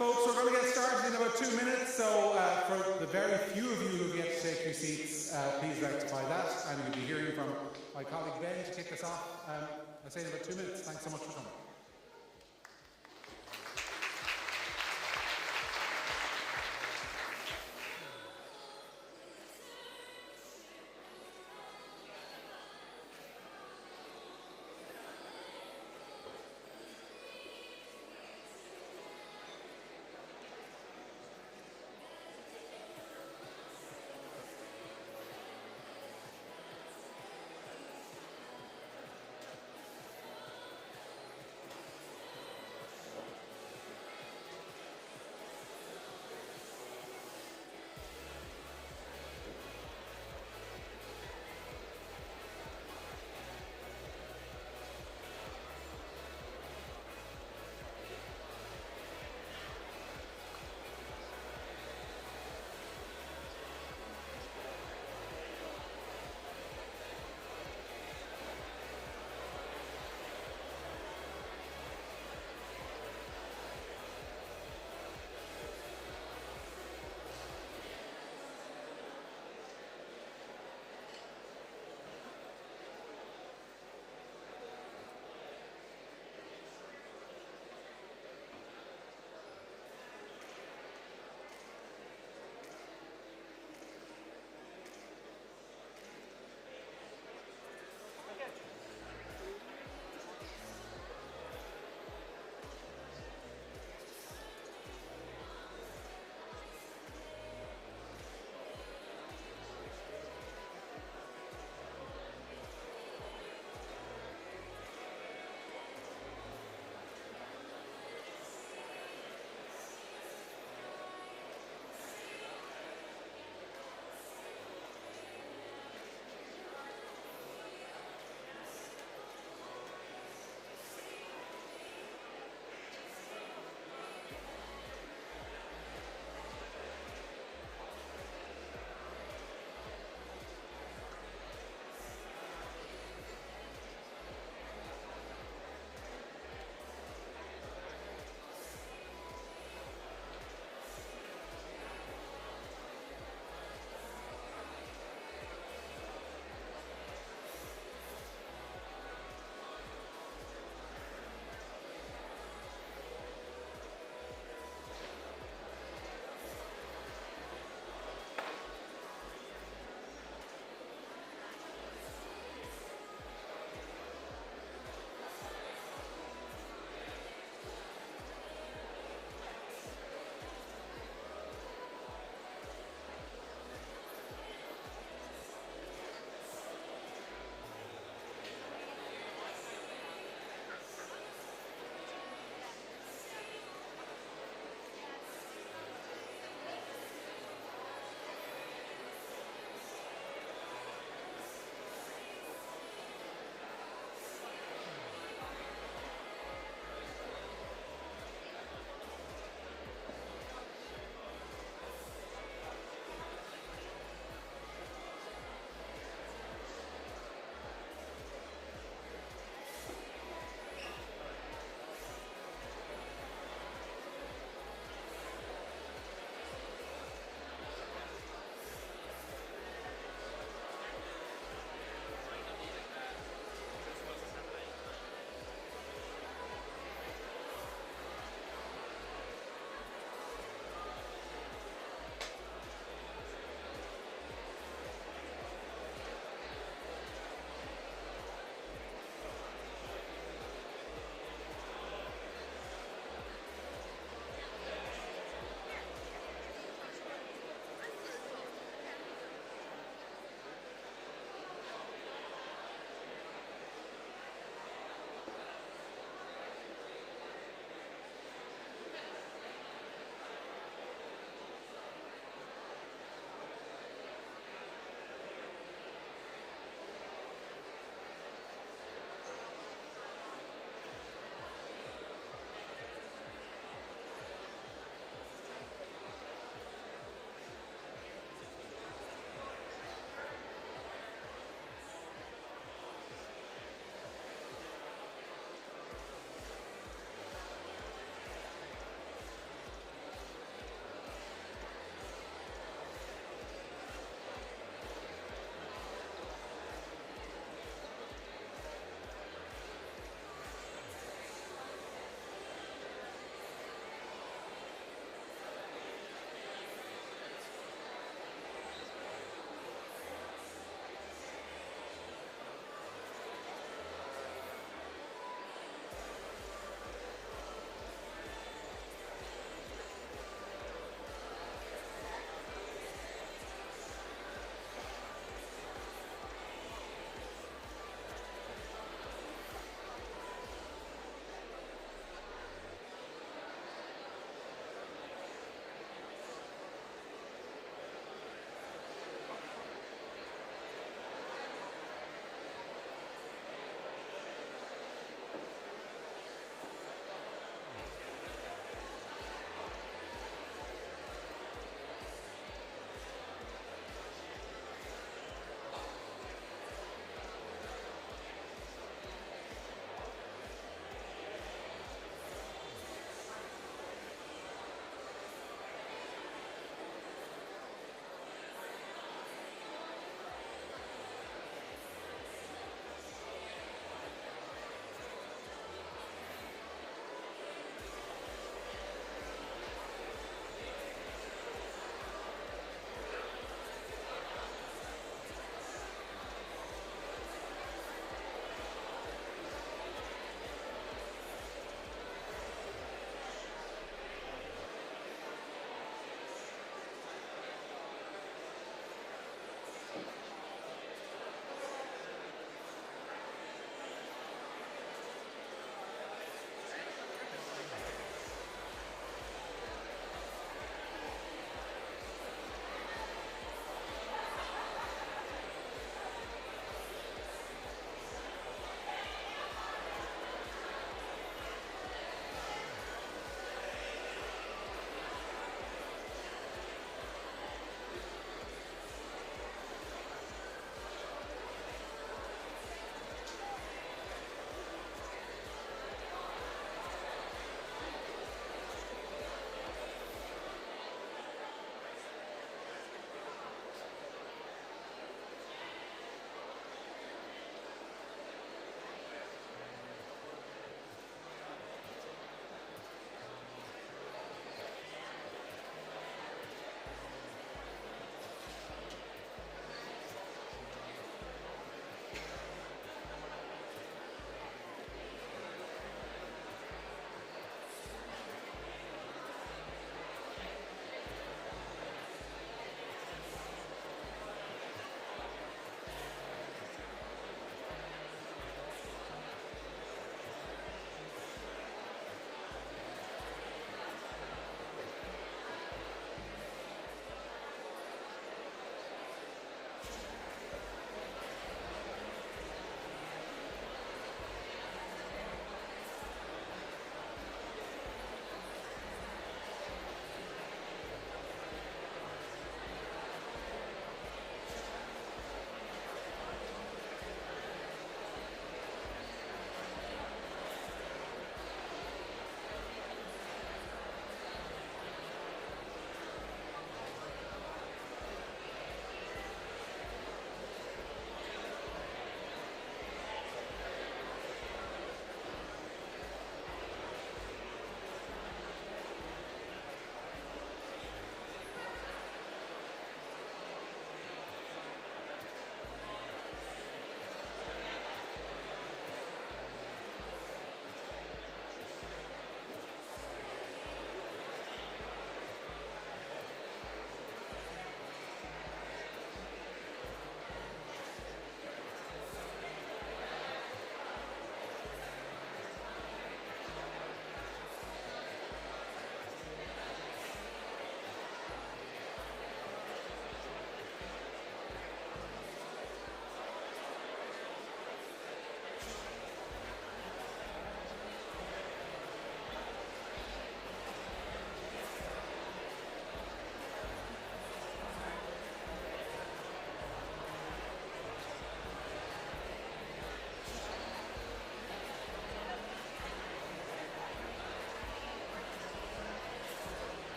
Folks, we're going to get started in about 2 minutes, so for the very few of you who have yet to take your seats, please rectify that. And we'll be hearing from my colleague Ben to kick us off. I'll say in about 2 minutes. Thanks so much for coming.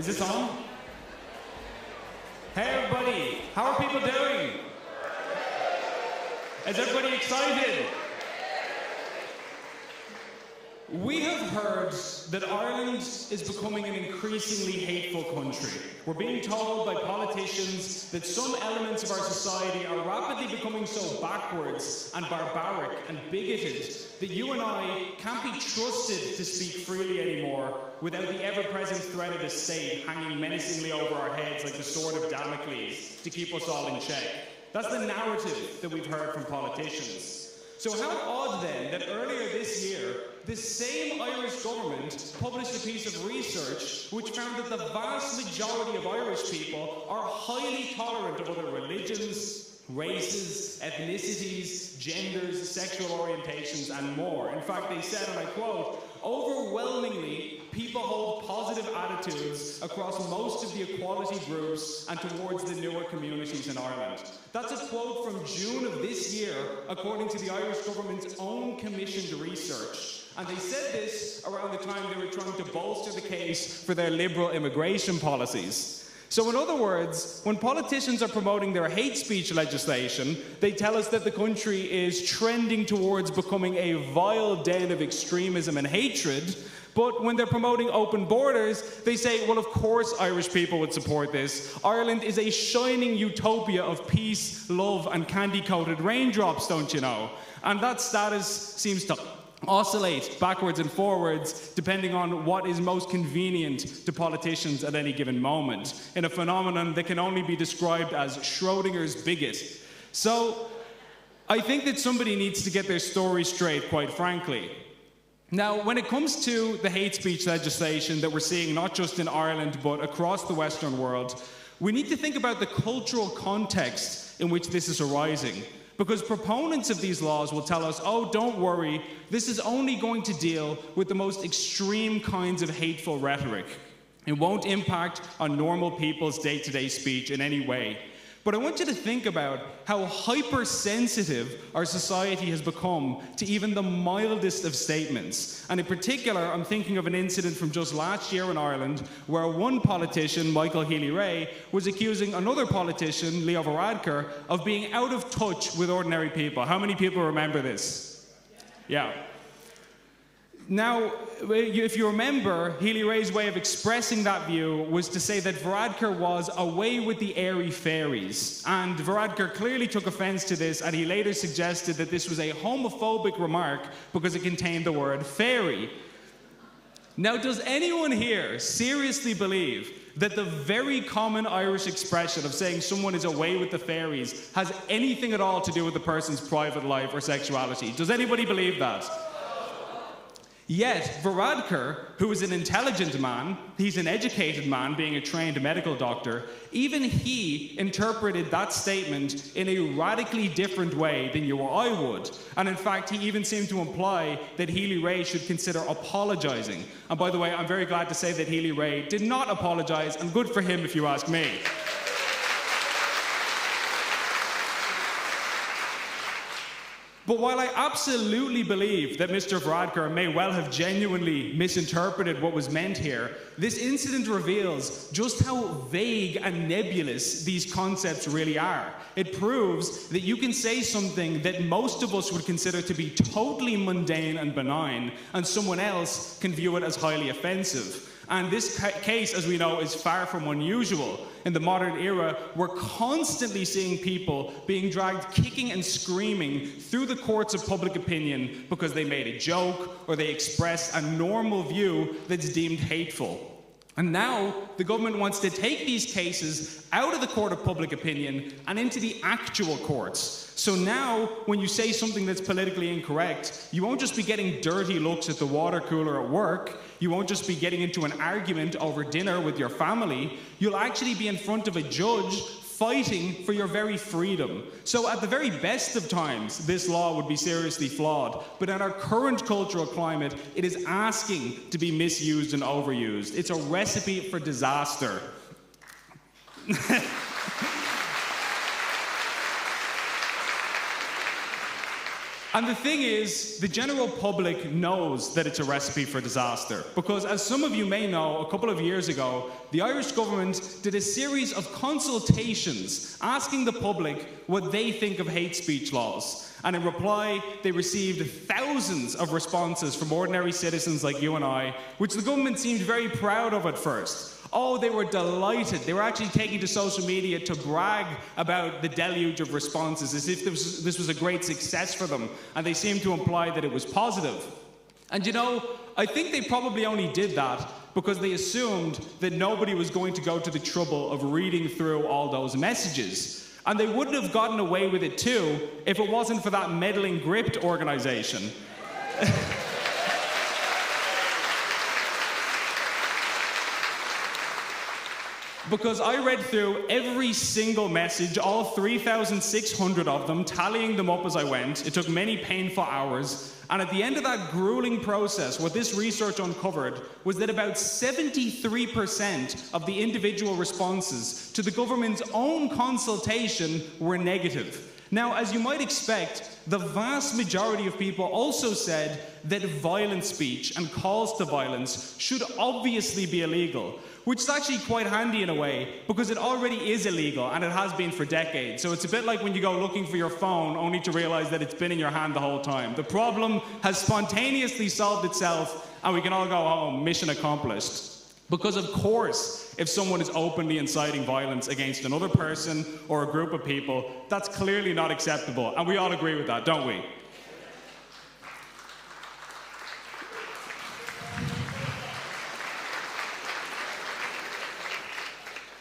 Is this on? Hey everybody, how are people doing? Is everybody excited? We have heard that Ireland is becoming an increasingly hateful country. We're being told by politicians that some elements of our society are rapidly becoming so backwards and barbaric and bigoted that you and I can't be trusted to speak freely anymore without the ever-present threat of the state hanging menacingly over our heads like the sword of Damocles to keep us all in check. That's the narrative that we've heard from politicians. So how odd then that earlier this year, the same Irish government published a piece of research which found that the vast majority of Irish people are highly tolerant of other religions, races, ethnicities, genders, sexual orientations, and more. In fact, they said, and I quote, "Overwhelmingly, people hold positive attitudes across most of the equality groups and towards the newer communities in Ireland." That's a quote from June of this year, according to the Irish government's own commissioned research. And they said this around the time they were trying to bolster the case for their liberal immigration policies. So in other words, when politicians are promoting their hate speech legislation, they tell us that the country is trending towards becoming a vile den of extremism and hatred. But when they're promoting open borders, they say, well, of course Irish people would support this. Ireland is a shining utopia of peace, love, and candy-coated raindrops, don't you know? And that status seems to oscillate backwards and forwards depending on what is most convenient to politicians at any given moment, in a phenomenon that can only be described as Schrodinger's bigot. So I think that somebody needs to get their story straight, quite frankly. Now, when it comes to the hate speech legislation that we're seeing not just in Ireland but across the Western world, we need to think about the cultural context in which this is arising. Because proponents of these laws will tell us, oh, don't worry, this is only going to deal with the most extreme kinds of hateful rhetoric. It won't impact on normal people's day-to-day speech in any way. But I want you to think about how hypersensitive our society has become to even the mildest of statements. And in particular, I'm thinking of an incident from just last year in Ireland where one politician, Michael Healy-Rae, was accusing another politician, Leo Varadkar, of being out of touch with ordinary people. How many people remember this? Yeah. Now, if you remember, Healy-Rae's way of expressing that view was to say that Varadkar was away with the airy fairies. And Varadkar clearly took offense to this, and he later suggested that this was a homophobic remark because it contained the word fairy. Now, does anyone here seriously believe that the very common Irish expression of saying someone is away with the fairies has anything at all to do with the person's private life or sexuality? Does anybody believe that? Yet, Varadkar, who is an intelligent man, he's an educated man, being a trained medical doctor, even he interpreted that statement in a radically different way than you or I would. And in fact, he even seemed to imply that Healy-Rae should consider apologising. And by the way, I'm very glad to say that Healy-Rae did not apologise, and good for him if you ask me. But while I absolutely believe that Mr. Varadkar may well have genuinely misinterpreted what was meant here, this incident reveals just how vague and nebulous these concepts really are. It proves that you can say something that most of us would consider to be totally mundane and benign, and someone else can view it as highly offensive. And this case, as we know, is far from unusual. In the modern era, we're constantly seeing people being dragged kicking and screaming through the courts of public opinion because they made a joke or they expressed a normal view that's deemed hateful. And now, the government wants to take these cases out of the court of public opinion and into the actual courts. So now, when you say something that's politically incorrect, you won't just be getting dirty looks at the water cooler at work, you won't just be getting into an argument over dinner with your family, you'll actually be in front of a judge fighting for your very freedom. So at the very best of times, this law would be seriously flawed. But in our current cultural climate, it is asking to be misused and overused. It's a recipe for disaster. And the thing is, the general public knows that it's a recipe for disaster. Because as some of you may know, a couple of years ago, the Irish government did a series of consultations asking the public what they think of hate speech laws. And in reply, they received thousands of responses from ordinary citizens like you and I, which the government seemed very proud of at first. Oh, they were delighted. They were actually taking to social media to brag about the deluge of responses, as if this was a great success for them, and they seemed to imply that it was positive. And you know, I think they probably only did that because they assumed that nobody was going to go to the trouble of reading through all those messages. And they wouldn't have gotten away with it too if it wasn't for that meddling Gript organization. Because I read through every single message, all 3,600 of them, tallying them up as I went. It took many painful hours. And at the end of that grueling process, what this research uncovered was that about 73% of the individual responses to the government's own consultation were negative. Now, as you might expect, the vast majority of people also said that violent speech and calls to violence should obviously be illegal, which is actually quite handy in a way, because it already is illegal, and it has been for decades. So it's a bit like when you go looking for your phone, only to realize that it's been in your hand the whole time. The problem has spontaneously solved itself, and we can all go home, mission accomplished. Because of course, if someone is openly inciting violence against another person or a group of people, that's clearly not acceptable, and we all agree with that, don't we?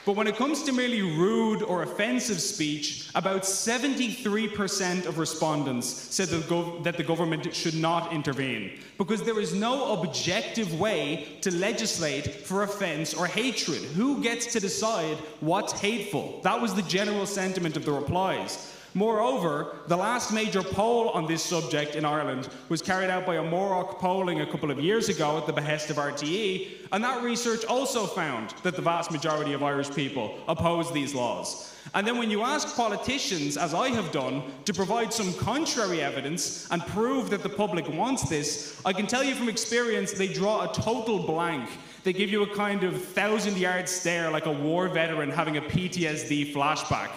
But when it comes to merely rude or offensive speech, about 73% of respondents said that the government should not intervene, because there is no objective way to legislate for offence or hatred. Who gets to decide what's hateful? That was the general sentiment of the replies. Moreover, the last major poll on this subject in Ireland was carried out by a Morocco polling a couple of years ago at the behest of RTE, and that research also found that the vast majority of Irish people oppose these laws. And then when you ask politicians, as I have done, to provide some contrary evidence and prove that the public wants this, I can tell you from experience they draw a total blank. They give you a kind of 1,000-yard stare like a war veteran having a PTSD flashback.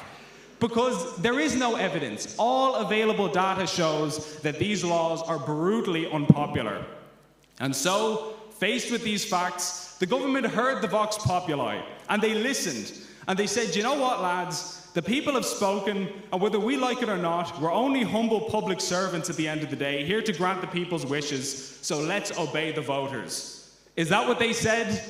Because there is no evidence. All available data shows that these laws are brutally unpopular. And so, faced with these facts, the government heard the vox populi, and they listened. And they said, you know what, lads? The people have spoken, and whether we like it or not, we're only humble public servants at the end of the day, here to grant the people's wishes, so let's obey the voters. Is that what they said?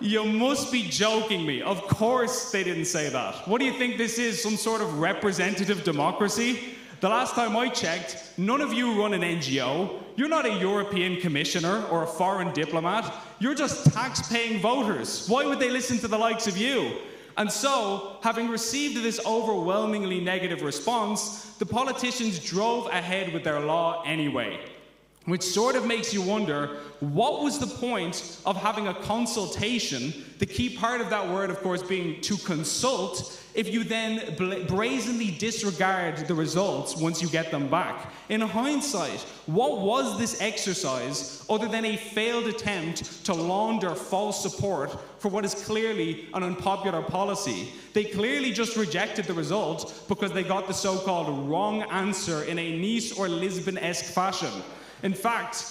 You must be joking me. Of course they didn't say that. What do you think this is, some sort of representative democracy? The last time I checked, none of you run an NGO. You're not a European commissioner or a foreign diplomat. You're just tax-paying voters. Why would they listen to the likes of you? And so, having received this overwhelmingly negative response, the politicians drove ahead with their law anyway. Which sort of makes you wonder, what was the point of having a consultation, the key part of that word, of course, being to consult, if you then brazenly disregard the results once you get them back? In hindsight, what was this exercise other than a failed attempt to launder false support for what is clearly an unpopular policy? They clearly just rejected the result because they got the so-called wrong answer in a Nice or Lisbon-esque fashion. In fact,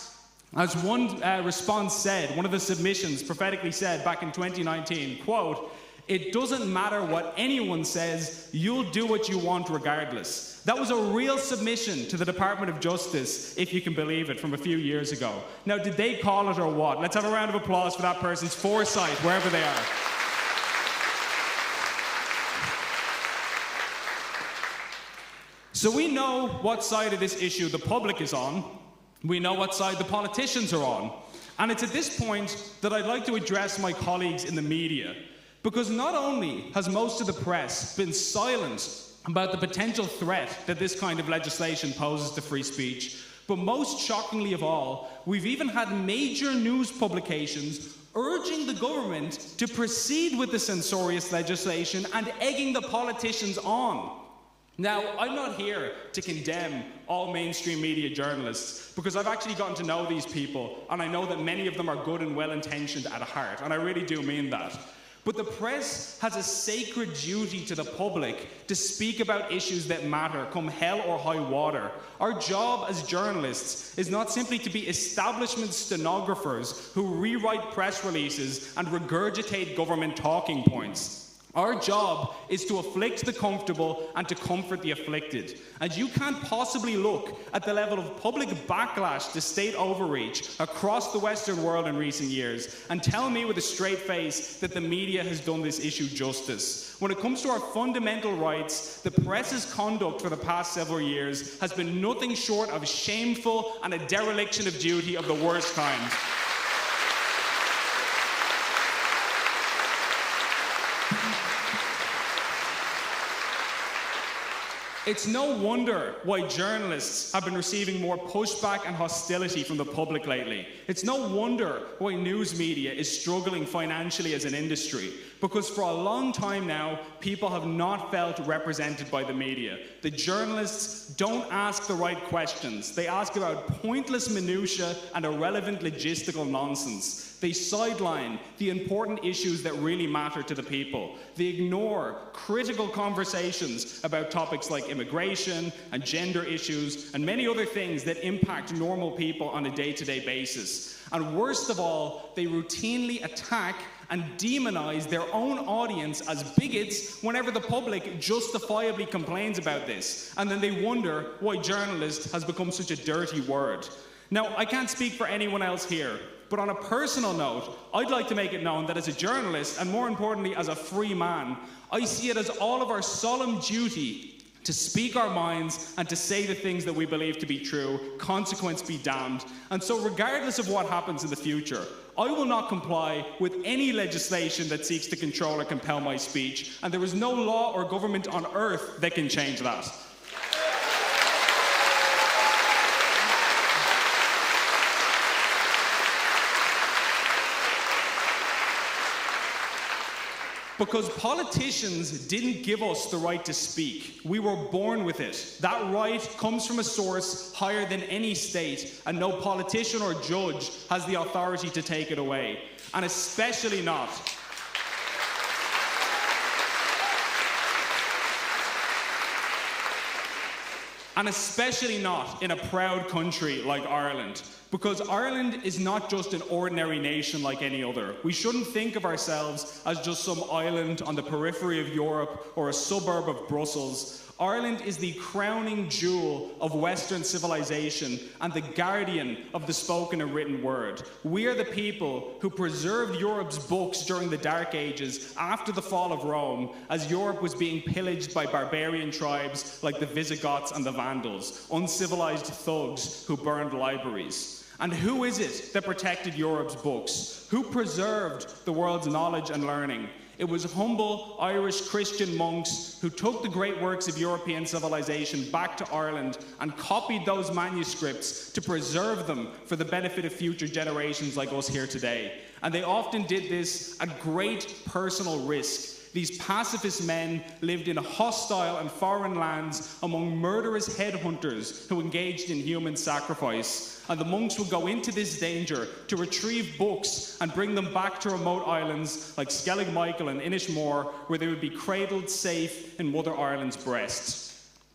as one response said, one of the submissions prophetically said back in 2019, quote, "It doesn't matter what anyone says, you'll do what you want regardless." That was a real submission to the Department of Justice, if you can believe it, from a few years ago. Now, did they call it or what? Let's have a round of applause for that person's foresight, wherever they are. So we know what side of this issue the public is on. We know what side the politicians are on. And it's at this point that I'd like to address my colleagues in the media. Because not only has most of the press been silent about the potential threat that this kind of legislation poses to free speech, but most shockingly of all, we've even had major news publications urging the government to proceed with the censorious legislation and egging the politicians on. Now, I'm not here to condemn all mainstream media journalists, because I've actually gotten to know these people, and I know that many of them are good and well-intentioned at heart, and I really do mean that. But the press has a sacred duty to the public to speak about issues that matter, come hell or high water. Our job as journalists is not simply to be establishment stenographers who rewrite press releases and regurgitate government talking points. Our job is to afflict the comfortable and to comfort the afflicted. And you can't possibly look at the level of public backlash to state overreach across the Western world in recent years and tell me with a straight face that the media has done this issue justice. When it comes to our fundamental rights, the press's conduct for the past several years has been nothing short of shameful and a dereliction of duty of the worst kind. It's no wonder why journalists have been receiving more pushback and hostility from the public lately. It's no wonder why news media is struggling financially as an industry, because for a long time now, people have not felt represented by the media. The journalists don't ask the right questions. They ask about pointless minutiae and irrelevant logistical nonsense. They sideline the important issues that really matter to the people. They ignore critical conversations about topics like immigration and gender issues and many other things that impact normal people on a day-to-day basis. And worst of all, they routinely attack and demonize their own audience as bigots whenever the public justifiably complains about this. And then they wonder why journalist has become such a dirty word. Now, I can't speak for anyone else here, but on a personal note, I'd like to make it known that as a journalist, and more importantly as a free man, I see it as all of our solemn duty to speak our minds and to say the things that we believe to be true, consequence be damned. And so regardless of what happens in the future, I will not comply with any legislation that seeks to control or compel my speech, and there is no law or government on earth that can change that. Because politicians didn't give us the right to speak. We were born with it. That right comes from a source higher than any state, and no politician or judge has the authority to take it away. And especially not in a proud country like Ireland. Because Ireland is not just an ordinary nation like any other. We shouldn't think of ourselves as just some island on the periphery of Europe or a suburb of Brussels. Ireland is the crowning jewel of Western civilization and the guardian of the spoken and written word. We are the people who preserved Europe's books during the Dark Ages after the fall of Rome, as Europe was being pillaged by barbarian tribes like the Visigoths and the Vandals, uncivilized thugs who burned libraries. And who is it that protected Europe's books? Who preserved the world's knowledge and learning? It was humble Irish Christian monks who took the great works of European civilization back to Ireland and copied those manuscripts to preserve them for the benefit of future generations like us here today. And they often did this at great personal risk. These pacifist men lived in hostile and foreign lands among murderous headhunters who engaged in human sacrifice. And the monks would go into this danger to retrieve books and bring them back to remote islands like Skellig Michael and Inishmore, where they would be cradled safe in Mother Ireland's breast.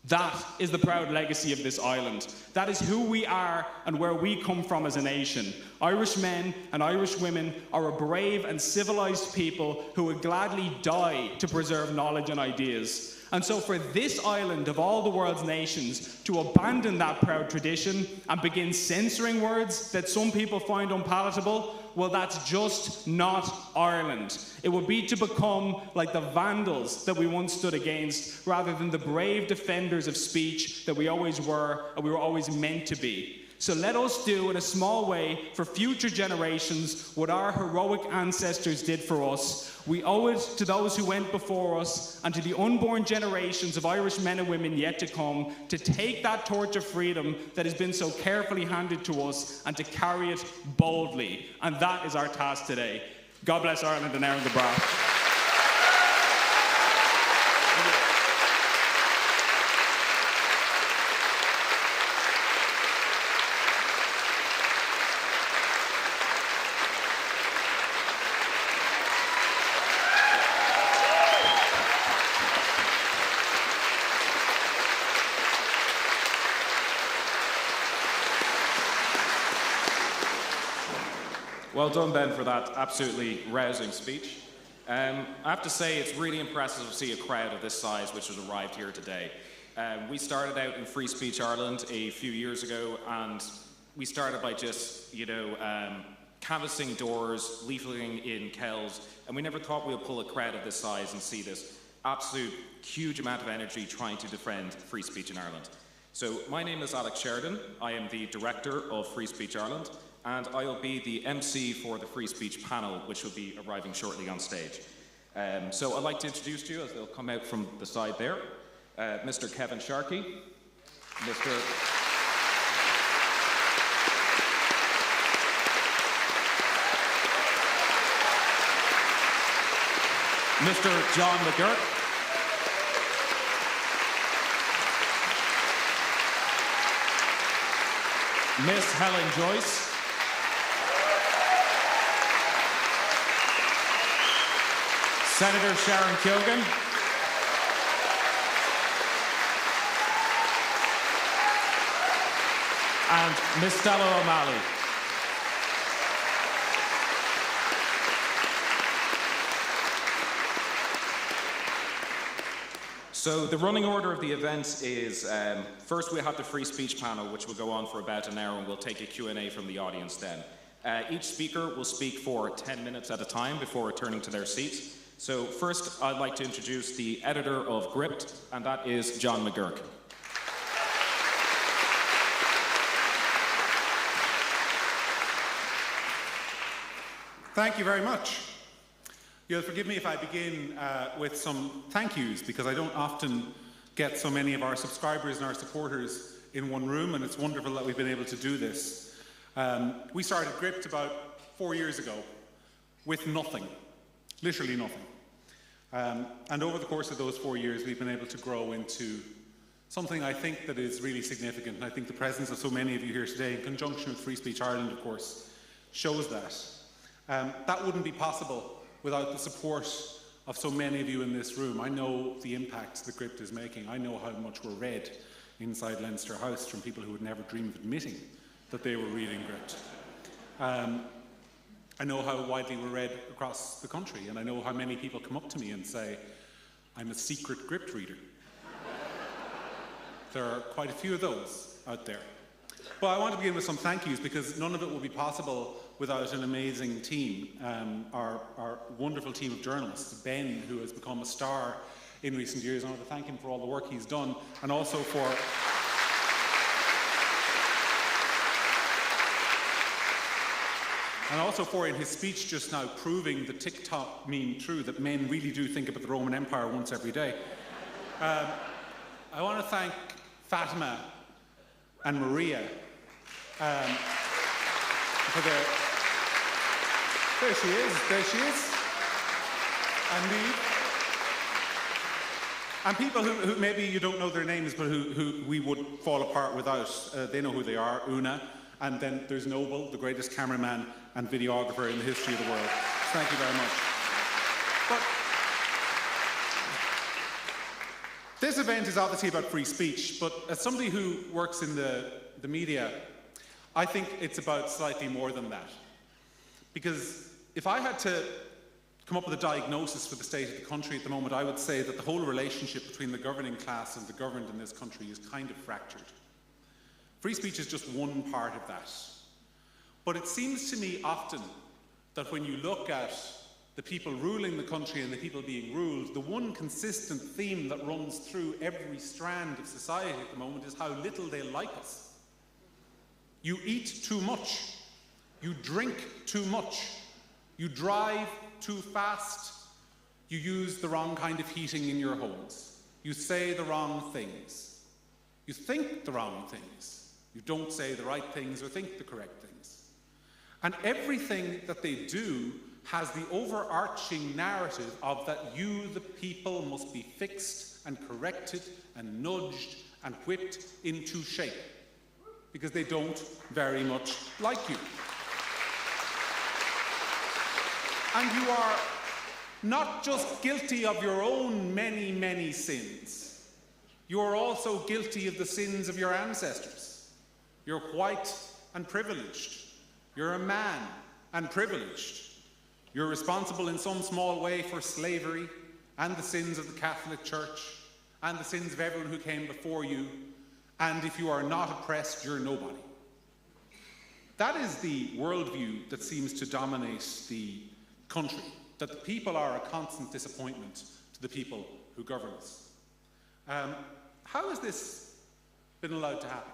That is the proud legacy of this island. That is who we are and where we come from as a nation. Irish men and Irish women are a brave and civilized people who would gladly die to preserve knowledge and ideas. And so for this island of all the world's nations to abandon that proud tradition and begin censoring words that some people find unpalatable, well, that's just not Ireland. It would be to become like the Vandals that we once stood against, rather than the brave defenders of speech that we always were and we were always meant to be. So let us do, in a small way, for future generations, what our heroic ancestors did for us. We owe it to those who went before us and to the unborn generations of Irish men and women yet to come to take that torch of freedom that has been so carefully handed to us and to carry it boldly. And that is our task today. God bless Ireland and Erin Gabra. Well done, Ben, for that absolutely rousing speech. I have to say it's really impressive to see a crowd of this size which has arrived here today. We started out in Free Speech Ireland a few years ago, and we started by just, canvassing doors, leafleting in Kells, and we never thought we would pull a crowd of this size and see this absolute huge amount of energy trying to defend free speech in Ireland. So my name is Alex Sheridan. I am the director of Free Speech Ireland, and I will be the MC for the Free Speech panel, which will be arriving shortly on stage. So I'd like to introduce to you, as they'll come out from the side there, Mr. Kevin Sharkey, Mr. John McGurk, Miss Helen Joyce, Senator Sharon Keoghan, and Miss Stella O'Malley. So the running order of the event is, first we have the free speech panel, which will go on for about an hour, and we'll take a Q&A from the audience then. Each speaker will speak for 10 minutes at a time before returning to their seats. So first, I'd like to introduce the editor of Gript, and that is John McGurk. Thank you very much. You'll forgive me if I begin with some thank yous, because I don't often get so many of our subscribers and our supporters in one room, and it's wonderful that we've been able to do this. We started Gript about 4 years ago with nothing, literally nothing. And over the course of those 4 years, we've been able to grow into something I think that is really significant. And I think the presence of so many of you here today, in conjunction with Free Speech Ireland, of course, shows that. That wouldn't be possible without the support of so many of you in this room. I know the impact that Gript is making. I know how much we're read inside Leinster House from people who would never dream of admitting that they were reading Gript. I know how widely we're read across the country, and I know how many people come up to me and say, I'm a secret Gript reader. There are quite a few of those out there. But I want to begin with some thank yous, because none of it will be possible without an amazing team. Our wonderful team of journalists, Ben, who has become a star in recent years. I want to thank him for all the work he's done, and also for in his speech just now proving the TikTok meme true, that men really do think about the Roman Empire once every day. I want to thank Fatima and Maria for their... There she is. And people who maybe you don't know their names, but who we would fall apart without. They know who they are, Una. And then there's Noble, the greatest cameraman and videographer in the history of the world. Thank you very much. But this event is obviously about free speech, but as somebody who works in the media, I think it's about slightly more than that. Because if I had to come up with a diagnosis for the state of the country at the moment, I would say that the whole relationship between the governing class and the governed in this country is kind of fractured. Free speech is just one part of that. But it seems to me often that when you look at the people ruling the country and the people being ruled, the one consistent theme that runs through every strand of society at the moment is how little they like us. You eat too much. You drink too much. You drive too fast. You use the wrong kind of heating in your homes. You say the wrong things. You think the wrong things. You don't say the right things or think the correct things. And everything that they do has the overarching narrative of that you, the people, must be fixed and corrected and nudged and whipped into shape, because they don't very much like you. And you are not just guilty of your own many, many sins. You are also guilty of the sins of your ancestors. You're white and privileged. You're a man. and privileged. You're responsible in some small way for slavery and the sins of the Catholic Church and the sins of everyone who came before you. And if you are not oppressed, you're nobody. That is the worldview that seems to dominate the country, that the people are a constant disappointment to the people who govern us. How has this been allowed to happen?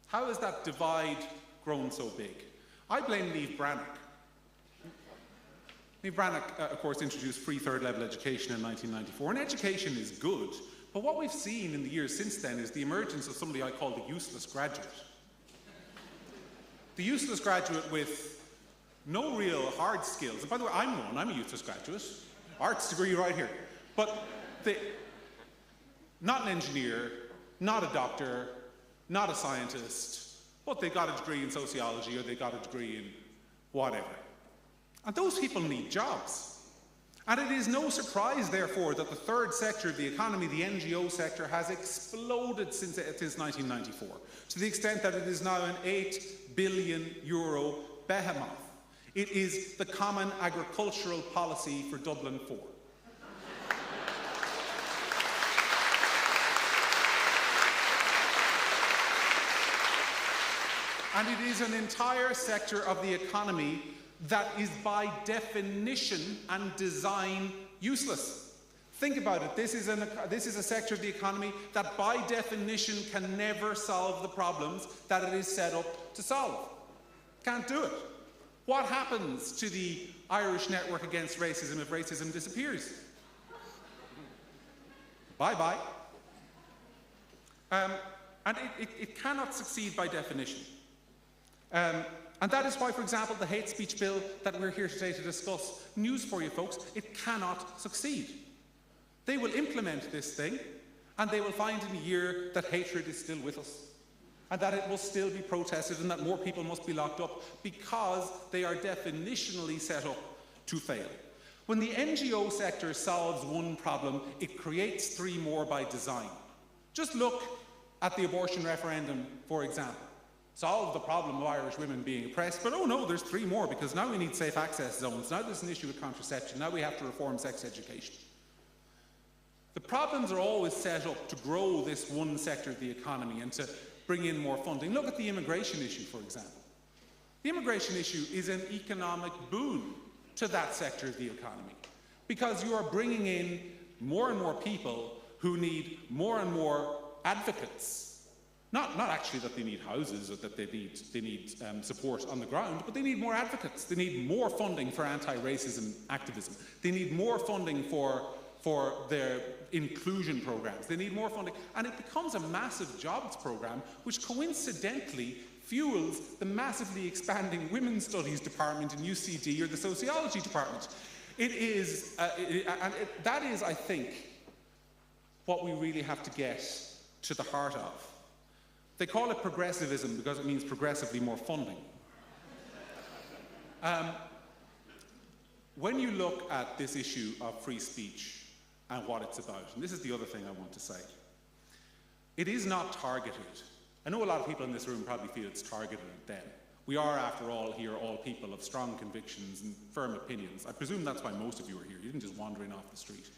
How has that divide grown so big? I blame Niamh Bhreathnach. Niamh Bhreathnach, of course, introduced free third-level education in 1994, and education is good, but what we've seen in the years since then is the emergence of somebody I call the useless graduate. The useless graduate with no real hard skills. And by the way, I'm one, I'm a useless graduate. Arts degree right here. But not an engineer, not a doctor, not a scientist, but they got a degree in sociology or they got a degree in whatever. And those people need jobs. And it is no surprise, therefore, that the third sector of the economy, the NGO sector, has exploded since 1994, to the extent that it is now an €8 billion behemoth. It is the common agricultural policy for Dublin 4. And it is an entire sector of the economy that is by definition and design useless. Think about it. This is a sector of the economy that by definition can never solve the problems that it is set up to solve. Can't do it. What happens to the Irish Network Against Racism if racism disappears? Bye-bye. And it cannot succeed by definition. And that is why, for example, the hate speech bill that we're here today to discuss, news for you folks, it cannot succeed. They will implement this thing, and they will find in a year that hatred is still with us, and that it will still be protested, and that more people must be locked up, because they are definitionally set up to fail. When the NGO sector solves one problem, it creates three more by design. Just look at the abortion referendum, for example. Solve the problem of Irish women being oppressed, but oh no, there's three more, because now we need safe access zones, now there's an issue with contraception, now we have to reform sex education. The problems are always set up to grow this one sector of the economy and to bring in more funding. Look at the immigration issue, for example. The immigration issue is an economic boon to that sector of the economy, because you are bringing in more and more people who need more and more advocates. Not actually that they need houses or that they need support on the ground, but they need more advocates. They need more funding for anti-racism activism. They need more funding for their inclusion programs. They need more funding. And it becomes a massive jobs program, which coincidentally fuels the massively expanding women's studies department in UCD or the sociology department. It is, that is, I think, what we really have to get to the heart of. They call it progressivism because it means progressively more funding. When you look at this issue of free speech and what it's about, and this is the other thing I want to say, it is not targeted. I know a lot of people in this room probably feel it's targeted at them. We are, after all, here all people of strong convictions and firm opinions. I presume that's why most of you are here. You didn't just wander in off the street.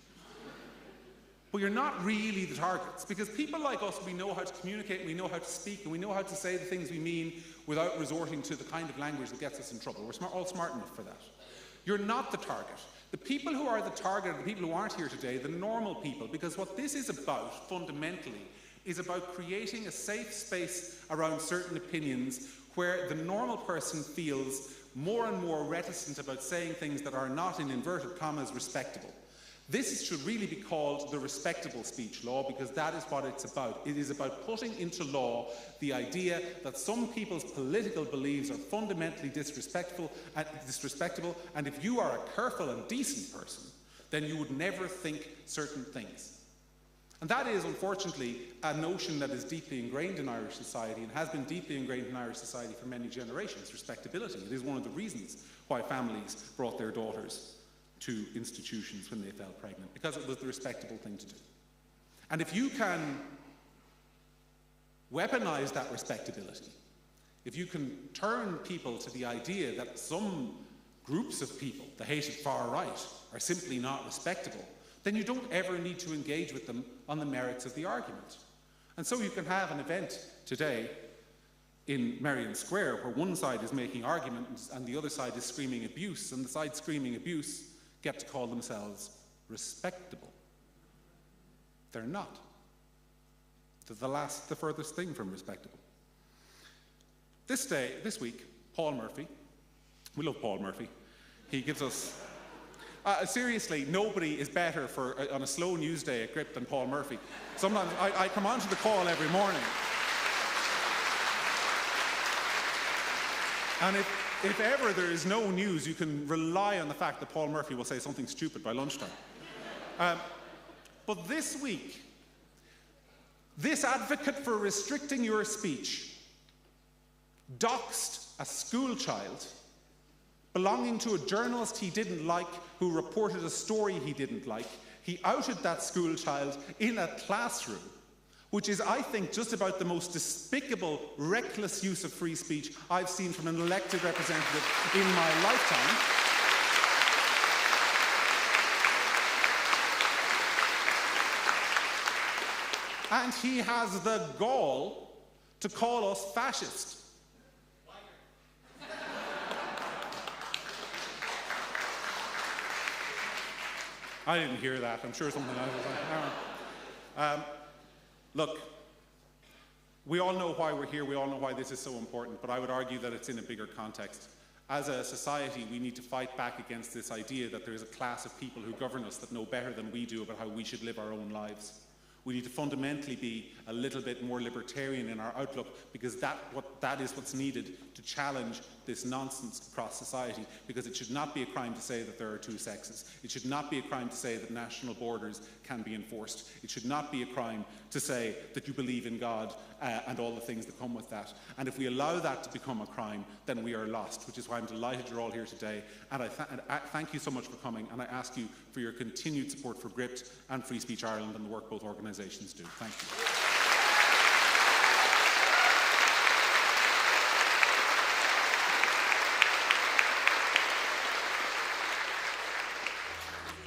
But you're not really the targets, because people like us, we know how to communicate, we know how to speak, and we know how to say the things we mean without resorting to the kind of language that gets us in trouble. We're all smart enough for that. You're not the target. The people who are the target are the people who aren't here today, the normal people, because what this is about, fundamentally, is about creating a safe space around certain opinions where the normal person feels more and more reticent about saying things that are not, in inverted commas, respectable. This should really be called the respectable speech law, because that is what it's about. It is about putting into law the idea that some people's political beliefs are fundamentally disrespectful, and if you are a careful and decent person, then you would never think certain things. And that is, unfortunately, a notion that is deeply ingrained in Irish society and has been deeply ingrained in Irish society for many generations. Respectability. It is one of the reasons why families brought their daughters to institutions when they fell pregnant, because it was the respectable thing to do. And if you can weaponize that respectability, if you can turn people to the idea that some groups of people, the hated far right, are simply not respectable, then you don't ever need to engage with them on the merits of the argument. And so you can have an event today in Merrion Square where one side is making arguments and the other side is screaming abuse, and the side screaming abuse get to call themselves respectable. They're not. They're the furthest thing from respectable. This week, Paul Murphy, we love Paul Murphy, he gives us, seriously, nobody is better on a slow news day at Gript than Paul Murphy. Sometimes I come onto the call every morning, and if ever there is no news, you can rely on the fact that Paul Murphy will say something stupid by lunchtime. But this week, this advocate for restricting your speech doxed a school child belonging to a journalist he didn't like who reported a story he didn't like. He outed that school child in a classroom, which is, I think, just about the most despicable, reckless use of free speech I've seen from an elected representative in my lifetime. And he has the gall to call us fascist. I didn't hear that. I'm sure something else was like, look, we all know why we're here. We all know why this is so important. But I would argue that it's in a bigger context. As a society, we need to fight back against this idea that there is a class of people who govern us that know better than we do about how we should live our own lives. We need to fundamentally be a little bit more libertarian in our outlook, because that is what's needed to challenge this nonsense across society, because it should not be a crime to say that there are two sexes. It should not be a crime to say that national borders can be enforced. It should not be a crime to say that you believe in God and all the things that come with that. And if we allow that to become a crime, then we are lost, which is why I'm delighted you're all here today. And I thank you so much for coming, and I ask you for your continued support for Gript and Free Speech Ireland and the work both organisations do. Thank you.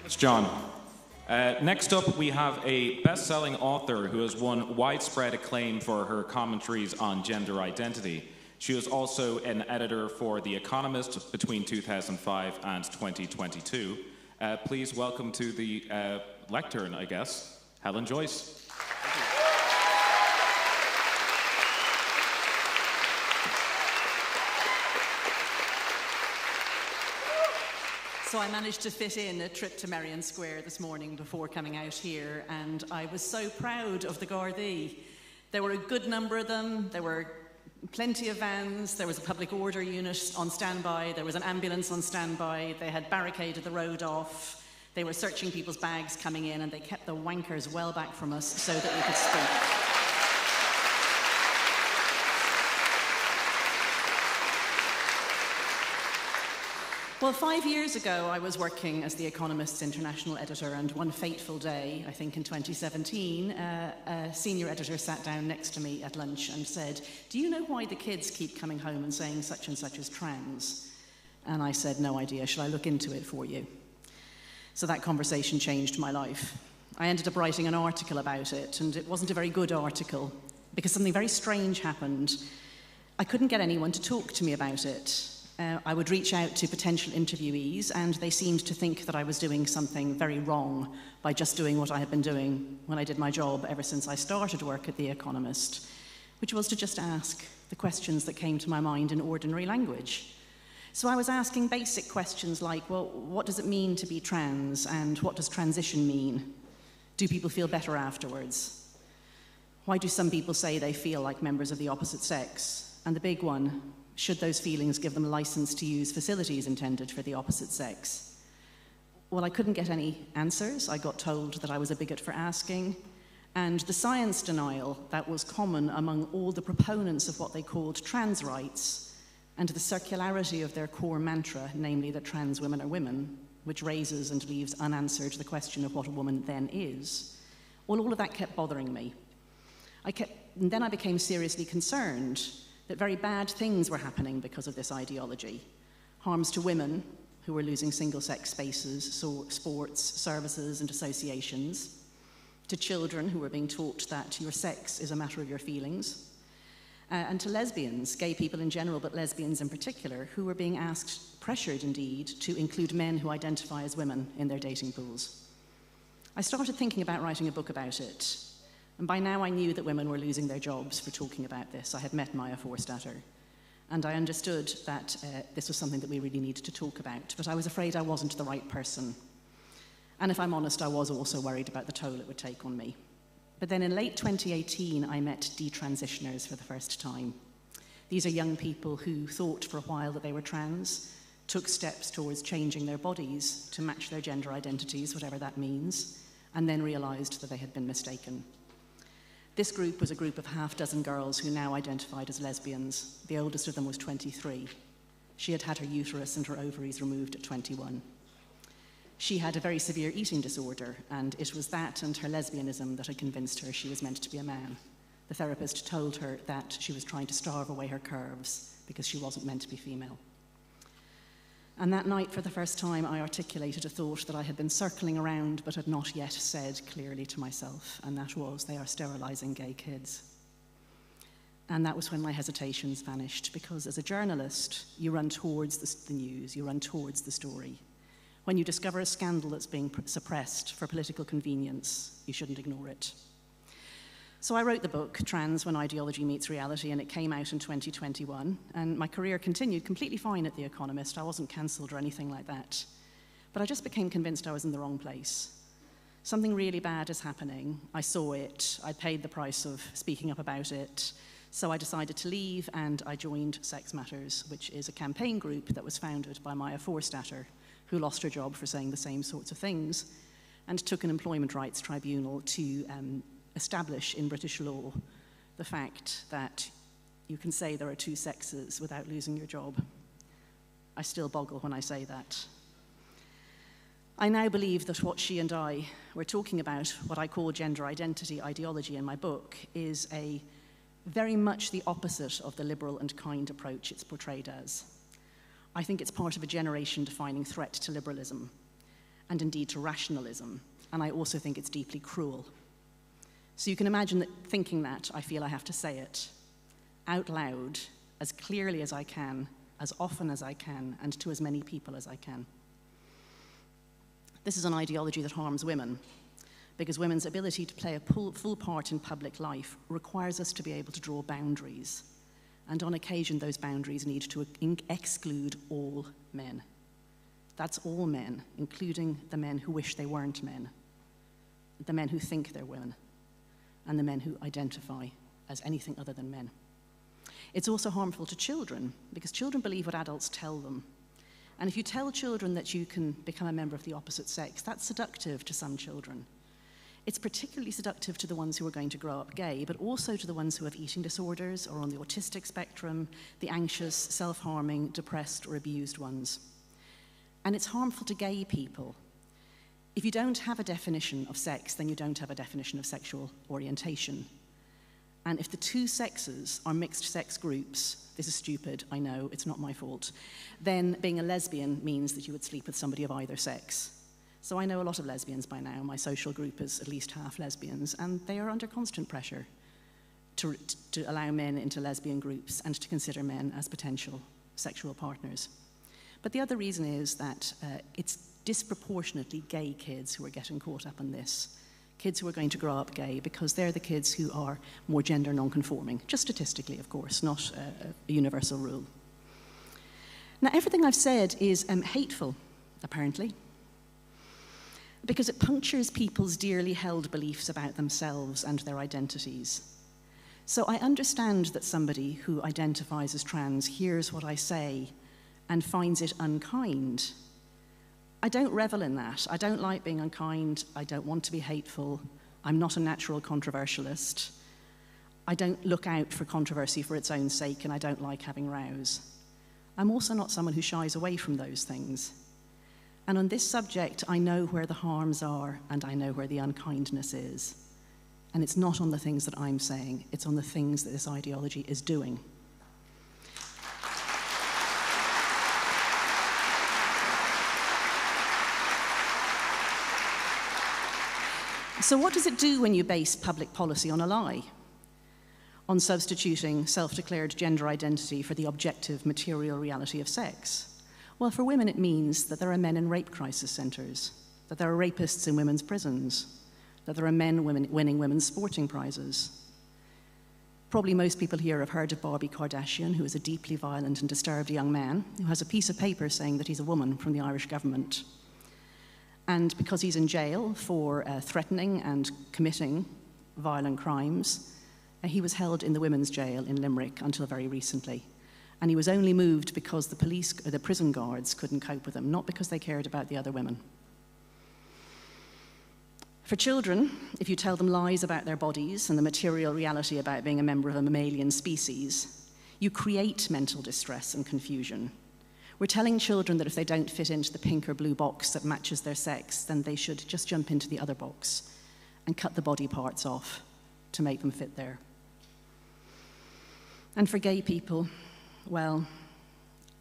It's John. Next up, we have a best-selling author who has won widespread acclaim for her commentaries on gender identity. She was also an editor for The Economist between 2005 and 2022. Please welcome to the lectern, I guess, Helen Joyce. So I managed to fit in a trip to Merrion Square this morning before coming out here, and I was so proud of the Gardaí. There were a good number of them. There were plenty of vans. There was a public order unit on standby. There was an ambulance on standby. They had barricaded the road off. They were searching people's bags coming in, and they kept the wankers well back from us so that we could speak. Well, 5 years ago, I was working as The Economist's international editor, and one fateful day, I think in 2017, a senior editor sat down next to me at lunch and said, "Do you know why the kids keep coming home and saying such and such is trans?" And I said, "No idea. Shall I look into it for you?" So that conversation changed my life. I ended up writing an article about it, and it wasn't a very good article because something very strange happened. I couldn't get anyone to talk to me about it. I would reach out to potential interviewees, and they seemed to think that I was doing something very wrong by just doing what I had been doing when I did my job ever since I started work at The Economist, which was to just ask the questions that came to my mind in ordinary language. So I was asking basic questions like, well, what does it mean to be trans, and what does transition mean? Do people feel better afterwards? Why do some people say they feel like members of the opposite sex? And the big one, should those feelings give them license to use facilities intended for the opposite sex? Well, I couldn't get any answers. I got told that I was a bigot for asking. And the science denial that was common among all the proponents of what they called trans rights, and the circularity of their core mantra, namely that trans women are women, which raises and leaves unanswered the question of what a woman then is. Well, all of that kept bothering me. And then I became seriously concerned that very bad things were happening because of this ideology. Harms to women, who were losing single-sex spaces, so sports, services and associations, to children who were being taught that your sex is a matter of your feelings, and to lesbians, gay people in general, but lesbians in particular, who were being asked, pressured indeed, to include men who identify as women in their dating pools. I started thinking about writing a book about it, and by now I knew that women were losing their jobs for talking about this. I had met Maya Forstater, and I understood that this was something that we really needed to talk about, but I was afraid I wasn't the right person. And if I'm honest, I was also worried about the toll it would take on me. But then in late 2018, I met detransitioners for the first time. These are young people who thought for a while that they were trans, took steps towards changing their bodies to match their gender identities, whatever that means, and then realized that they had been mistaken. This group was a group of half dozen girls who now identified as lesbians. The oldest of them was 23. She had had her uterus and her ovaries removed at 21. She had a very severe eating disorder, and it was that and her lesbianism that had convinced her she was meant to be a man. The therapist told her that she was trying to starve away her curves because she wasn't meant to be female. And that night, for the first time, I articulated a thought that I had been circling around but had not yet said clearly to myself, and that was, they are sterilizing gay kids. And that was when my hesitations vanished, because as a journalist, you run towards the news, you run towards the story. When you discover a scandal that's being suppressed for political convenience, you shouldn't ignore it. So I wrote the book, Trans When Ideology Meets Reality, and it came out in 2021. And my career continued completely fine at The Economist. I wasn't cancelled or anything like that. But I just became convinced I was in the wrong place. Something really bad is happening. I saw it. I paid the price of speaking up about it. So I decided to leave, and I joined Sex Matters, which is a campaign group that was founded by Maya Forstater, who lost her job for saying the same sorts of things, and took an employment rights tribunal to establish in British law the fact that you can say there are two sexes without losing your job. I still boggle when I say that. I now believe that what she and I were talking about, what I call gender identity ideology in my book, is a very much the opposite of the liberal and kind approach it's portrayed as. I think it's part of a generation-defining threat to liberalism, and indeed to rationalism, and I also think it's deeply cruel. So you can imagine that thinking that, I feel I have to say it out loud, as clearly as I can, as often as I can, and to as many people as I can. This is an ideology that harms women, because women's ability to play a full part in public life requires us to be able to draw boundaries. And on occasion, those boundaries need to exclude all men. That's all men, including the men who wish they weren't men, the men who think they're women, and the men who identify as anything other than men. It's also harmful to children, because children believe what adults tell them. And if you tell children that you can become a member of the opposite sex, that's seductive to some children. It's particularly seductive to the ones who are going to grow up gay, but also to the ones who have eating disorders or on the autistic spectrum, the anxious, self-harming, depressed, or abused ones. And it's harmful to gay people. If you don't have a definition of sex, then you don't have a definition of sexual orientation. And if the two sexes are mixed sex groups, this is stupid, I know, it's not my fault, then being a lesbian means that you would sleep with somebody of either sex. So I know a lot of lesbians by now. My social group is at least half lesbians, and they are under constant pressure to allow men into lesbian groups and to consider men as potential sexual partners. But the other reason is that it's disproportionately gay kids who are getting caught up in this. Kids who are going to grow up gay, because they're the kids who are more gender non-conforming, just statistically, of course, not a universal rule. Now, everything I've said is hateful, apparently, because it punctures people's dearly held beliefs about themselves and their identities. So I understand that somebody who identifies as trans hears what I say and finds it unkind. I don't revel in that. I don't like being unkind. I don't want to be hateful. I'm not a natural controversialist. I don't look out for controversy for its own sake, and I don't like having rows. I'm also not someone who shies away from those things. And on this subject, I know where the harms are, and I know where the unkindness is. And it's not on the things that I'm saying, it's on the things that this ideology is doing. So what does it do when you base public policy on a lie? On substituting self-declared gender identity for the objective material reality of sex? Well, for women it means that there are men in rape crisis centres, that there are rapists in women's prisons, that there are men winning women's sporting prizes. Probably most people here have heard of Bobby Kardashian, who is a deeply violent and disturbed young man who has a piece of paper saying that he's a woman from the Irish government. And because he's in jail for threatening and committing violent crimes, he was held in the women's jail in Limerick until very recently. And he was only moved because the prison guards couldn't cope with him, not because they cared about the other women. For children, if you tell them lies about their bodies and the material reality about being a member of a mammalian species, you create mental distress and confusion. We're telling children that if they don't fit into the pink or blue box that matches their sex, then they should just jump into the other box and cut the body parts off to make them fit there. And for gay people, well,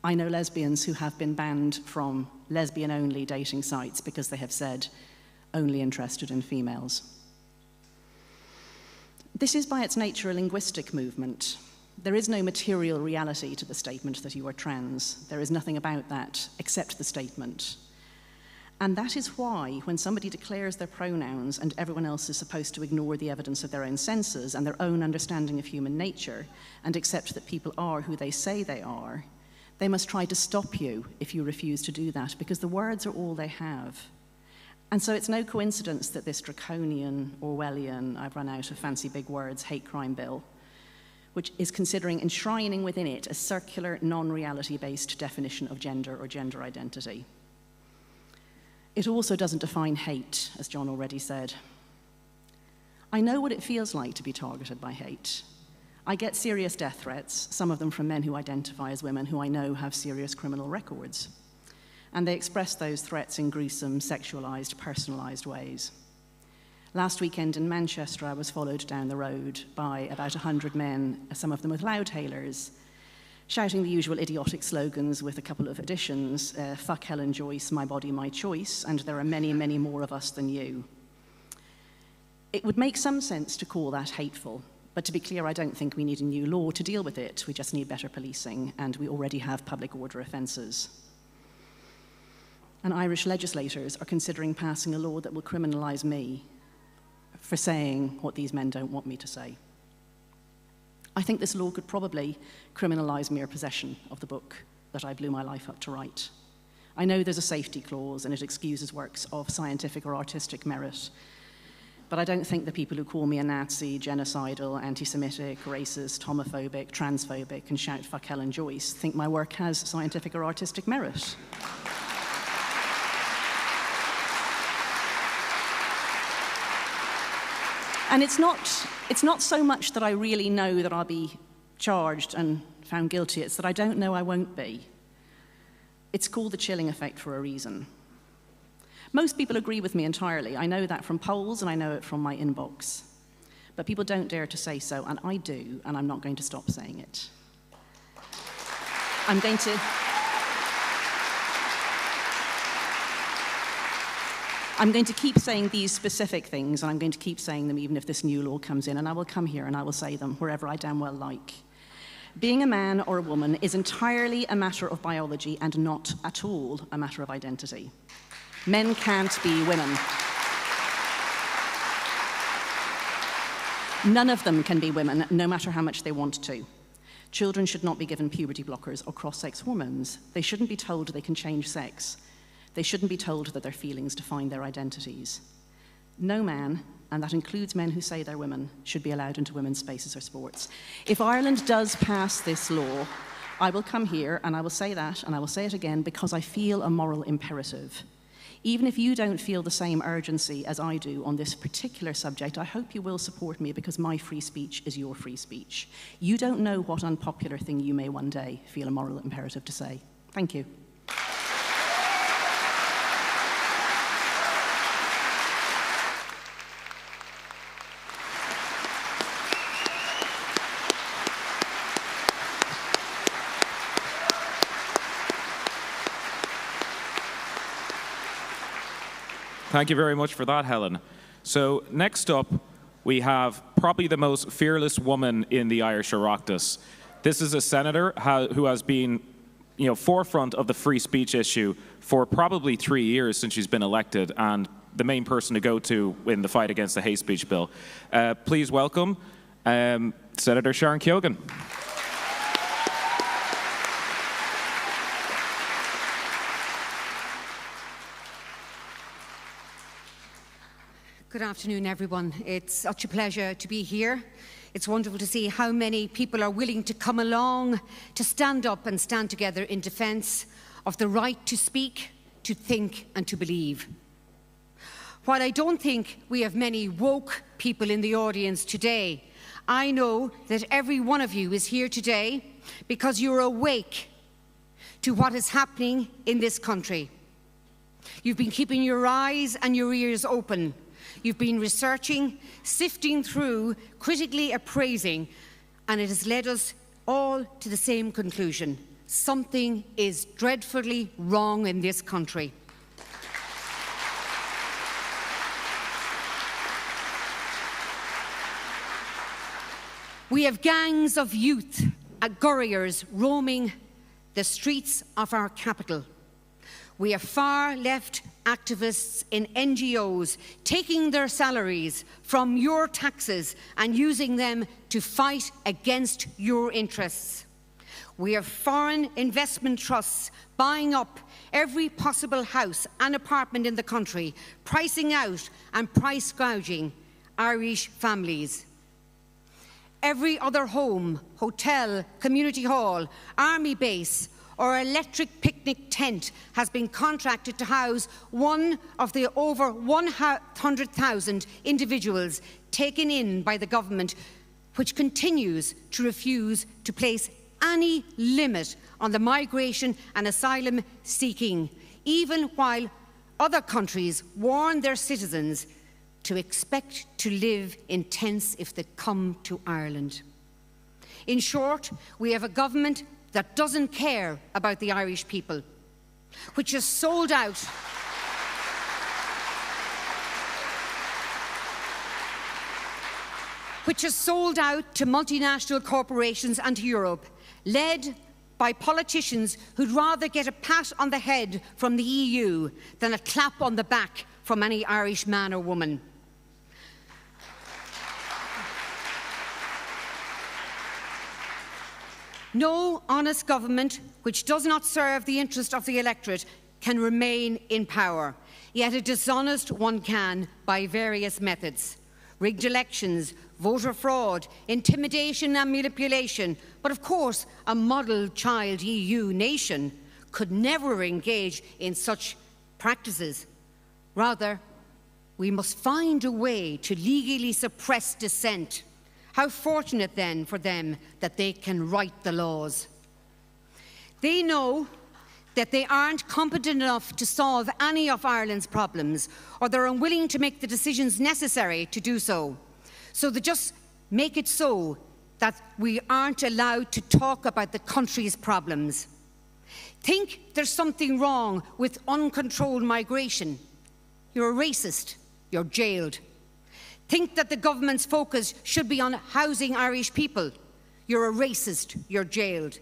I know lesbians who have been banned from lesbian-only dating sites because they have said, only interested in females. This is by its nature a linguistic movement. There is no material reality to the statement that you are trans. There is nothing about that except the statement. And that is why, when somebody declares their pronouns and everyone else is supposed to ignore the evidence of their own senses and their own understanding of human nature and accept that people are who they say they are, they must try to stop you if you refuse to do that, because the words are all they have. And so it's no coincidence that this draconian, Orwellian, I've run out of fancy big words, hate crime bill, which is considering enshrining within it a circular, non-reality-based definition of gender or gender identity. It also doesn't define hate, as John already said. I know what it feels like to be targeted by hate. I get serious death threats, some of them from men who identify as women who I know have serious criminal records. And they express those threats in gruesome, sexualized, personalized ways. Last weekend in Manchester, I was followed down the road by about 100 men, some of them with loudhailers, shouting the usual idiotic slogans with a couple of additions, fuck Helen Joyce, my body, my choice, and there are many, many more of us than you. It would make some sense to call that hateful, but to be clear, I don't think we need a new law to deal with it. We just need better policing, and we already have public order offences. And Irish legislators are considering passing a law that will criminalise me for saying what these men don't want me to say. I think this law could probably criminalise mere possession of the book that I blew my life up to write. I know there's a safety clause and it excuses works of scientific or artistic merit, but I don't think the people who call me a Nazi, genocidal, anti-Semitic, racist, homophobic, transphobic, and shout fuck Helen Joyce think my work has scientific or artistic merit. And it's not so much that I really know that I'll be charged and found guilty, it's that I don't know I won't be. It's called the chilling effect for a reason. Most people agree with me entirely. I know that from polls and I know it from my inbox. But people don't dare to say so, and I do, and I'm not going to stop saying it. I'm going to keep saying these specific things, and I'm going to keep saying them even if this new law comes in, and I will come here and I will say them wherever I damn well like. Being a man or a woman is entirely a matter of biology and not at all a matter of identity. Men can't be women. None of them can be women, no matter how much they want to. Children should not be given puberty blockers or cross-sex hormones. They shouldn't be told they can change sex. They shouldn't be told that their feelings define their identities. No man, and that includes men who say they're women, should be allowed into women's spaces or sports. If Ireland does pass this law, I will come here and I will say that, and I will say it again, because I feel a moral imperative. Even if you don't feel the same urgency as I do on this particular subject, I hope you will support me, because my free speech is your free speech. You don't know what unpopular thing you may one day feel a moral imperative to say. Thank you. Thank you very much for that, Helen. So next up, we have probably the most fearless woman in the Irish Oireachtas. This is a senator who has been, forefront of the free speech issue for probably 3 years since she's been elected, and the main person to go to in the fight against the hate speech bill. Please welcome Senator Sharon Keoghan. Good afternoon, everyone. It's such a pleasure to be here. It's wonderful to see how many people are willing to come along, to stand up and stand together in defence of the right to speak, to think and to believe. While I don't think we have many woke people in the audience today, I know that every one of you is here today because you're awake to what is happening in this country. You've been keeping your eyes and your ears open. You've been researching, sifting through, critically appraising, and it has led us all to the same conclusion. Something is dreadfully wrong in this country. We have gangs of youth gurriers roaming the streets of our capital. We have far-left activists in NGOs taking their salaries from your taxes and using them to fight against your interests. We have foreign investment trusts buying up every possible house and apartment in the country, pricing out and price gouging Irish families. Every other home, hotel, community hall, army base, or electric picnic tent has been contracted to house one of the over 100,000 individuals taken in by the government, which continues to refuse to place any limit on the migration and asylum seeking, even while other countries warn their citizens to expect to live in tents if they come to Ireland. In short, we have a government that doesn't care about the Irish people, which has sold out to multinational corporations and to Europe, led by politicians who'd rather get a pat on the head from the EU than a clap on the back from any Irish man or woman. No honest government which does not serve the interest of the electorate can remain in power, yet a dishonest one can by various methods. Rigged elections, voter fraud, intimidation and manipulation. But of course, a model child EU nation could never engage in such practices. Rather, we must find a way to legally suppress dissent. How fortunate then for them that they can write the laws. They know that they aren't competent enough to solve any of Ireland's problems, or they're unwilling to make the decisions necessary to do so. So they just make it so that we aren't allowed to talk about the country's problems. Think there's something wrong with uncontrolled migration. You're a racist. You're jailed. Think that the government's focus should be on housing Irish people. You're a racist. You're jailed.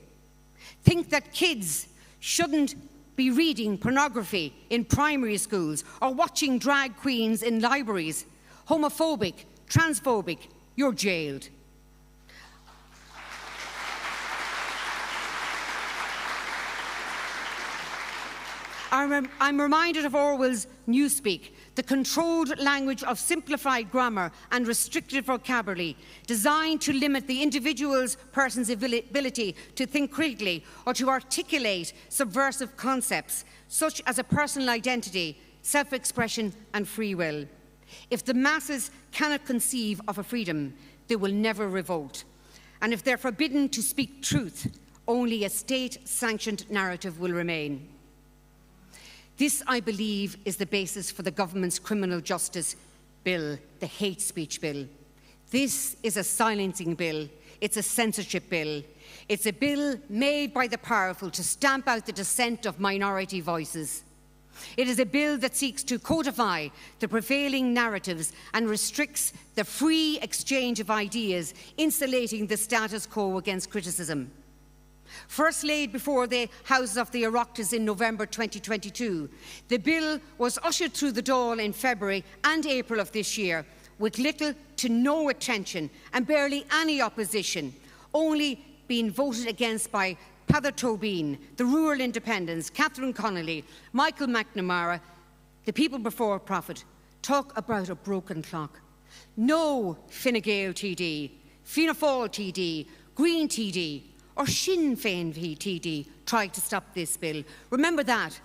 Think that kids shouldn't be reading pornography in primary schools or watching drag queens in libraries. Homophobic, transphobic, you're jailed. I'm reminded of Orwell's Newspeak, the controlled language of simplified grammar and restricted vocabulary designed to limit the person's ability to think critically or to articulate subversive concepts such as a personal identity, self-expression and free will. If the masses cannot conceive of a freedom, they will never revolt. And if they're forbidden to speak truth, only a state-sanctioned narrative will remain. This, I believe, is the basis for the government's criminal justice bill, the hate speech bill. This is a silencing bill. It's a censorship bill. It's a bill made by the powerful to stamp out the dissent of minority voices. It is a bill that seeks to codify the prevailing narratives and restricts the free exchange of ideas, insulating the status quo against criticism. First laid before the Houses of the Oireachtas in November 2022, the bill was ushered through the Dáil in February and April of this year, with little to no attention and barely any opposition, only being voted against by Peadar Tóibín, the Rural Independents, Catherine Connolly, Michael McNamara, the People Before Profit. Talk about a broken clock. No Fine Gael TD, Fianna Fáil TD, Green TD or Sinn Féin TD tried to stop this bill. Remember that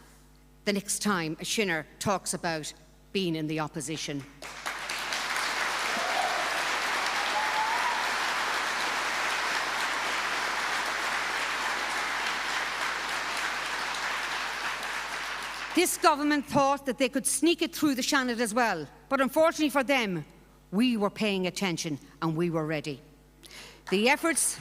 the next time a Shinner talks about being in the opposition. This government thought that they could sneak it through the Shannon as well, but unfortunately for them, we were paying attention and we were ready. The efforts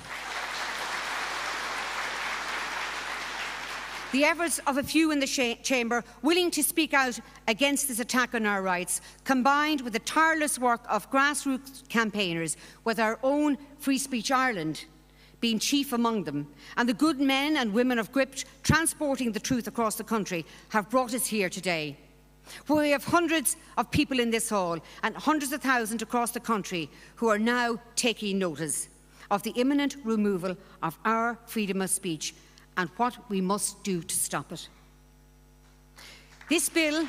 of a few in the chamber willing to speak out against this attack on our rights, combined with the tireless work of grassroots campaigners, with our own Free Speech Ireland being chief among them, and the good men and women of Gript transporting the truth across the country, have brought us here today, where we have hundreds of people in this hall and hundreds of thousands across the country who are now taking notice of the imminent removal of our freedom of speech and what we must do to stop it. This bill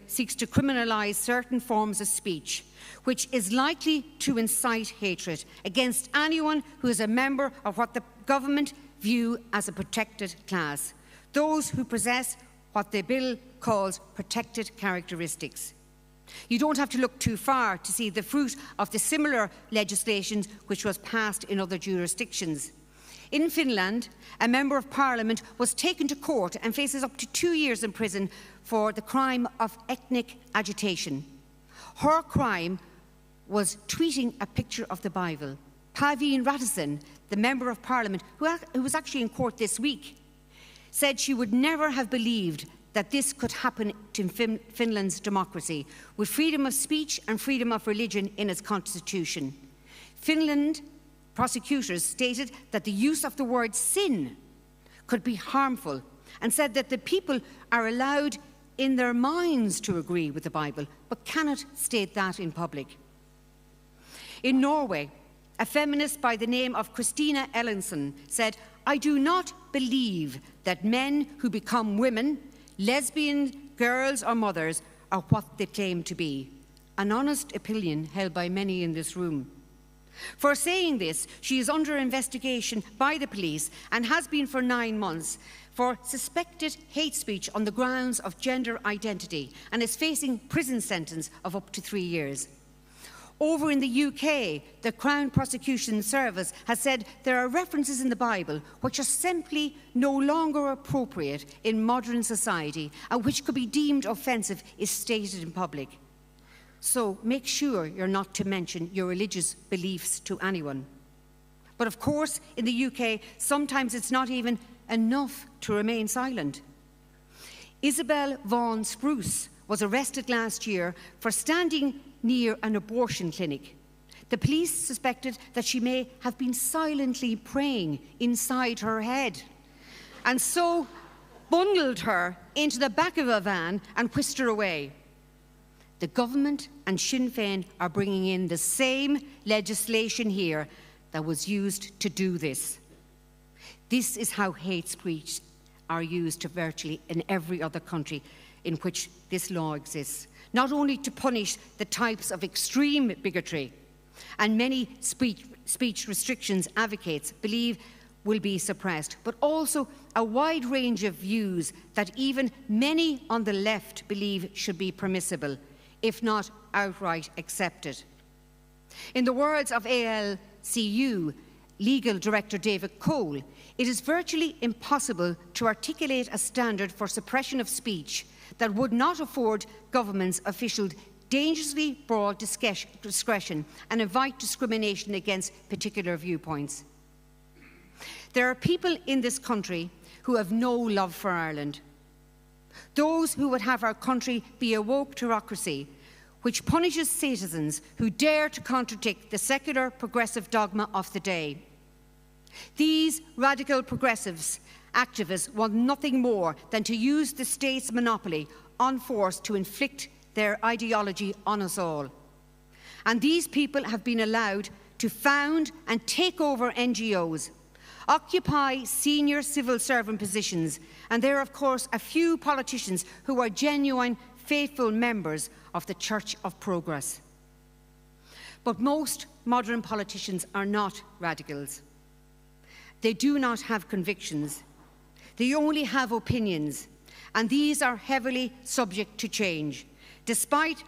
seeks to criminalise certain forms of speech, which is likely to incite hatred against anyone who is a member of what the government view as a protected class, those who possess what the bill calls protected characteristics. You don't have to look too far to see the fruit of the similar legislation which was passed in other jurisdictions. In Finland, a member of parliament was taken to court and faces up to 2 years in prison for the crime of ethnic agitation. Her crime was tweeting a picture of the Bible. Paveen Rattison, the member of parliament who was actually in court this week, said she would never have believed that this could happen to Finland's democracy, with freedom of speech and freedom of religion in its constitution. Finland prosecutors stated that the use of the word sin could be harmful, and said that the people are allowed in their minds to agree with the Bible, but cannot state that in public. In Norway, a feminist by the name of Christina Ellenson said, "I do not believe that men who become women, lesbian, girls or mothers are what they claim to be." An honest opinion held by many in this room. For saying this, she is under investigation by the police and has been for 9 months for suspected hate speech on the grounds of gender identity, and is facing prison sentence of up to 3 years. Over in the UK, the Crown Prosecution Service has said there are references in the Bible which are simply no longer appropriate in modern society and which could be deemed offensive if stated in public. So make sure you're not to mention your religious beliefs to anyone. But of course, in the UK, sometimes it's not even enough to remain silent. Isabel Vaughan Spruce was arrested last year for standing near an abortion clinic. The police suspected that she may have been silently praying inside her head, and so bundled her into the back of a van and whisked her away. The government and Sinn Féin are bringing in the same legislation here that was used to do this. This is how hate speech are used to virtually in every other country in which this law exists. Not only to punish the types of extreme bigotry and many speech restrictions advocates believe will be suppressed, but also a wide range of views that even many on the left believe should be permissible, if not outright accepted. In the words of ALCU Legal Director David Cole, it is virtually impossible to articulate a standard for suppression of speech that would not afford governments officials dangerously broad discretion and invite discrimination against particular viewpoints. There are people in this country who have no love for Ireland. Those who would have our country be a woke bureaucracy which punishes citizens who dare to contradict the secular progressive dogma of the day. These radical progressives, activists, want nothing more than to use the state's monopoly on force to inflict their ideology on us all. And these people have been allowed to found and take over NGOs, occupy senior civil servant positions, and there are, of course, a few politicians who are genuine, faithful members of the Church of Progress. But most modern politicians are not radicals. They do not have convictions. They only have opinions, and these are heavily subject to change. Despite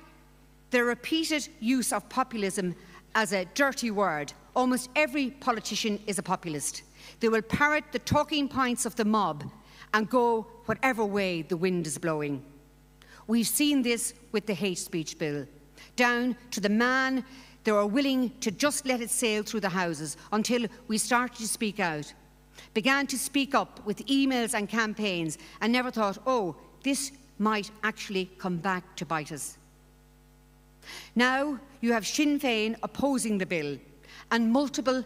their repeated use of populism as a dirty word, almost every politician is a populist. They will parrot the talking points of the mob and go whatever way the wind is blowing. We've seen this with the hate speech bill, down to the man they were willing to just let it sail through the houses until we started to speak out, began to speak up with emails and campaigns, and never thought, oh, this might actually come back to bite us. Now you have Sinn Féin opposing the bill and multiple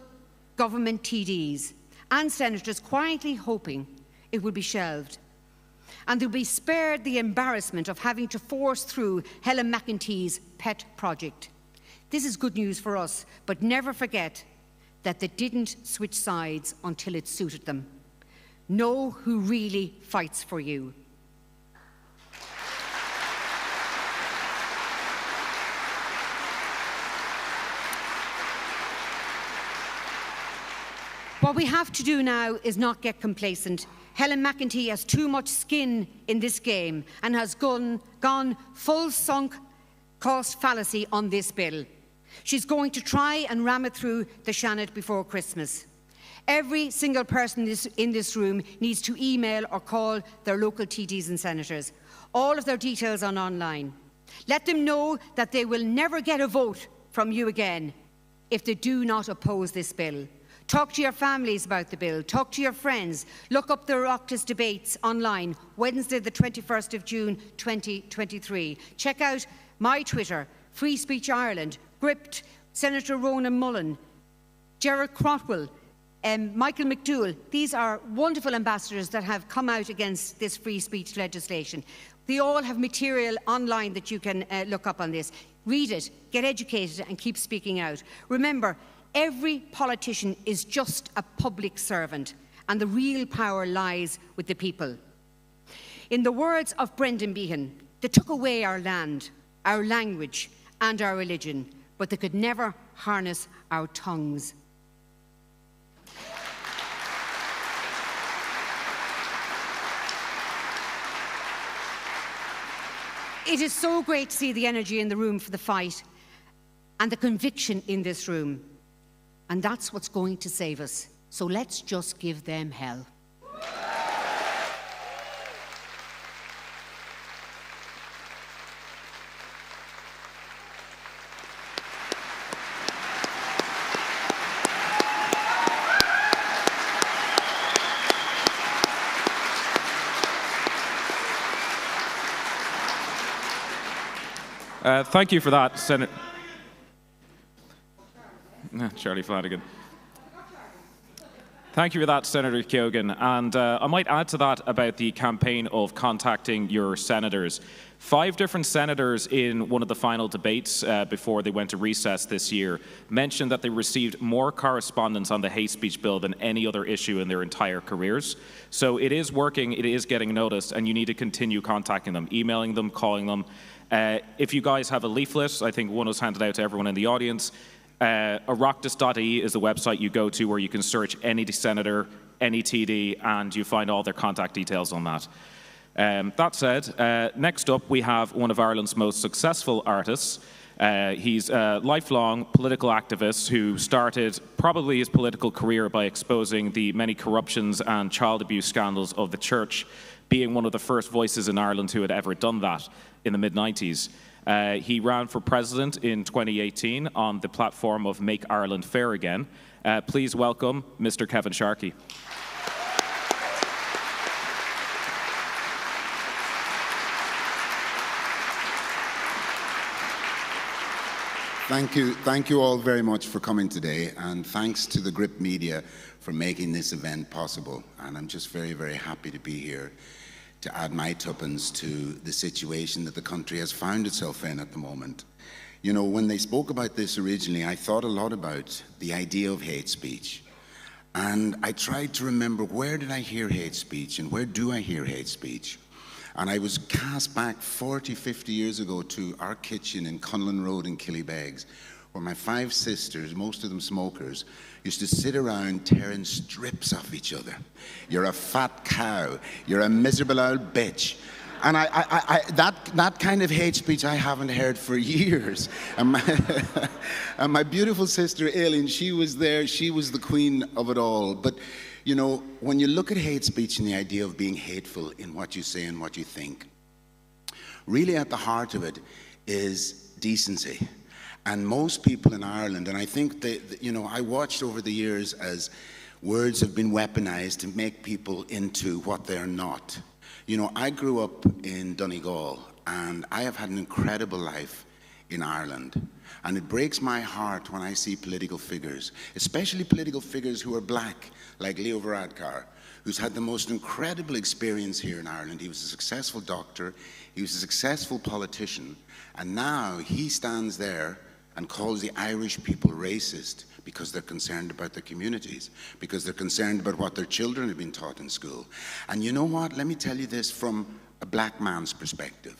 government TDs and senators quietly hoping it will be shelved. And they'll be spared the embarrassment of having to force through Helen McEntee's pet project. This is good news for us, but never forget that they didn't switch sides until it suited them. Know who really fights for you. What we have to do now is not get complacent. Helen McEntee has too much skin in this game and has gone full sunk cost fallacy on this bill. She's going to try and ram it through the Seanad before Christmas. Every single person in this room needs to email or call their local TDs and senators. All of their details are online. Let them know that they will never get a vote from you again if they do not oppose this bill. Talk to your families about the bill. Talk to your friends. Look up the Oireachtas debates online, Wednesday the 21st of June 2023. Check out my Twitter, Free Speech Ireland, Gript, Senator Ronan Mullen, Gerard Crotwell, Michael McDougall. These are wonderful ambassadors that have come out against this free speech legislation. They all have material online that you can look up on this. Read it, get educated, and keep speaking out. Remember, every politician is just a public servant, and the real power lies with the people. In the words of Brendan Behan, they took away our land, our language, and our religion, but they could never harness our tongues. It is so great to see the energy in the room for the fight and the conviction in this room. And that's what's going to save us. So let's just give them hell. Thank you for that, Senator. Charlie Flanagan. Thank you for that, Senator Keoghan. And I might add to that about the campaign of contacting your senators. 5 different senators in one of the final debates before they went to recess this year mentioned that they received more correspondence on the hate speech bill than any other issue in their entire careers. So it is working, it is getting noticed, and you need to continue contacting them, emailing them, calling them. If you guys have a leaflet, I think one was handed out to everyone in the audience. Oireachtas.ie is the website you go to where you can search any senator, any TD, and you find all their contact details on that. That said, next up we have one of Ireland's most successful artists. He's a lifelong political activist who started probably his political career by exposing the many corruptions and child abuse scandals of the church, being one of the first voices in Ireland who had ever done that in the mid-90s. He ran for president in 2018 on the platform of Make Ireland Fair Again. Please welcome Mr. Kevin Sharkey. Thank you all very much for coming today, and thanks to the Gript media for making this event possible. And I'm just very, very happy to be here to add my tuppence to the situation that the country has found itself in at the moment. You know, when they spoke about this originally, I thought a lot about the idea of hate speech. And I tried to remember, where did I hear hate speech and where do I hear hate speech? And I was cast back 40, 50 years ago to our kitchen in Cunlin Road in Killybegs, where my 5 sisters, most of them smokers, used to sit around tearing strips off each other. You're a fat cow. You're a miserable old bitch. And that kind of hate speech I haven't heard for years. And my beautiful sister Aileen, she was there. She was the queen of it all. But you know, when you look at hate speech and the idea of being hateful in what you say and what you think, really at the heart of it is decency. And most people in Ireland, and I think that, you know, I watched over the years as words have been weaponized to make people into what they're not. You know, I grew up in Donegal, and I have had an incredible life in Ireland. And it breaks my heart when I see political figures, especially political figures who are black, like Leo Varadkar, who's had the most incredible experience here in Ireland. He was a successful doctor, he was a successful politician, and now he stands there and calls the Irish people racist because they're concerned about their communities, because they're concerned about what their children have been taught in school. And you know what? Let me tell you this from a black man's perspective.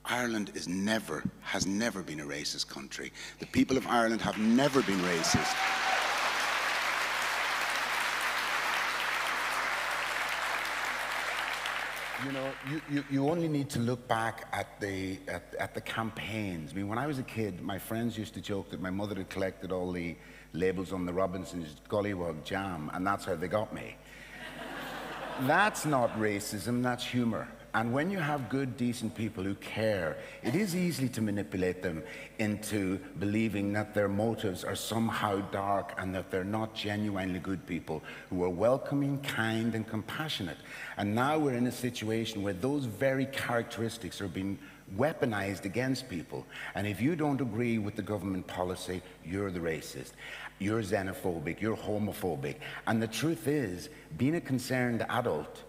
Ireland has never been a racist country. The people of Ireland have never been racist. You know, you only need to look back at the campaigns. I mean, when I was a kid, my friends used to joke that my mother had collected all the labels on the Robinson's Gollywog jam, and that's how they got me. That's not racism, that's humor. And when you have good, decent people who care, it is easy to manipulate them into believing that their motives are somehow dark and that they're not genuinely good people who are welcoming, kind, and compassionate. And now we're in a situation where those very characteristics are being weaponized against people. And if you don't agree with the government policy, you're the racist. You're xenophobic, you're homophobic. And the truth is, being a concerned adult,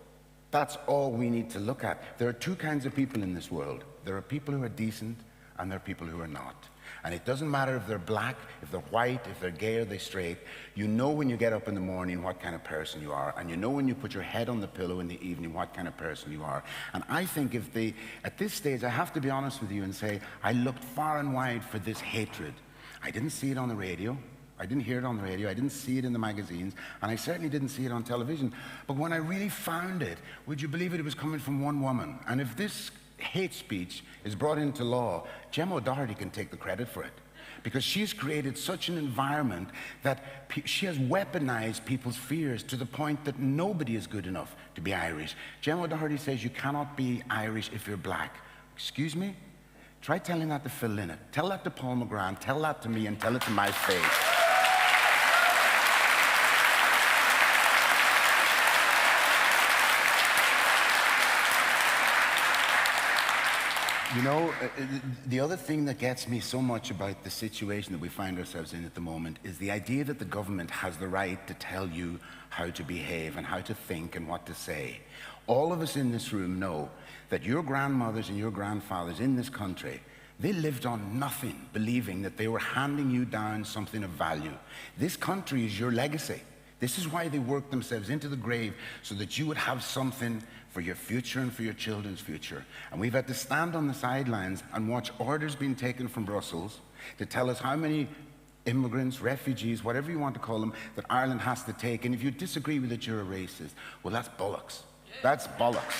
that's all we need to look at. There are 2 kinds of people in this world. There are people who are decent, and there are people who are not. And it doesn't matter if they're black, if they're white, if they're gay or they're straight. You know when you get up in the morning what kind of person you are, and you know when you put your head on the pillow in the evening what kind of person you are. And I think at this stage, I have to be honest with you and say, I looked far and wide for this hatred. I didn't see it on the radio. I didn't hear it on the radio, I didn't see it in the magazines, and I certainly didn't see it on television. But when I really found it, would you believe it, it was coming from one woman. And if this hate speech is brought into law, Gemma O'Doherty can take the credit for it. Because she's created such an environment that she has weaponized people's fears to the point that nobody is good enough to be Irish. Gemma O'Doherty says you cannot be Irish if you're black. Excuse me? Try telling that to Phil Lynott. Tell that to Paul McGrath, tell that to me, and tell it to my face. You know, the other thing that gets me so much about the situation that we find ourselves in at the moment is the idea that the government has the right to tell you how to behave and how to think and what to say. All of us in this room know that your grandmothers and your grandfathers in this country, they lived on nothing, believing that they were handing you down something of value. This country is your legacy. This is why they worked themselves into the grave, so that you would have something for your future and for your children's future. And we've had to stand on the sidelines and watch orders being taken from Brussels to tell us how many immigrants, refugees, whatever you want to call them, that Ireland has to take. And if you disagree with it, you're a racist. Well, that's bollocks. That's bollocks.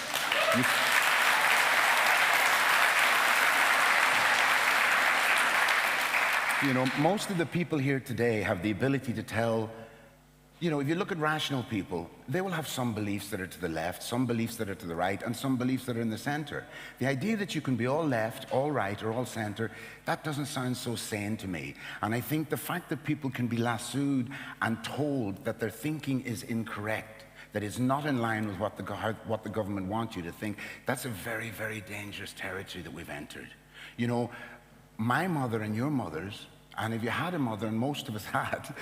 You know, most of the people here today have the ability to tell You know, if you look at rational people, they will have some beliefs that are to the left, some beliefs that are to the right, and some beliefs that are in the center. The idea that you can be all left, all right, or all center, that doesn't sound so sane to me. And I think the fact that people can be lassoed and told that their thinking is incorrect, that it's not in line with what the government wants you to think, that's a very, very dangerous territory that we've entered. You know, my mother and your mothers, and if you had a mother, and most of us had,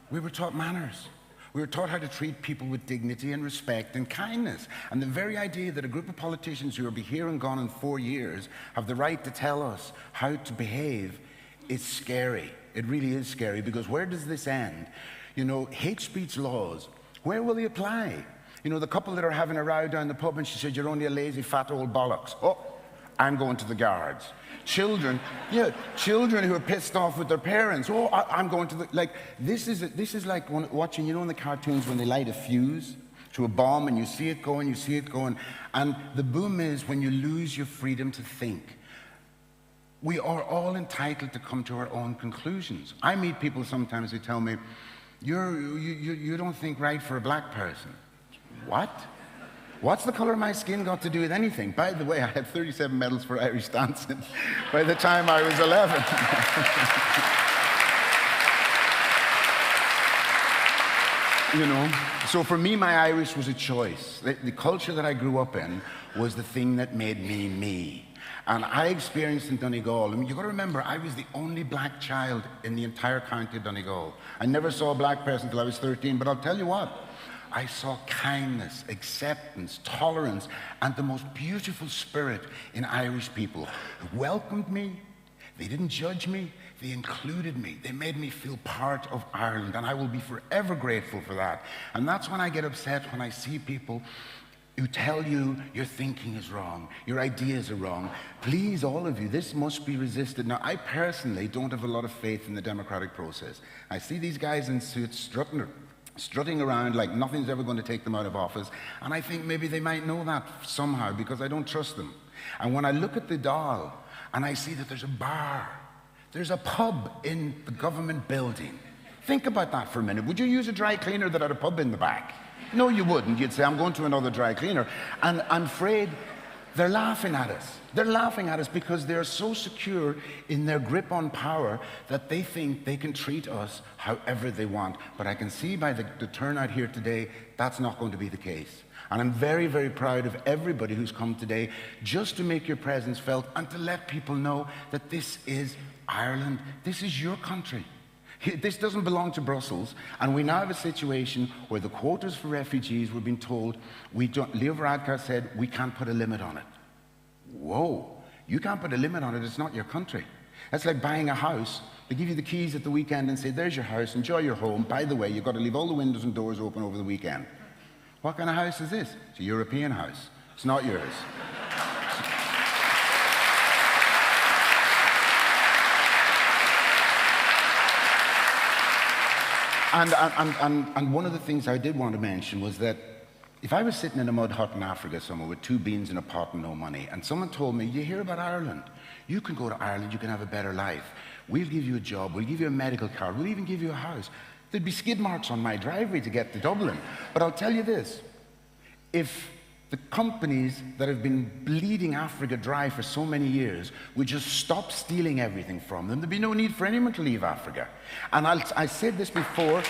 we were taught manners. We were taught how to treat people with dignity and respect and kindness. And the very idea that a group of politicians who will be here and gone in 4 years have the right to tell us how to behave is scary. It really is scary, because where does this end? You know, hate speech laws, where will they apply? You know, the couple that are having a row down the pub and she said, "You're only a lazy fat old bollocks." Oh, I'm going to the guards. Children, yeah, children who are pissed off with their parents. Oh, I'm going to the, like, this is like watching, you know, in the cartoons when they light a fuse to a bomb and you see it going, and the boom is when you lose your freedom to think. We are all entitled to come to our own conclusions. I meet people sometimes who tell me, you don't think right for a black person. What? What's the color of my skin got to do with anything? By the way, I had 37 medals for Irish dancing by the time I was 11. You know, so for me, my Irish was a choice. The culture that I grew up in was the thing that made me me. And I experienced in Donegal, I mean, you've got to remember, I was the only black child in the entire county of Donegal. I never saw a black person until I was 13, but I'll tell you what, I saw kindness, acceptance, tolerance, and the most beautiful spirit in Irish people who welcomed me. They didn't judge me, they included me. They made me feel part of Ireland, and I will be forever grateful for that. And that's when I get upset when I see people who tell you your thinking is wrong, your ideas are wrong. Please, all of you, this must be resisted. Now, I personally don't have a lot of faith in the democratic process. I see these guys in suits strutting around like nothing's ever going to take them out of office, and I think maybe they might know that somehow, because I don't trust them. And when I look at the Dáil and I see that there's a bar, there's a pub in the government building. Think about that for a minute. Would you use a dry cleaner that had a pub in the back? No, you wouldn't. You'd say, I'm going to another dry cleaner. And I'm afraid they're laughing at us. They're laughing at us because they're so secure in their grip on power that they think they can treat us however they want. But I can see by the turnout here today, that's not going to be the case. And I'm very, very proud of everybody who's come today just to make your presence felt and to let people know that this is Ireland. This is your country. This doesn't belong to Brussels, and we now have a situation where the quotas for refugees, we're being told, Leo Varadkar said, we can't put a limit on it. Whoa, you can't put a limit on it, it's not your country. That's like buying a house. They give you the keys at the weekend and say, there's your house, enjoy your home. By the way, you've got to leave all the windows and doors open over the weekend. What kind of house is this? It's a European house. It's not yours. And one of the things I did want to mention was that if I was sitting in a mud hut in Africa somewhere with 2 beans in a pot and no money, and someone told me, you hear about Ireland? You can go to Ireland, you can have a better life. We'll give you a job, we'll give you a medical card, we'll even give you a house. There'd be skid marks on my driveway to get to Dublin. But I'll tell you this, if the companies that have been bleeding Africa dry for so many years would just stop stealing everything from them, there'd be no need for anyone to leave Africa. And I said this before.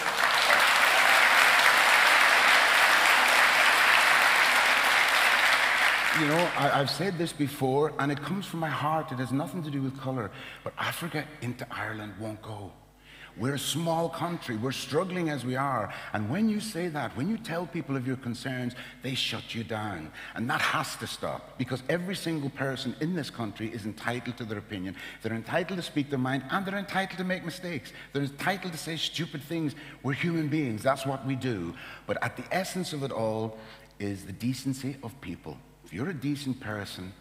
You know, I've said this before, and it comes from my heart. It has nothing to do with colour. But Africa into Ireland won't go. We're a small country. We're struggling as we are. And when you say that, when you tell people of your concerns, they shut you down. And that has to stop, because every single person in this country is entitled to their opinion. They're entitled to speak their mind, and they're entitled to make mistakes. They're entitled to say stupid things. We're human beings. That's what we do. But at the essence of it all is the decency of people. If you're a decent person,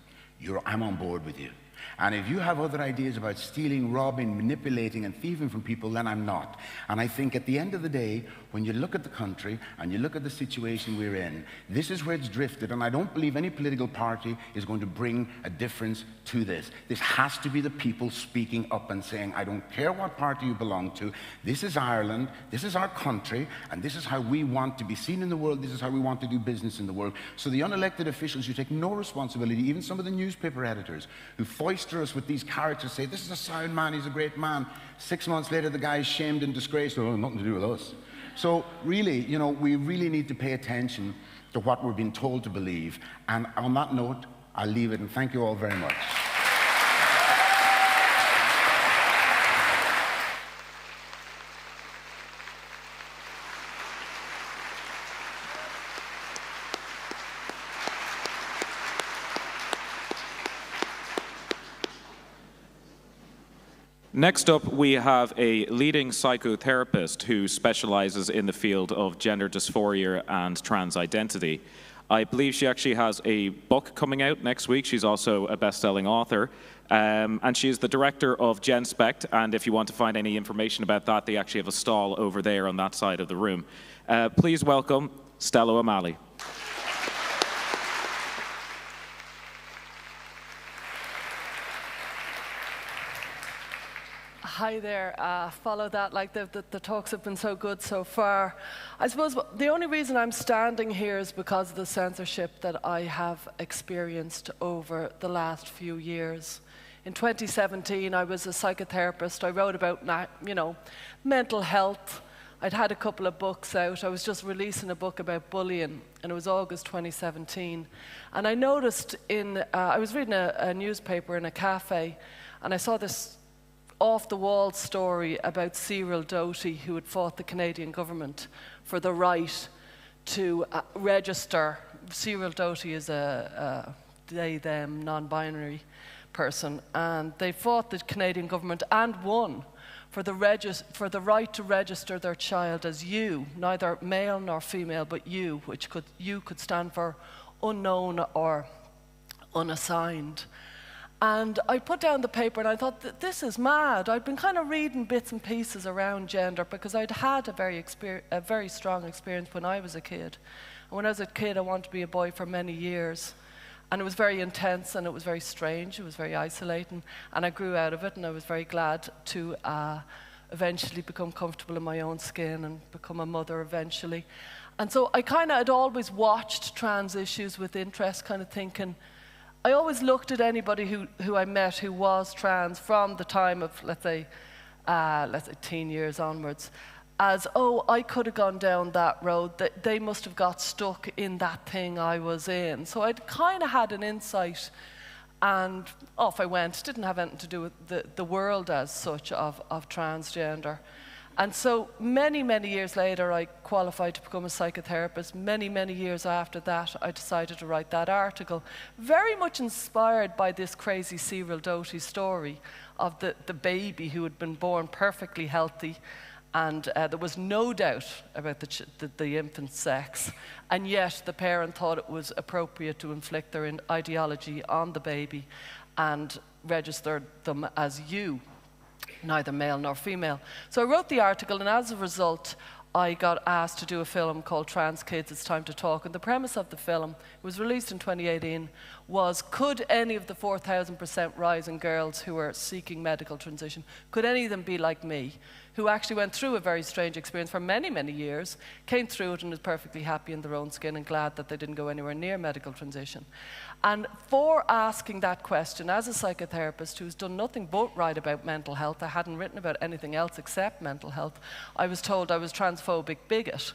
I'm on board with you. And if you have other ideas about stealing, robbing, manipulating, and thieving from people, then I'm not. And I think at the end of the day, when you look at the country and you look at the situation we're in, this is where it's drifted, and I don't believe any political party is going to bring a difference to this. This has to be the people speaking up and saying, I don't care what party you belong to, this is Ireland, this is our country, and this is how we want to be seen in the world, this is how we want to do business in the world. So the unelected officials who take no responsibility, even some of the newspaper editors who foist us with these characters, say, this is a sound man, he's a great man. 6 months later, the guy is shamed and disgraced. Oh, nothing to do with us. So really, you know, we really need to pay attention to what we're being told to believe. And on that note, I'll leave it, and thank you all very much. Next up, we have a leading psychotherapist who specializes in the field of gender dysphoria and trans identity. I believe she actually has a book coming out next week. She's also a best-selling author. And she's the director of GenSpect, and if you want to find any information about that, they actually have a stall over there on that side of the room. Please welcome Stella O'Malley. Hi there. Follow that, like the talks have been so good so far. I suppose the only reason I'm standing here is because of the censorship that I have experienced over the last few years. In 2017, I was a psychotherapist. I wrote about, mental health. I'd had a couple of books out. I was just releasing a book about bullying, and it was August 2017. And I noticed I was reading a newspaper in a cafe, and I saw this off-the-wall story about Cyril Doty, who had fought the Canadian government for the right to register. Cyril Doty is a they, them, non-binary person, and they fought the Canadian government and won for the right to register their child as you, neither male nor female, but you, which could stand for unknown or unassigned. And I put down the paper and I thought, this is mad. I'd been kind of reading bits and pieces around gender because I'd had a very strong experience when I was a kid. And when I was a kid, I wanted to be a boy for many years. And it was very intense and it was very strange. It was very isolating. And I grew out of it, and I was very glad to eventually become comfortable in my own skin and become a mother eventually. And so I kind of had always watched trans issues with interest, kind of thinking, I always looked at anybody who I met who was trans from the time of, let's say teen years onwards, as, oh, I could have gone down that road, that they must have got stuck in that thing I was in. So I'd kind of had an insight, and off I went. Didn't have anything to do with the world as such of transgender. And so many, many years later, I qualified to become a psychotherapist. Many, many years after that, I decided to write that article, very much inspired by this crazy Cyril Doty story of the baby who had been born perfectly healthy, and there was no doubt about the infant's sex, and yet the parent thought it was appropriate to inflict their ideology on the baby and registered them as you, neither male nor female. So I wrote the article, and as a result, I got asked to do a film called Trans Kids, It's Time to Talk. And the premise of the film, it was released in 2018, was could any of the 4,000% rise in girls who are seeking medical transition, could any of them be like me, who actually went through a very strange experience for many, many years, came through it and was perfectly happy in their own skin and glad that they didn't go anywhere near medical transition. And for asking that question, as a psychotherapist who's done nothing but write about mental health, I hadn't written about anything else except mental health, I was told I was transphobic bigot.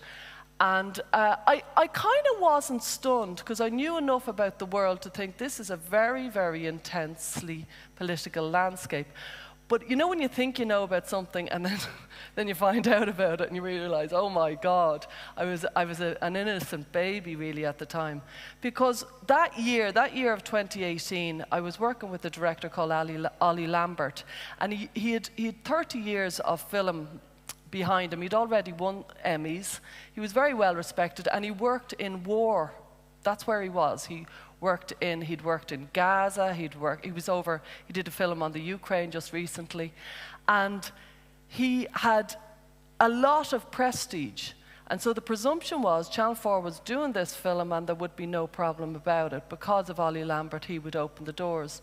And I kind of wasn't stunned, because I knew enough about the world to think this is a very, very intensely political landscape. But you know when you think you know about something and then you find out about it and you realize, oh my God, I was an innocent baby really at the time. Because that year of 2018, I was working with a director called Ollie Lambert, and he had 30 years of film behind him. He'd already won Emmys. He was very well respected, and he worked in war. That's where he was. He he'd worked in Gaza, he did a film on the Ukraine just recently, and he had a lot of prestige. And so the presumption was Channel 4 was doing this film and there would be no problem about it. Because of Ollie Lambert, he would open the doors.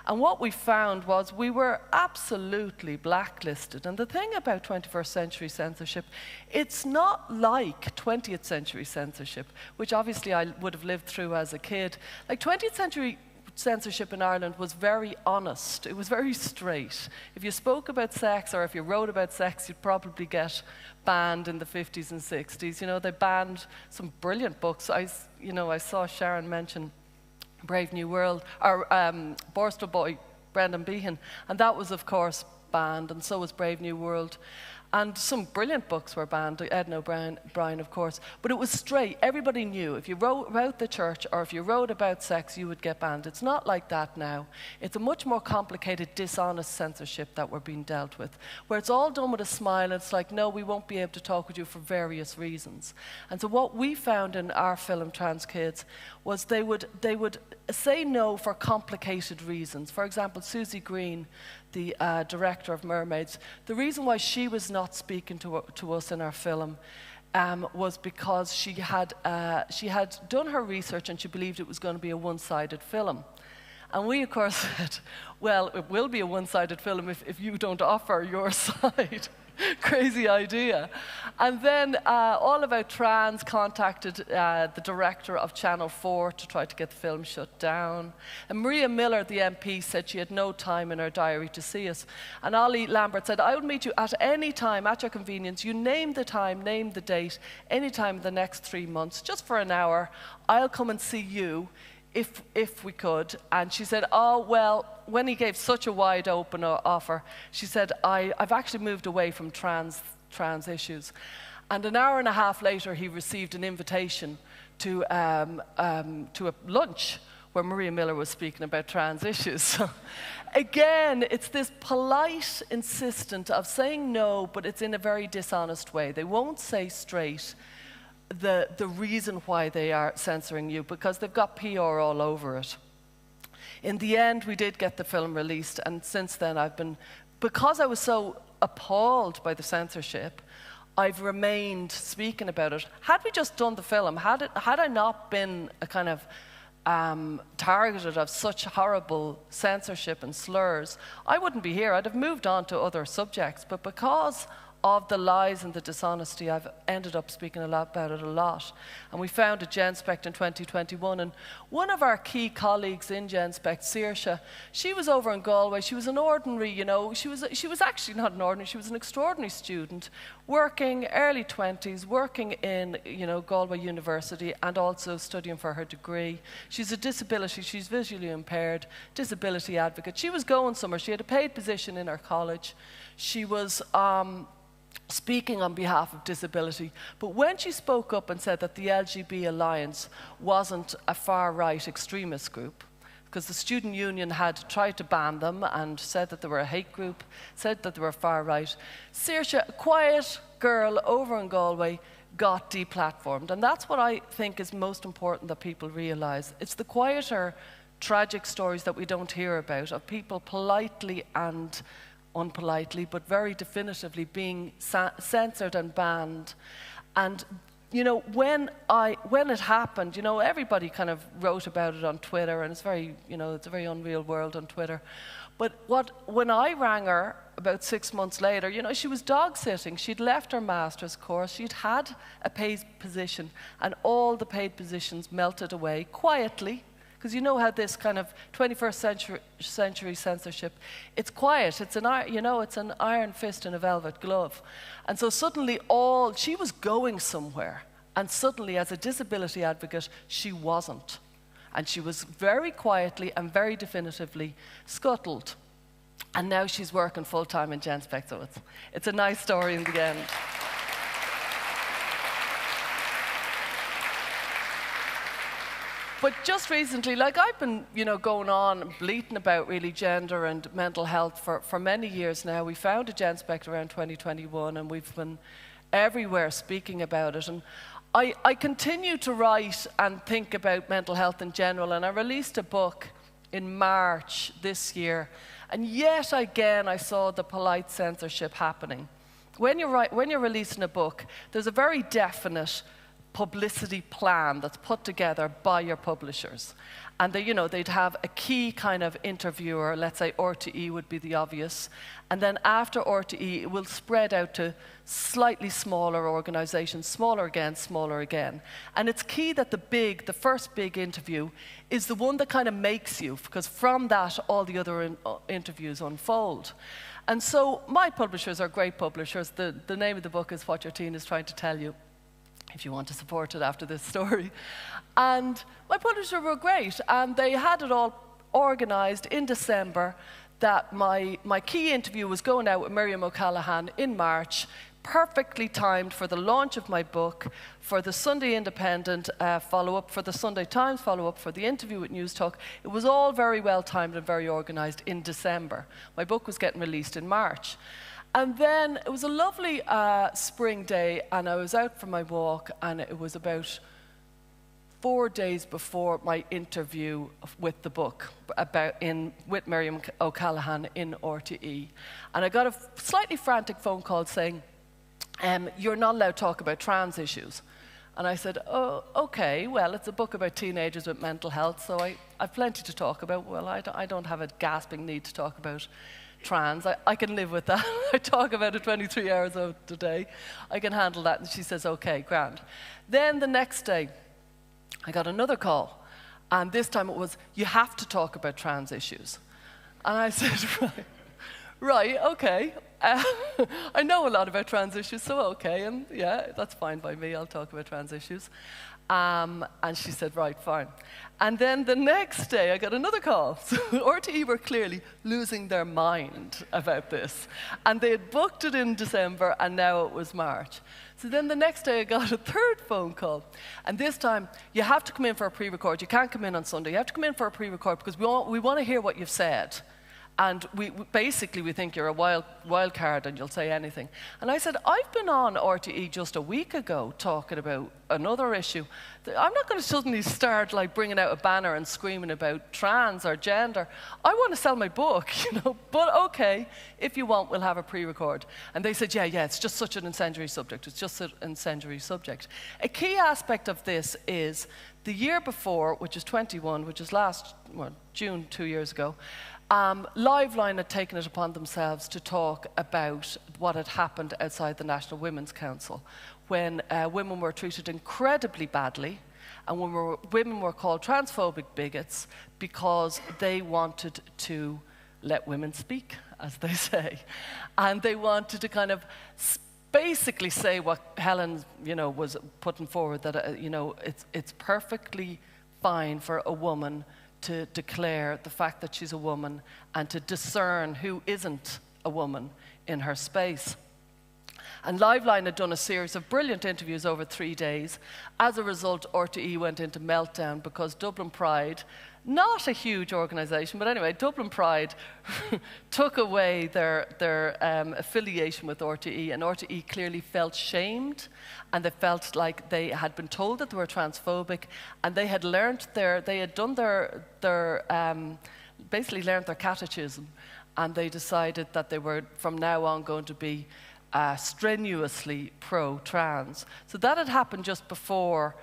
And what we found was we were absolutely blacklisted. And the thing about 21st century censorship, it's not like 20th century censorship, which obviously I would have lived through as a kid. Like 20th century censorship in Ireland was very honest. It was very straight. If you spoke about sex or if you wrote about sex, you'd probably get banned in the 50s and 60s. You know, they banned some brilliant books. I saw Sharon mention Brave New World, or Borstal Boy, Brendan Behan, and that was, of course, banned, and so was Brave New World. And some brilliant books were banned, Edna O'Brien, of course. But it was straight. Everybody knew. If you wrote about the church or if you wrote about sex, you would get banned. It's not like that now. It's a much more complicated, dishonest censorship that we're being dealt with, where it's all done with a smile, and it's like, no, we won't be able to talk with you for various reasons. And so what we found in our film, Trans Kids, was they would say no for complicated reasons. For example, Susie Green, the director of Mermaids, the reason why she was not speaking to us in our film was because she had done her research and she believed it was going to be a one-sided film. And we, of course, said, well, it will be a one-sided film if you don't offer your side. Crazy idea. And then All About Trans contacted the director of Channel 4 to try to get the film shut down. And Maria Miller, the MP, said she had no time in her diary to see us. And Ollie Lambert said, I will meet you at any time, at your convenience. You name the time, name the date, any time in the next 3 months, just for an hour. I'll come and see you. If we could. And she said, oh, well, when he gave such a wide open offer, she said, I've actually moved away from trans issues. And an hour and a half later, he received an invitation to a lunch where Maria Miller was speaking about trans issues. So, again, it's this polite insistence of saying no, but it's in a very dishonest way. They won't say straight the reason why they are censoring you, because they've got PR all over it. In the end, we did get the film released, and since then because I was so appalled by the censorship, I've remained speaking about it. Had we just done the film, had I not been a kind of targeted of such horrible censorship and slurs, I wouldn't be here. I'd have moved on to other subjects, but because of the lies and the dishonesty, I've ended up speaking about it a lot. And we founded GenSpect in 2021, and one of our key colleagues in GenSpect, Saoirse, she was over in Galway. She was an ordinary, she was actually not an ordinary, she was an extraordinary student, working early 20s, working in, Galway University, and also studying for her degree. She's she's visually impaired, disability advocate. She was going somewhere. She had a paid position in her college. She was speaking on behalf of disability. But when she spoke up and said that the LGB Alliance wasn't a far-right extremist group, because the student union had tried to ban them and said that they were a hate group, said that they were far-right, Saoirse, a quiet girl over in Galway, got deplatformed. And that's what I think is most important that people realise. It's the quieter, tragic stories that we don't hear about, of people politely and unpolitely, but very definitively being censored and banned. And when it happened, everybody kind of wrote about it on Twitter, and it's very, it's a very unreal world on Twitter. But when I rang her about 6 months later, she was dog sitting. She'd left her master's course. She'd had a paid position, and all the paid positions melted away quietly. Because you know how this kind of 21st century censorship, it's quiet. It's an iron fist in a velvet glove. And so suddenly she was going somewhere. And suddenly, as a disability advocate, she wasn't. And she was very quietly and very definitively scuttled. And now she's working full-time in GenSpect, so it's a nice story in the end. But just recently, I've been, going on bleating about really gender and mental health for many years now. We founded GenSpect around 2021, and we've been everywhere speaking about it. And I continue to write and think about mental health in general, and I released a book in March this year, and yet again I saw the polite censorship happening. When you're releasing a book, there's a very definite publicity plan that's put together by your publishers. And they'd have a key kind of interviewer, let's say RTE would be the obvious, and then after RTE it will spread out to slightly smaller organizations, smaller again. And it's key that the first big interview is the one that kind of makes you, because from that all the other interviews unfold. And so my publishers are great publishers. The name of the book is What Your Teen is Trying to Tell You, if you want to support it after this story. And my publishers were great, and they had it all organized in December that my key interview was going out with Miriam O'Callaghan in March, perfectly timed for the launch of my book, for the Sunday Independent follow-up, for the Sunday Times follow-up, for the interview with News Talk. It was all very well timed and very organized in December. My book was getting released in March. And then it was a lovely spring day, and I was out for my walk, and it was about 4 days before my interview with the book with Miriam O'Callaghan in RTE. And I got a slightly frantic phone call saying, you're not allowed to talk about trans issues. And I said, oh, okay, well, it's a book about teenagers with mental health, so I've plenty to talk about. Well, I don't have a gasping need to talk about trans. I can live with that. I talk about it 23 hours a day. I can handle that. And she says, okay, grand. Then the next day, I got another call. And this time it was, you have to talk about trans issues. And I said, right, okay. I know a lot about trans issues, so okay. And yeah, that's fine by me. I'll talk about trans issues. And she said, right, fine. And then the next day, I got another call. So RTE were clearly losing their mind about this. And they had booked it in December, and now it was March. So then the next day, I got a third phone call. And this time, you have to come in for a pre-record. You can't come in on Sunday. You have to come in for a pre-record because we want to hear what you've said. And we think you're a wild card and you'll say anything. And I said, I've been on RTE just a week ago talking about another issue. I'm not going to suddenly start like bringing out a banner and screaming about trans or gender. I want to sell my book, But okay, if you want, we'll have a pre-record. And they said, yeah, it's just such an incendiary subject. It's just an incendiary subject. A key aspect of this is the year before, which is 21, which is June 2 years ago, Liveline had taken it upon themselves to talk about what had happened outside the National Women's Council when women were treated incredibly badly and when women were called transphobic bigots because they wanted to let women speak, as they say. And they wanted to kind of basically say what Helen, was putting forward, that, it's perfectly fine for a woman to declare the fact that she's a woman and to discern who isn't a woman in her space. And Liveline had done a series of brilliant interviews over 3 days. As a result, RTE went into meltdown because Dublin Pride, not a huge organisation, but anyway, Dublin Pride took away their affiliation with RTE, and RTE clearly felt shamed, and they felt like they had been told that they were transphobic, and they had basically learned their catechism, and they decided that they were from now on going to be strenuously pro-trans. So that had happened just before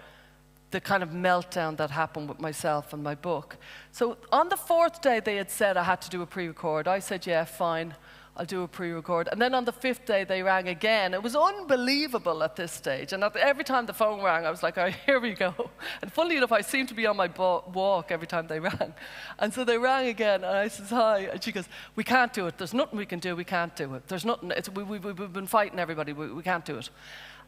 the kind of meltdown that happened with myself and my book. So on the 4th day, they had said I had to do a pre-record. I said, yeah, fine, I'll do a pre-record. And then on the 5th day, they rang again. It was unbelievable at this stage. And every time the phone rang, I was like, all right, here we go. And funnily enough, I seemed to be on my walk every time they rang. And so they rang again, and I says, hi. And she goes, we can't do it. There's nothing we can do. We can't do it. There's nothing. We've been fighting everybody. We can't do it.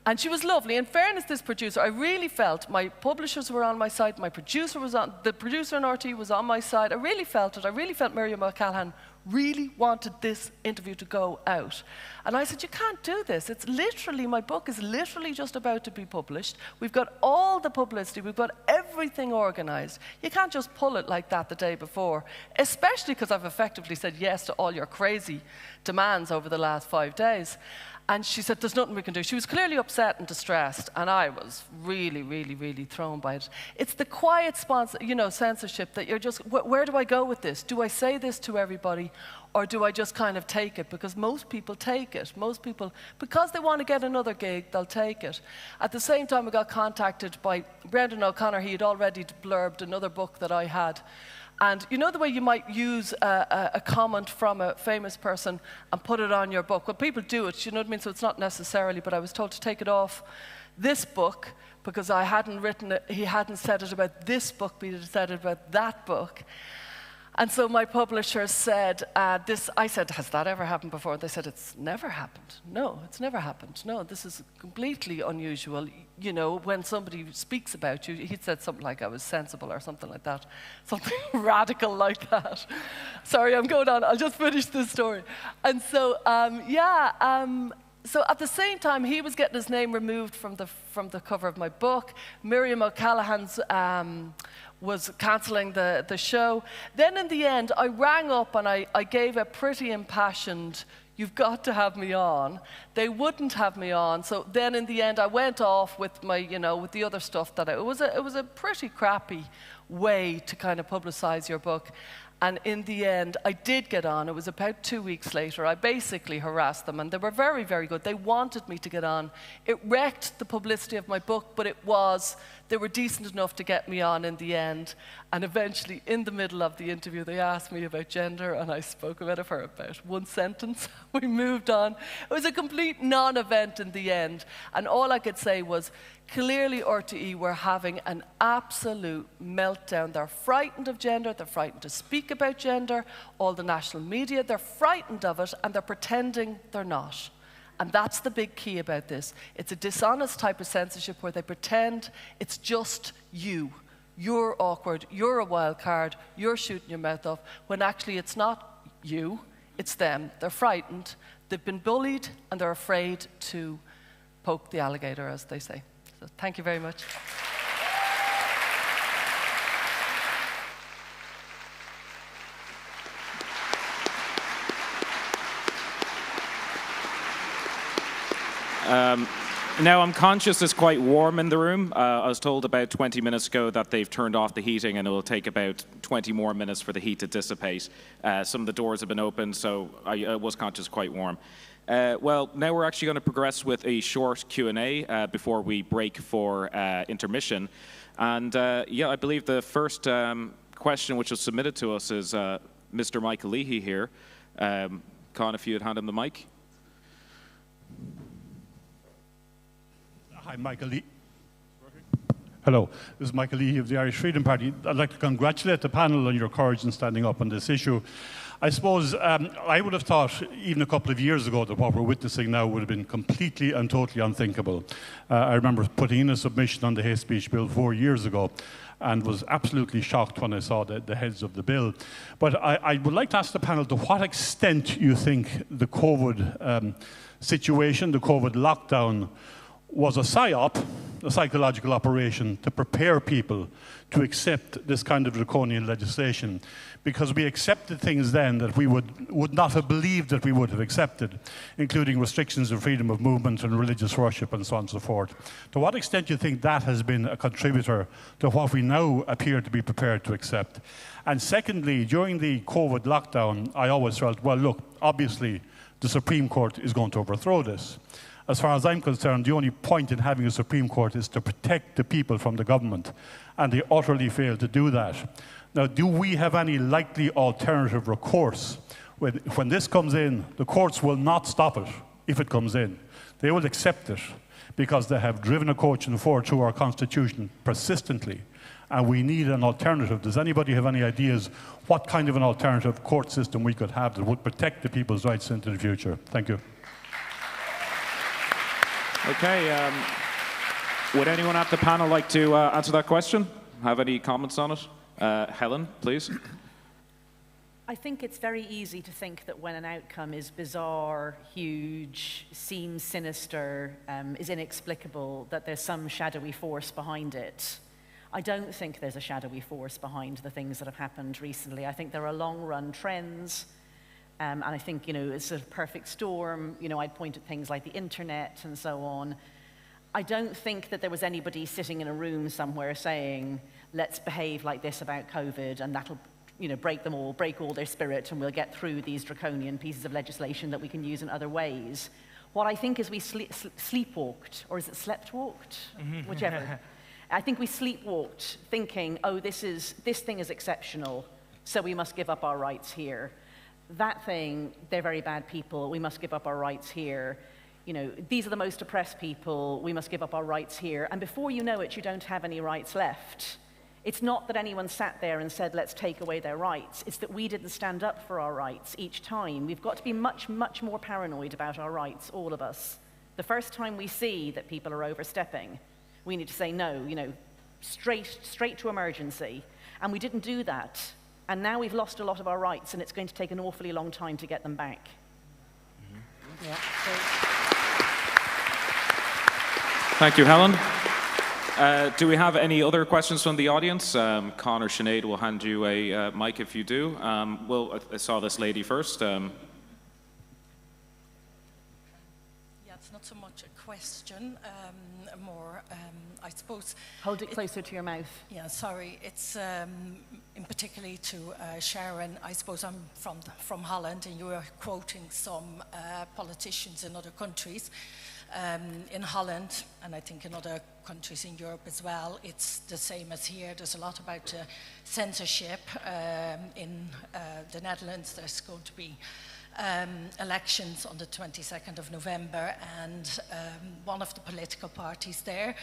And she was lovely. In fairness, this producer, I really felt my publishers were on my side, the producer in RT was on my side. I really felt it. I really felt Miriam O'Callaghan really wanted this interview to go out. And I said, you can't do this. My book is literally just about to be published. We've got all the publicity. We've got everything organized. You can't just pull it like that the day before, especially because I've effectively said yes to all your crazy demands over the last 5 days. And she said, there's nothing we can do. She was clearly upset and distressed, and I was really, really, really thrown by it. It's the quiet censorship that you're just, where do I go with this? Do I say this to everybody, or do I just kind of take it? Because most people take it. Most people, because they want to get another gig, they'll take it. At the same time, I got contacted by Brendan O'Connor. He had already blurbed another book that I had. And you know the way you might use a comment from a famous person and put it on your book? Well, people do it, you know what I mean? So it's not necessarily, but I was told to take it off this book because I hadn't written it, he hadn't said it about this book, but he had said it about that book. And so my publisher said, I said, has that ever happened before? They said, it's never happened. No, it's never happened. No, this is completely unusual. You know, when somebody speaks about you, he said something like I was sensible or something like that. Something radical like that. Sorry, I'm going on. I'll just finish this story. And so, so at the same time, he was getting his name removed from the cover of my book. Miriam O'Callaghan's was cancelling the show. Then in the end, I rang up and I gave a pretty impassioned, you've got to have me on. They wouldn't have me on. So then in the end, I went off with my, with the other stuff it was a pretty crappy way to kind of publicize your book. And in the end, I did get on. It was about 2 weeks later. I basically harassed them, and they were very, very good. They wanted me to get on. It wrecked the publicity of my book, but they were decent enough to get me on in the end. And eventually, in the middle of the interview, they asked me about gender, and I spoke about it for about one sentence. We moved on. It was a complete non-event in the end. And all I could say was, clearly RTE were having an absolute meltdown. They're frightened of gender, they're frightened to speak about gender, all the national media, they're frightened of it, and they're pretending they're not. And that's the big key about this. It's a dishonest type of censorship where they pretend it's just you. You're awkward, you're a wild card, you're shooting your mouth off, when actually it's not you, it's them. They're frightened, they've been bullied, and they're afraid to poke the alligator, as they say. So thank you very much. Now, I'm conscious it's quite warm in the room. I was told about 20 minutes ago that they've turned off the heating and it will take about 20 more minutes for the heat to dissipate. Some of the doors have been opened, so I was conscious quite warm. Well, now we're actually going to progress with a short Q&A before we break for intermission. And yeah, I believe the first question which was submitted to us is Mr. Michael Leahy here. Con, if you'd hand him the mic. Hi, Michael Leahy. Hello, this is Michael Leahy of the Irish Freedom Party. I'd like to congratulate the panel on your courage in standing up on this issue. I suppose I would have thought even a couple of years ago that what we're witnessing now would have been completely and totally unthinkable. I remember putting in a submission on the hate speech bill 4 years ago and was absolutely shocked when I saw the heads of the bill. But I would like to ask the panel to what extent you think the COVID situation, the COVID lockdown, was a PSYOP, a psychological operation, to prepare people to accept this kind of draconian legislation. Because we accepted things then that we would not have believed that we would have accepted, including restrictions of freedom of movement and religious worship and so on and so forth. To what extent do you think that has been a contributor to what we now appear to be prepared to accept? And secondly, during the COVID lockdown, I always felt, well, look, obviously the Supreme Court is going to overthrow this. As far as I'm concerned, the only point in having a Supreme Court is to protect the people from the government, and they utterly failed to do that. Now, do we have any likely alternative recourse? When this comes in, the courts will not stop it if it comes in. They will accept it because they have driven a coach and four through our Constitution persistently, and we need an alternative. Does anybody have any ideas what kind of an alternative court system we could have that would protect the people's rights into the future? Thank you. Okay, would anyone at the panel like to answer that question? Have any comments on it? Helen, please. I think it's very easy to think that when an outcome is bizarre, huge, seems sinister, is inexplicable, that there's some shadowy force behind it. I don't think there's a shadowy force behind the things that have happened recently. I think there are long-run trends And I think, it's a perfect storm. I'd point at things like the internet and so on. I don't think that there was anybody sitting in a room somewhere saying, let's behave like this about COVID, and that'll, break all their spirit, and we'll get through these draconian pieces of legislation that we can use in other ways. What I think is we sleepwalked, or is it sleptwalked? Whichever. I think we sleepwalked, thinking, oh, this thing is exceptional, so we must give up our rights here. That thing, they're very bad people, we must give up our rights here. These are the most oppressed people, we must give up our rights here. And before you know it, you don't have any rights left. It's not that anyone sat there and said, let's take away their rights. It's that we didn't stand up for our rights each time. We've got to be much, much more paranoid about our rights, all of us. The first time we see that people are overstepping, we need to say no, straight to emergency. And we didn't do that. And now we've lost a lot of our rights, and it's going to take an awfully long time to get them back. Yeah. Thank you, Helen. Do we have any other questions from the audience? Con or Sinead will hand you a mic if you do. I saw this lady first. Yeah, it's not so much a question, more, I suppose... Hold it closer to your mouth. Yeah, sorry. It's in particularly to Sharon. I suppose I'm from Holland, and you were quoting some politicians in other countries. In Holland, and I think in other countries in Europe as well, it's the same as here. There's a lot about censorship. In the Netherlands, there's going to be elections on the 22nd of November, and one of the political parties there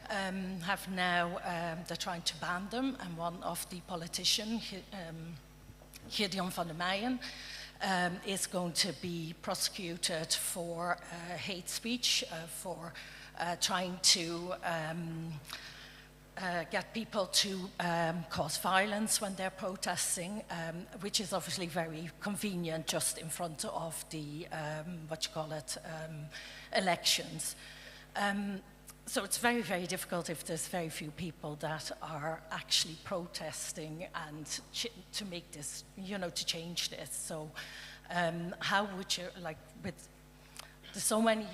have now, they're trying to ban them, and one of the politicians, Gideon van der Meyen, is going to be prosecuted for hate speech, for trying to get people to cause violence when they're protesting, which is obviously very convenient just in front of the, elections. So it's very, very difficult if there's very few people that are actually protesting and to make this, to change this. So how would you, there's so many,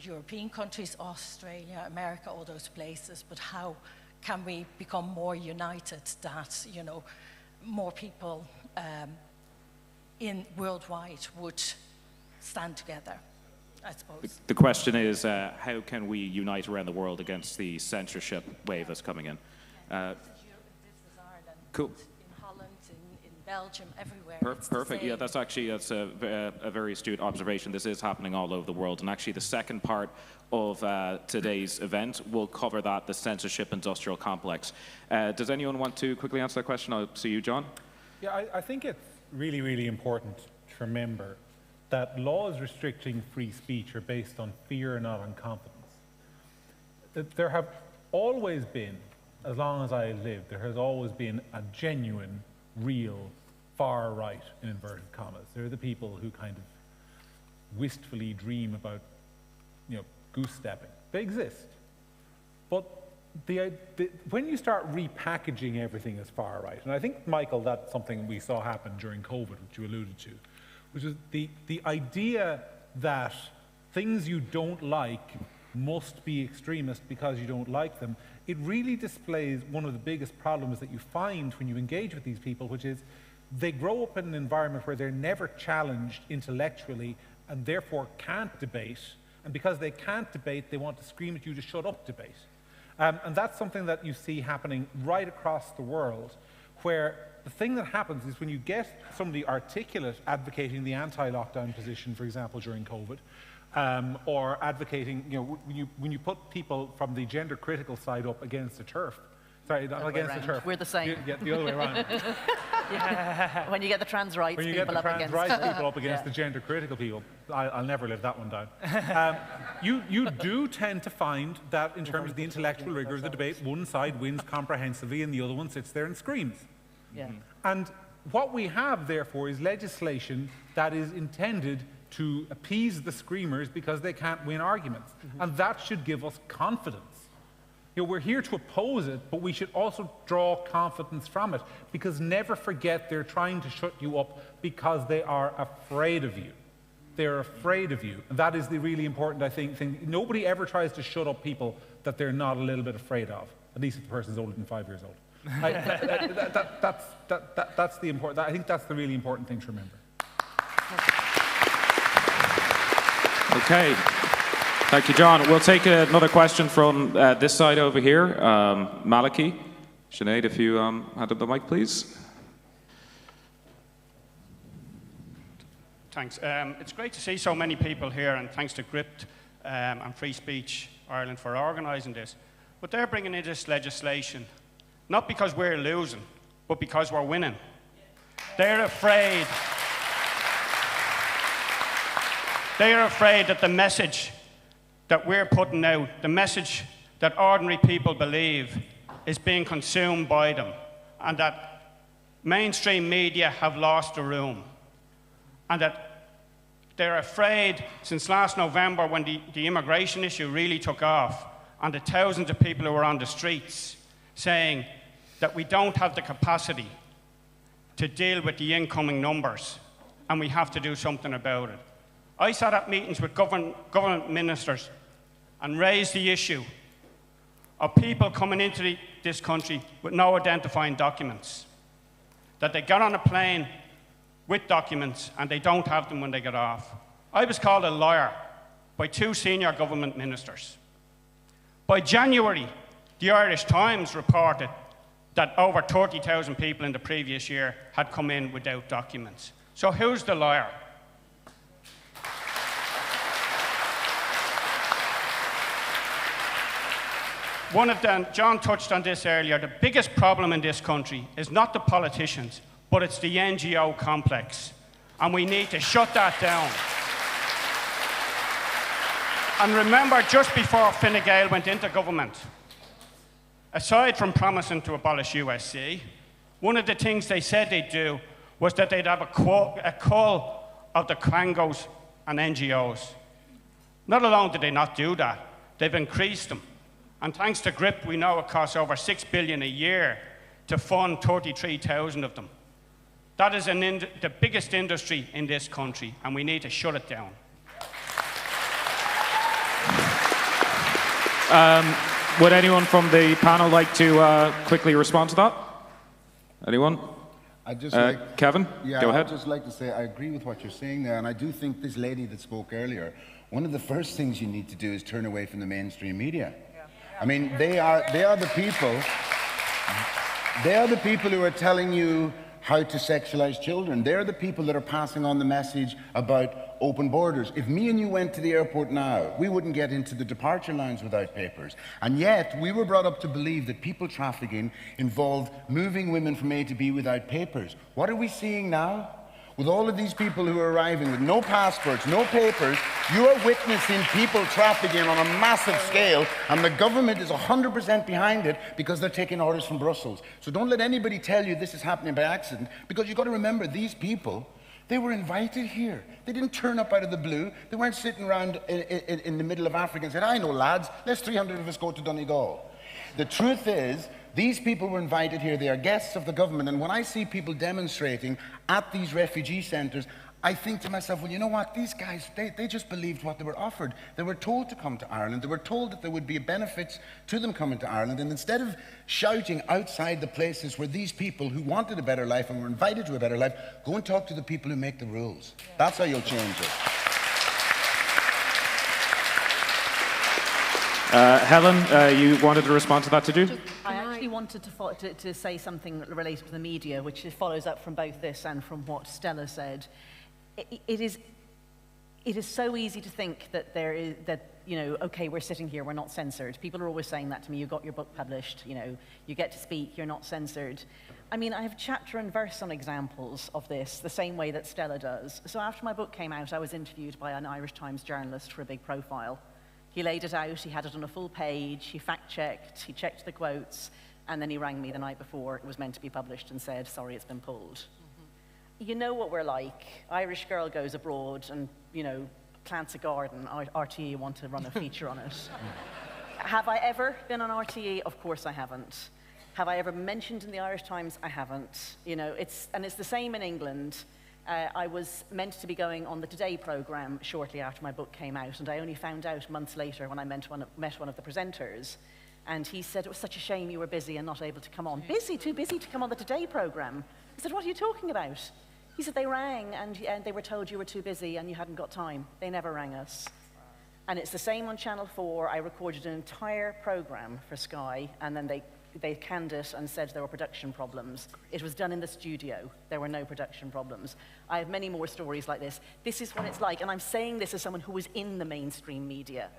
European countries, Australia, America, all those places, but how can we become more united that, more people worldwide would stand together? I suppose. The question is, how can we unite around the world against the censorship wave that's coming in? This is Ireland. Cool. In Holland, in Belgium, everywhere. Perfect. Yeah, that's a very astute observation. This is happening all over the world, and actually the second part of today's event will cover that, the censorship industrial complex. Does anyone want to quickly answer that question? I'll see you, John. Yeah, I think it's really, really important to remember that laws restricting free speech are based on fear, not on confidence. There have always been, as long as I lived, there has always been a genuine, real, far right, in inverted commas. They're the people who kind of wistfully dream about, goose stepping. They exist. But when you start repackaging everything as far right, and I think, Michael, that's something we saw happen during COVID, which you alluded to, which is the idea that things you don't like must be extremist because you don't like them. It really displays one of the biggest problems that you find when you engage with these people, which is they grow up in an environment where they're never challenged intellectually and therefore can't debate. And because they can't debate, they want to scream at you to shut up debate. And that's something that you see happening right across the world, where the thing that happens is when you get somebody articulate advocating the anti-lockdown position, for example, during COVID, or advocating, when you put people from the gender-critical side up against the turf, sorry, not against the turf. We're the same. Yeah, the other way around. Yeah. When you get the trans rights when you people get the up trans against rights people up against the gender-critical people, I'll never live that one down. You do tend to find that in terms of the intellectual rigor of the debate, one side wins comprehensively and the other one sits there and screams. Yeah. And what we have, therefore, is legislation that is intended to appease the screamers because they can't win arguments. And that should give us confidence You know, we're here to oppose it, but we should also draw confidence from it, because never forget they're trying to shut you up because they are afraid of you. They're afraid of you. And that is the really important, I think, thing. Nobody ever tries to shut up people that they're not a little bit afraid of, at least if the person's older than 5 years old. That's the important. I think that's the really important thing to remember. Okay. Thank you, John. We'll take another question from this side over here. Malachy. Sinead, if you hand up the mic, please. Thanks. It's great to see so many people here, and thanks to Gript and Free Speech Ireland for organising this. But they're bringing in this legislation, not because we're losing, but because we're winning. They're afraid. They're afraid that the message that we're putting out, the message that ordinary people believe, is being consumed by them, and that mainstream media have lost the room, and that they're afraid since last November, when the immigration issue really took off, and the thousands of people who were on the streets saying that we don't have the capacity to deal with the incoming numbers and we have to do something about it. I sat at meetings with government ministers and raised the issue of people coming into this country with no identifying documents, that they get on a plane with documents and they don't have them when they get off. I was called a liar by 2 senior government ministers. By January, the Irish Times reported that over 30,000 people in the previous year had come in without documents. So who's the liar? One of them, John touched on this earlier, the biggest problem in this country is not the politicians, but it's the NGO complex. And we need to shut that down. And remember, just before Fine Gael went into government, aside from promising to abolish USC, one of the things they said they'd do was that they'd have a call of the Quangos and NGOs. Not alone did they not do that, they've increased them. And thanks to Gript, we know it costs over $6 billion a year to fund 33,000 of them. That is the biggest industry in this country, and we need to shut it down. Would anyone from the panel like to quickly respond to that? Anyone? Kevin, go ahead. I'd just like to say I agree with what you're saying there, and I do think this lady that spoke earlier, one of the first things you need to do is turn away from the mainstream media. I mean, they are the people who are telling you how to sexualize children. They're the people that are passing on the message about open borders. If me and you went to the airport now, we wouldn't get into the departure lounge without papers. And yet, we were brought up to believe that people trafficking involved moving women from A to B without papers. What are we seeing now? With all of these people who are arriving with no passports, no papers, you are witnessing people trafficking on a massive scale, and the government is 100% behind it because they're taking orders from Brussels. So don't let anybody tell you this is happening by accident, because you've got to remember, these people, they were invited here. They didn't turn up out of the blue. They weren't sitting around in the middle of Africa and said, I know lads, let's 300 of us go to Donegal. The truth is, these people were invited here. They are guests of the government. And when I see people demonstrating at these refugee centres, I think to myself, well, you know what? These guys, they just believed what they were offered. They were told to come to Ireland. They were told that there would be benefits to them coming to Ireland. And instead of shouting outside the places where these people who wanted a better life and were invited to a better life, go and talk to the people who make the rules. That's how you'll change it. Helen, you wanted to respond to that, did you? I actually wanted to say something related to the media, which follows up from both this and from what Stella said. It is so easy to think that okay, we're sitting here, we're not censored. People are always saying that to me. You got your book published, you get to speak, you're not censored. I mean, I have chapter and verse on examples of this, the same way that Stella does. So after my book came out, I was interviewed by an Irish Times journalist for a big profile. He laid it out, he had it on a full page, he fact-checked, he checked the quotes, and then he rang me the night before it was meant to be published and said, sorry, it's been pulled. Mm-hmm. You know what we're like. Irish girl goes abroad and, plants a garden. RTE want to run a feature on it. Have I ever been on RTE? Of course I haven't. Have I ever mentioned in the Irish Times? I haven't. You know, it's the same in England. I was meant to be going on the Today programme shortly after my book came out, and I only found out months later when I met one of the presenters, and he said, it was such a shame you were busy and not able to come on. Busy? Too busy to come on the Today programme? I said, what are you talking about? He said, they rang and they were told you were too busy and you hadn't got time. They never rang us. And it's the same on Channel 4. I recorded an entire programme for Sky, and then they canned it and said there were production problems. It was done in the studio. There were no production problems. I have many more stories like this. This is what it's like, and I'm saying this as someone who was in the mainstream media.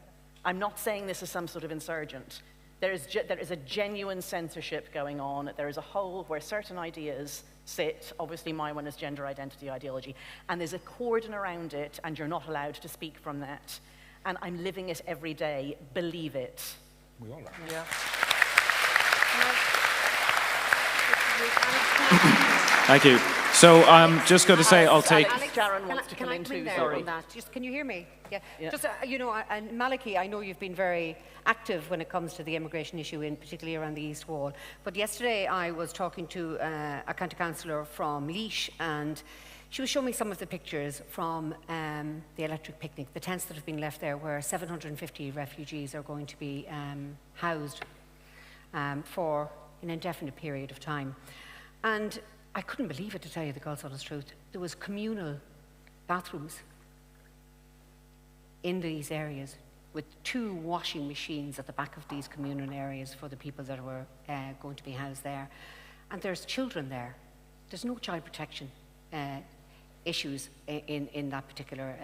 I'm not saying this as some sort of insurgent. There is a genuine censorship going on. There is a hole where certain ideas sit. Obviously, my one is gender identity ideology. And there's a cordon around it, and you're not allowed to speak from that. And I'm living it every day. Believe it. We all are. Yeah. Thank you. So I'm just going to say I'll take... Sharon wants to come in too, sorry. On that? Just, can you hear me? Yeah. Yeah. Just, you know, and Malachy, I know you've been very active when it comes to the immigration issue, particularly around the East Wall. But yesterday I was talking to a county councillor from Laois, and she was showing me some of the pictures from the electric picnic, the tents that have been left there, where 750 refugees are going to be housed for an indefinite period of time. And I couldn't believe it, to tell you the God's honest truth. There was communal bathrooms in these areas with 2 washing machines at the back of these communal areas for the people that were going to be housed there. And there's children there. There's no child protection issues in that particular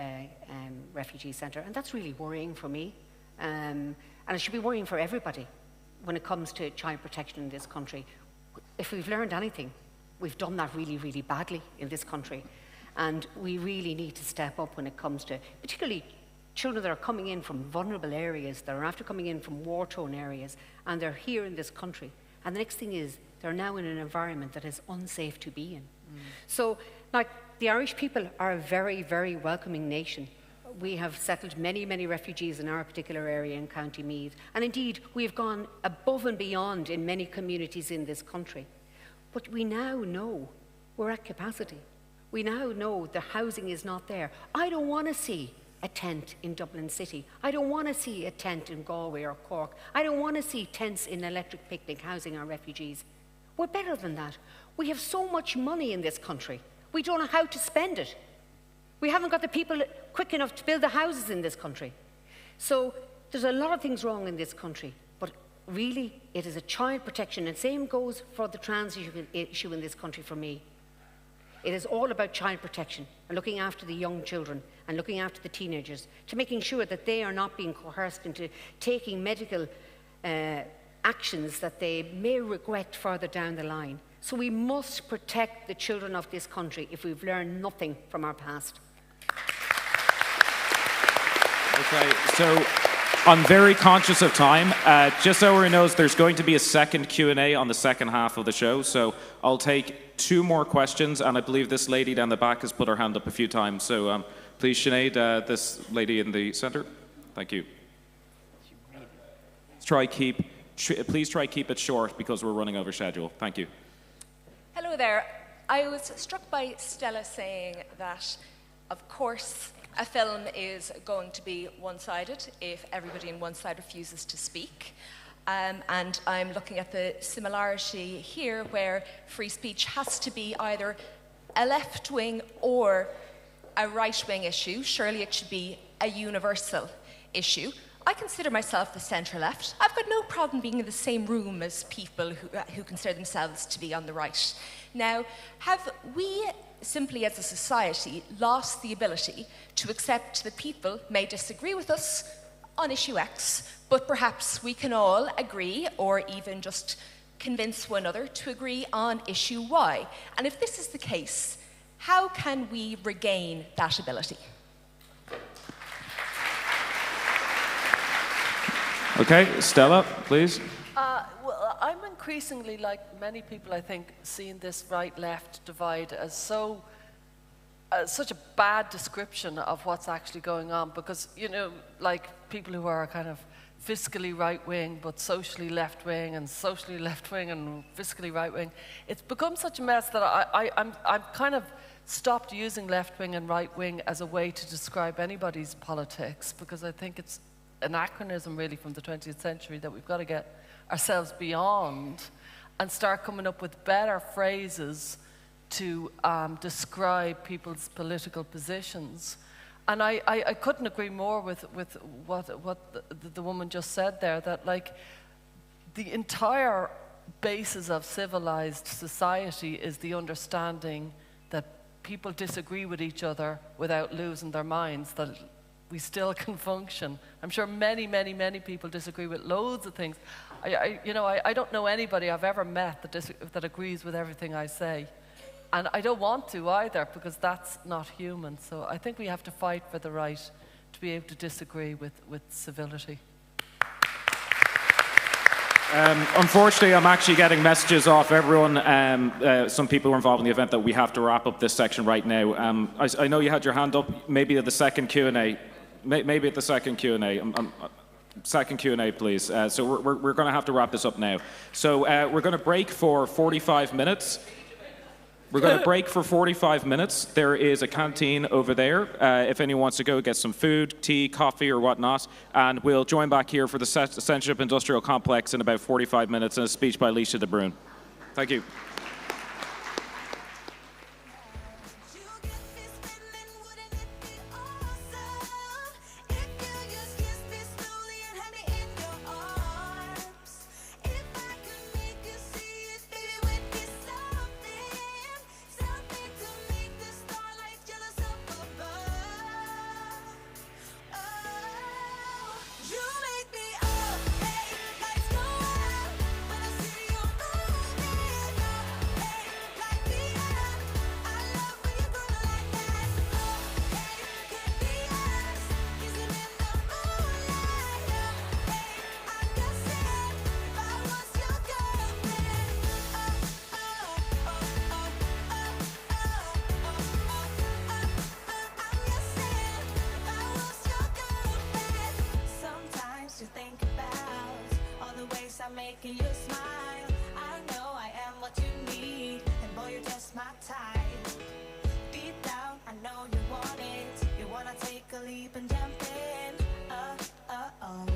refugee centre, and that's really worrying for me. And it should be worrying for everybody when it comes to child protection in this country. If we've learned anything, we've done that really, really badly in this country. And we really need to step up when it comes to, particularly children that are coming in from vulnerable areas, that are after coming in from war-torn areas, and they're here in this country. And the next thing is, they're now in an environment that is unsafe to be in. So, like, the Irish people are a very, very welcoming nation. We have settled many, many refugees in our particular area in County Meath. And indeed, we have gone above and beyond in many communities in this country. But we now know we're at capacity. We now know the housing is not there. I don't want to see a tent in Dublin City. I don't want to see a tent in Galway or Cork. I don't want to see tents in Electric Picnic housing our refugees. We're better than that. We have so much money in this country. We don't know how to spend it. We haven't got the people quick enough to build the houses in this country. So there's a lot of things wrong in this country, but really it is a child protection, and same goes for the trans issue in this country for me. It is all about child protection and looking after the young children and looking after the teenagers, to making sure that they are not being coerced into taking medical actions that they may regret further down the line. So we must protect the children of this country if we've learned nothing from our past. Okay, so I'm very conscious of time. Just so everyone knows, there's going to be a second Q&A on the second half of the show, so I'll take 2 more questions, and I believe this lady down the back has put her hand up a few times. So please, Sinead, this lady in the centre. Thank you. Please try keep it short because we're running over schedule. Thank you. Hello there. I was struck by Stella saying that, of course, a film is going to be one-sided if everybody on one side refuses to speak. And I'm looking at the similarity here where free speech has to be either a left-wing or a right-wing issue. Surely it should be a universal issue. I consider myself the centre-left. I've got no problem being in the same room as people who consider themselves to be on the right. Now, have we simply as a society lost the ability to accept that people may disagree with us on issue X, but perhaps we can all agree, or even just convince one another to agree on issue Y? And if this is the case, how can we regain that ability? Okay, Stella, please. Well, I'm increasingly, like many people, I think, seeing this right-left divide as such a bad description of what's actually going on, because, you know, like, people who are kind of fiscally right-wing but socially left-wing and socially left-wing and fiscally right-wing. It's become such a mess that I'm kind of stopped using left-wing and right-wing as a way to describe anybody's politics, because I think it's anachronism really from the 20th century that we've got to get ourselves beyond and start coming up with better phrases to describe people's political positions. And I couldn't agree more with what the woman just said there, that like the entire basis of civilized society is the understanding that people disagree with each other without losing their minds, that we still can function. I'm sure many, many, many people disagree with loads of things. I don't know anybody I've ever met that agrees with everything I say. And I don't want to either, because that's not human. So I think we have to fight for the right to be able to disagree with civility. Unfortunately, I'm actually getting messages off everyone, some people who are involved in the event, that we have to wrap up this section right now. I know you had your hand up, maybe at the second Q&A. Maybe at the second Q&A. Second Q&A, please. So we're going to have to wrap this up now. So we're going to break for 45 minutes. We're going to break for 45 minutes. There is a canteen over there if anyone wants to go get some food, tea, coffee, or whatnot. And we'll join back here for the Censorship Industrial Complex in about 45 minutes and a speech by Alicia de Bruin. Thank you. Making you smile. I know I am what you need, and boy, you're just my type. Deep down, I know you want it. You wanna take a leap and jump in. Oh,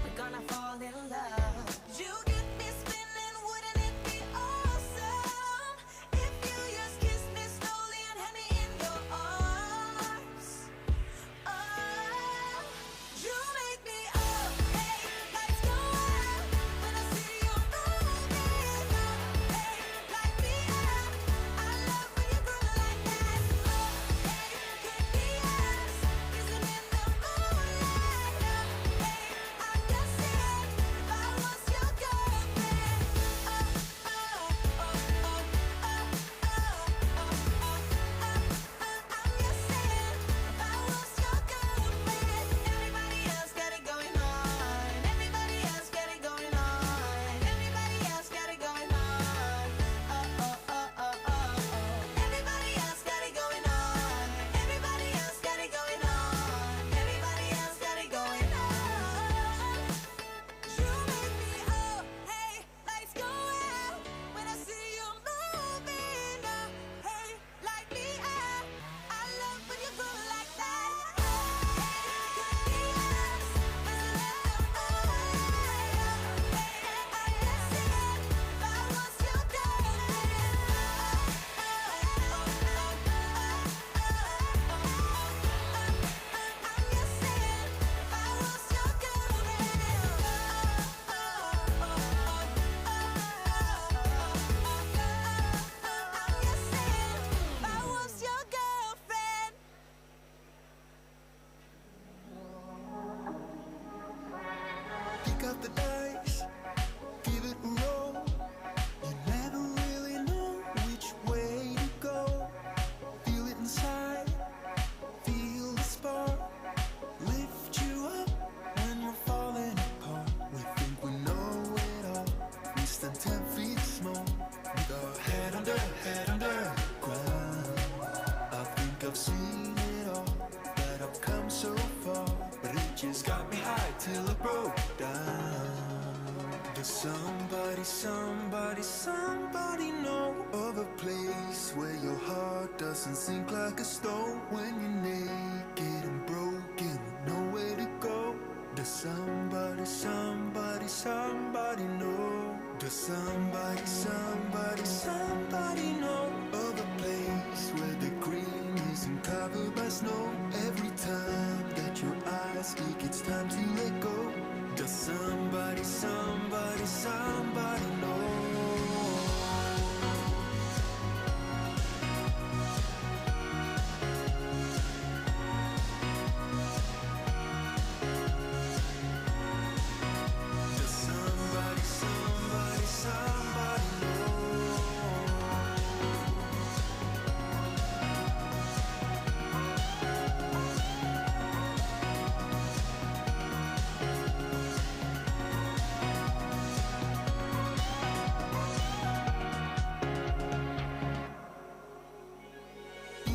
we're gonna fall in love. You get me spinning, wouldn't it be awesome if you just kiss me slowly and had me in your arms? Oh, you make me up. Hey, lights go out when I see you moving. Hey, light me up. I love when you groove like that. Oh, hey, could be us, kissing in the moonlight. Hey, I'm just saying, if I was your girlfriend. I'm just saying, if I was your girlfriend. Everybody else got it going on. Everybody else got it going on. Everybody else got it going on. Everybody else got it going on. Everybody else got it going on. Everybody else got it going on. You make me up. Hey, lights go out when I see you moving. Hey, light me up. I love when you go like that. Could be us, but I love. I'm just saying, if I was your girlfriend. I'm just saying, if I was your girlfriend. Pick up the dice, give it a roll. You never really know which way to go. Feel it inside, feel the spark. Lift you up when you're falling apart. We think we know it all. We stand 10 feet small, with our head under ground. I think I've seen it all, but I've come so far. But it just got till I broke down. Does somebody know of a place where your heart doesn't sink like a stone when you're naked and broken with nowhere to go? Does somebody know? Does somebody know of a place where the green isn't covered by snow? Every time that your eyes speak, it's time to let go. Does somebody know?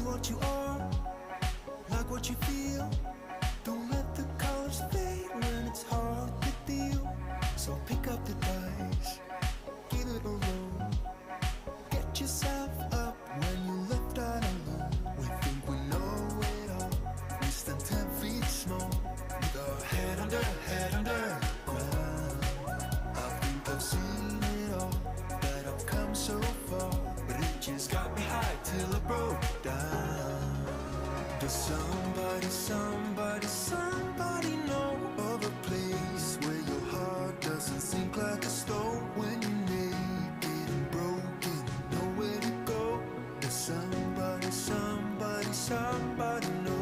What you are, like what you feel. Don't let the colors fade when it's hard to deal. So pick up the dice, give it a roll. Get yourself up when you left out alone. We think we know it all. We stand 10 feet small, with our head under ground. I think I've seen it all, but I've come so far. But it just got me high till I broke down. Does somebody know of a place where your heart doesn't sink like a stone when you're naked and broken, nowhere to go? Does somebody know?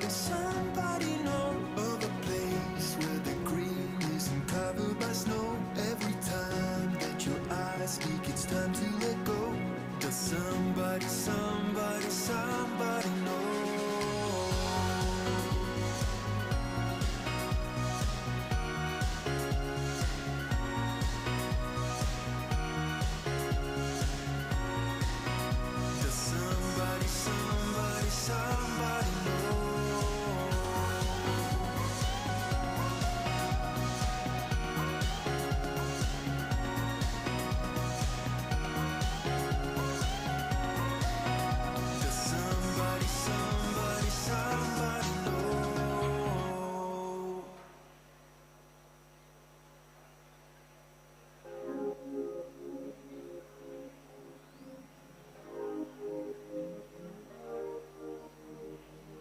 Does somebody know of a place where the green isn't covered by snow? Every time that your eyes speak, it's time to let go. Does somebody know? Does somebody know?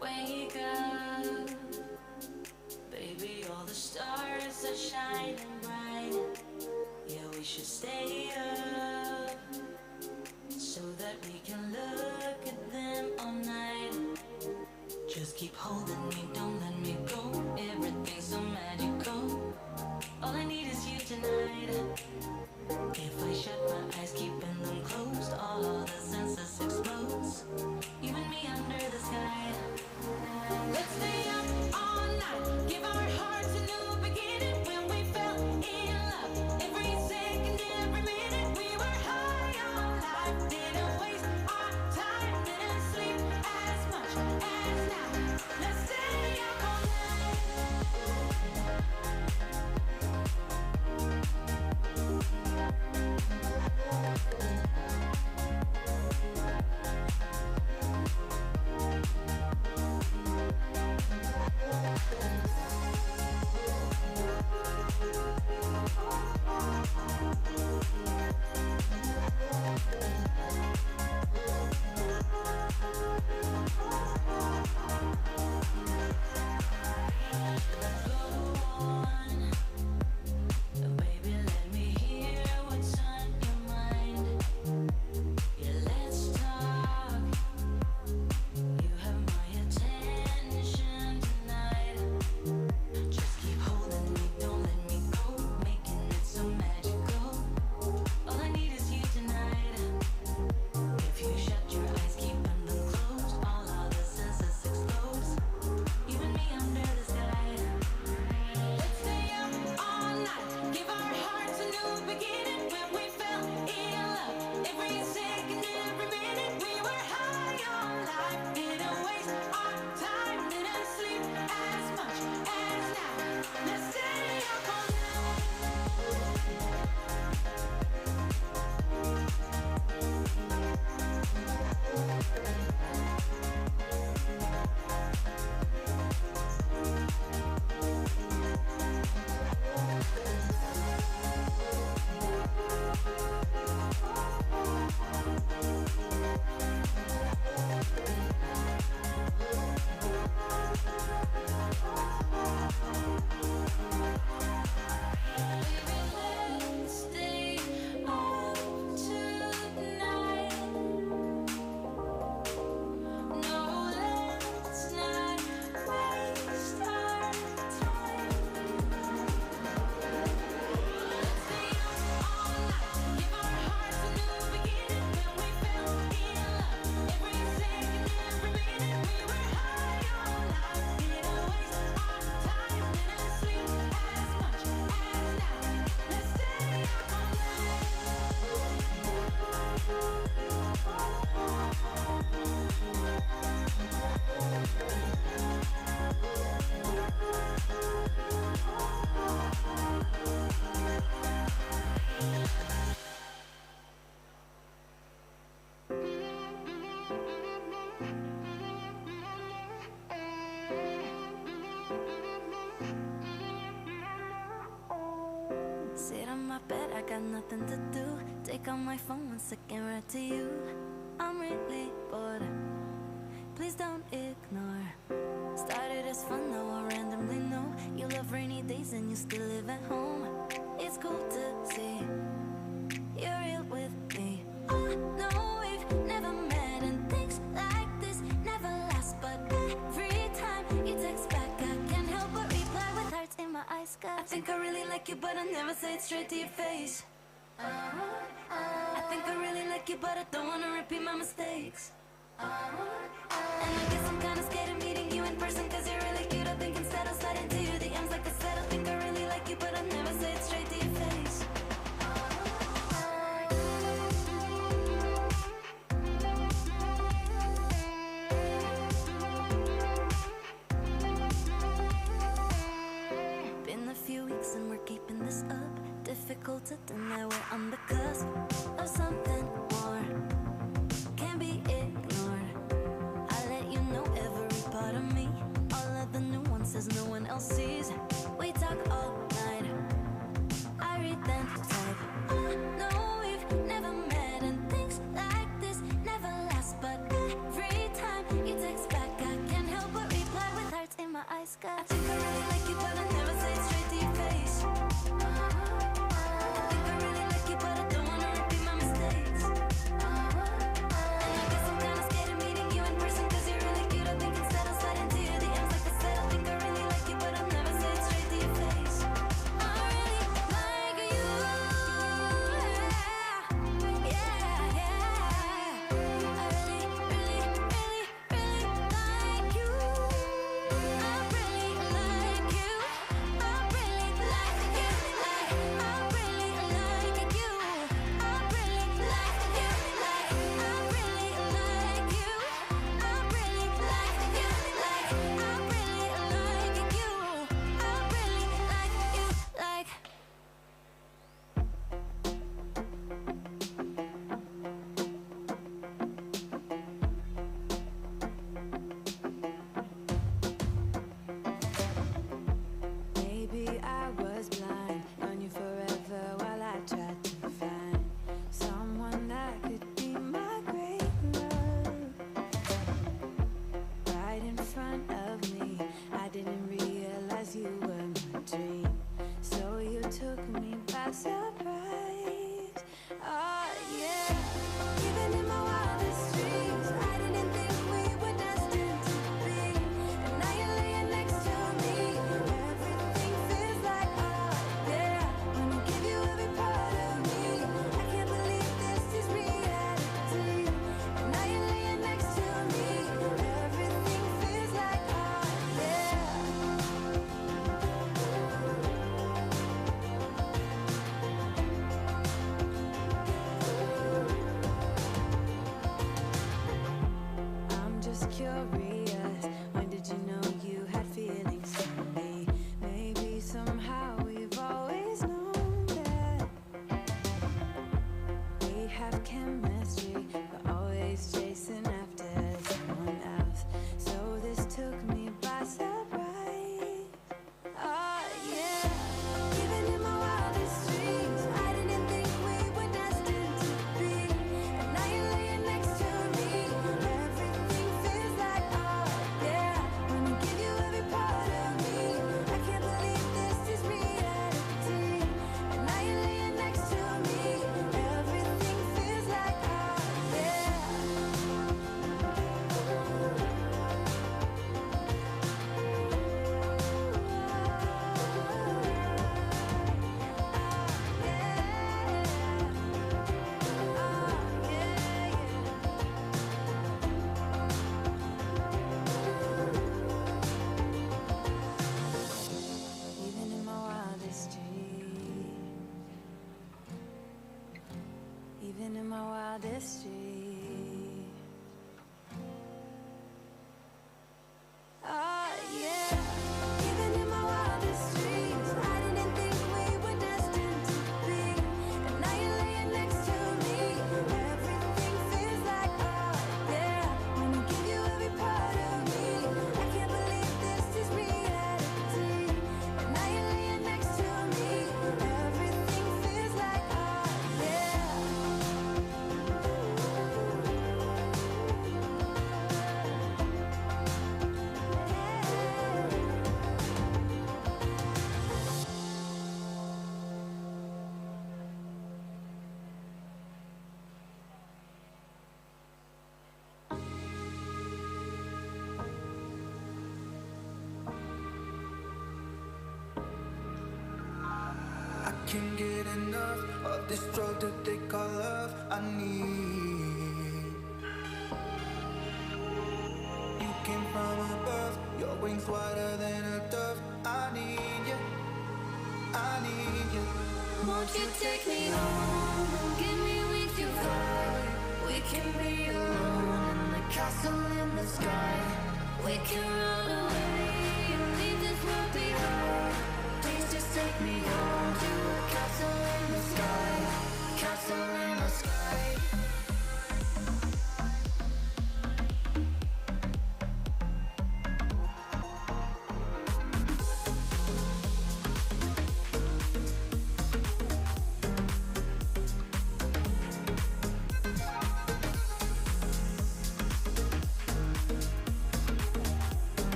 Wake up, baby, all the stars are shining bright. Yeah, we should stay up so that we can look at them all night. Just keep holding me, don't let me go. Everything's so magical. All I need is you tonight. If I shut my eyes, keeping them closed, all the senses explodes. You and me under the sky. Let's stay up all night, give our hearts a new beginning. When we fell in love, every second, every minute, we were high on life. Didn't waste our time, didn't sleep as much as now. Let's stay up all night. my bed, I got nothing to do. Take out my phone 1 second, right to you. I'm really bored, please don't ignore. Started as fun, now I randomly know you love rainy days and you still live at home. It's cool to see you're real with me. I know we've never met and things like this never last, but every time you text back I can't help but reply with hearts in my eyes. I think I really like you, but I never say it straight to your face. I think I really like you, but I don't wanna repeat my mistakes. And I guess I'm kinda scared of meeting you in person, cause you're really cute. I think instead I'll slide into your DMs like I said. I think I really like you, but I never say it straight to your face. Been a few weeks and we're keeping this up. Difficult to deny we're on the cusp of something more. Can't be ignored. I let you know every part of me. All of the nuances no one else sees. We talk all night, I read then type. I know we've never met and things like this never last, but every time you text back I can't help but reply with hearts in my eyes. I think I really like you, but I never say it straight to your face. can't get enough of this drug that they call love. I need. You came from above, your wings wider than a dove. I need you, I need you. Won't you take me home, get me with your fire. We can be alone in the castle in the sky. We can run away and leave this world behind. Please just take me home to a castle in the sky. Castle in the sky.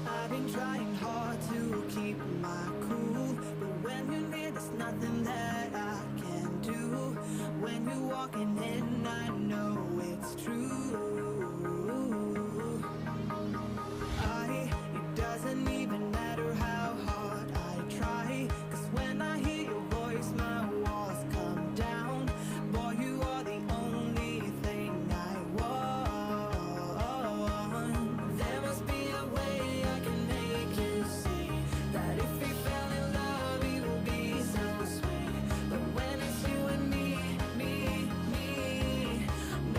I've been trying hard to keep my cool, but when you're near, there's nothing that I can do. When you're walking in, I know it's true. It doesn't even matter how hard I try, 'cause when I hear your voice, my walls come down. Boy, you are the only thing I want. There must be a way I can make you see that if we fell in love, it will be so sweet. But when it's you and me,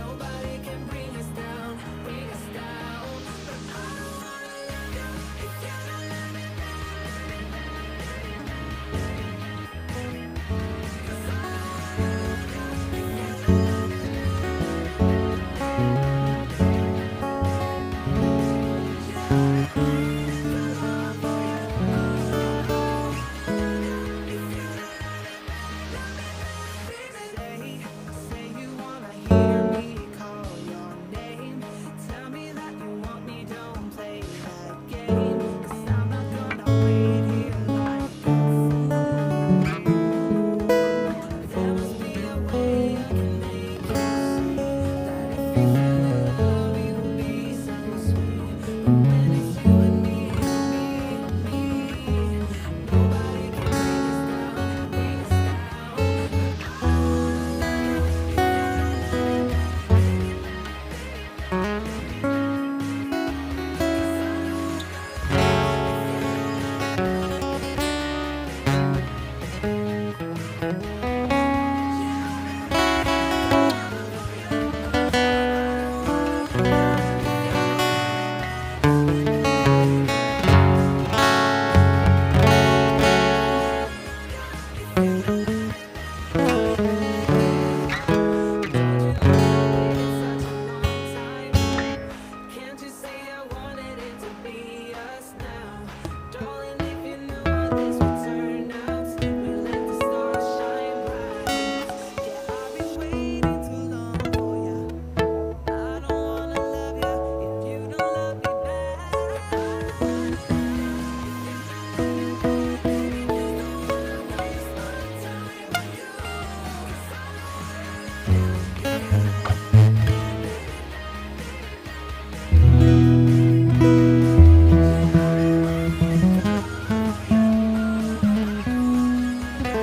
nobody can bring us down, bring us down. But I don't wanna love you if you don't let me say you wanna hear me call your name. Tell me that you want me, don't play that game. 'Cause I'm not gonna wait here like a fool. There must be a way I can make you see that if we fell in love, it will be so sweet. But when it's you and me, nobody can bring us down, bring us down.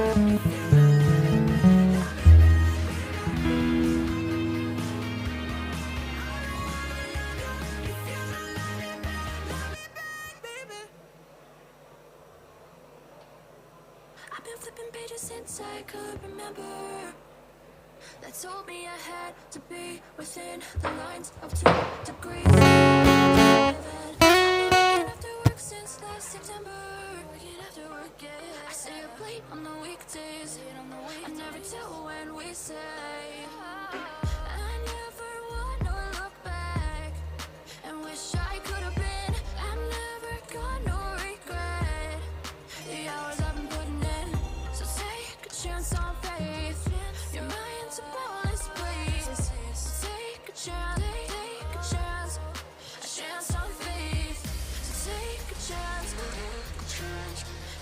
I've been flipping pages since I could remember. That told me I had to be within the lines of 2 degrees. I've been working after work since last September. Working after work, yeah. I stay up late on the weekdays. I never tell when we say. I never wanna look back and wish I could have been. I'm never gonna regret the hours I've been putting in. So take a chance on faith. Your mind's a bonus, please. So take a chance, take a chance on faith. So take a chance,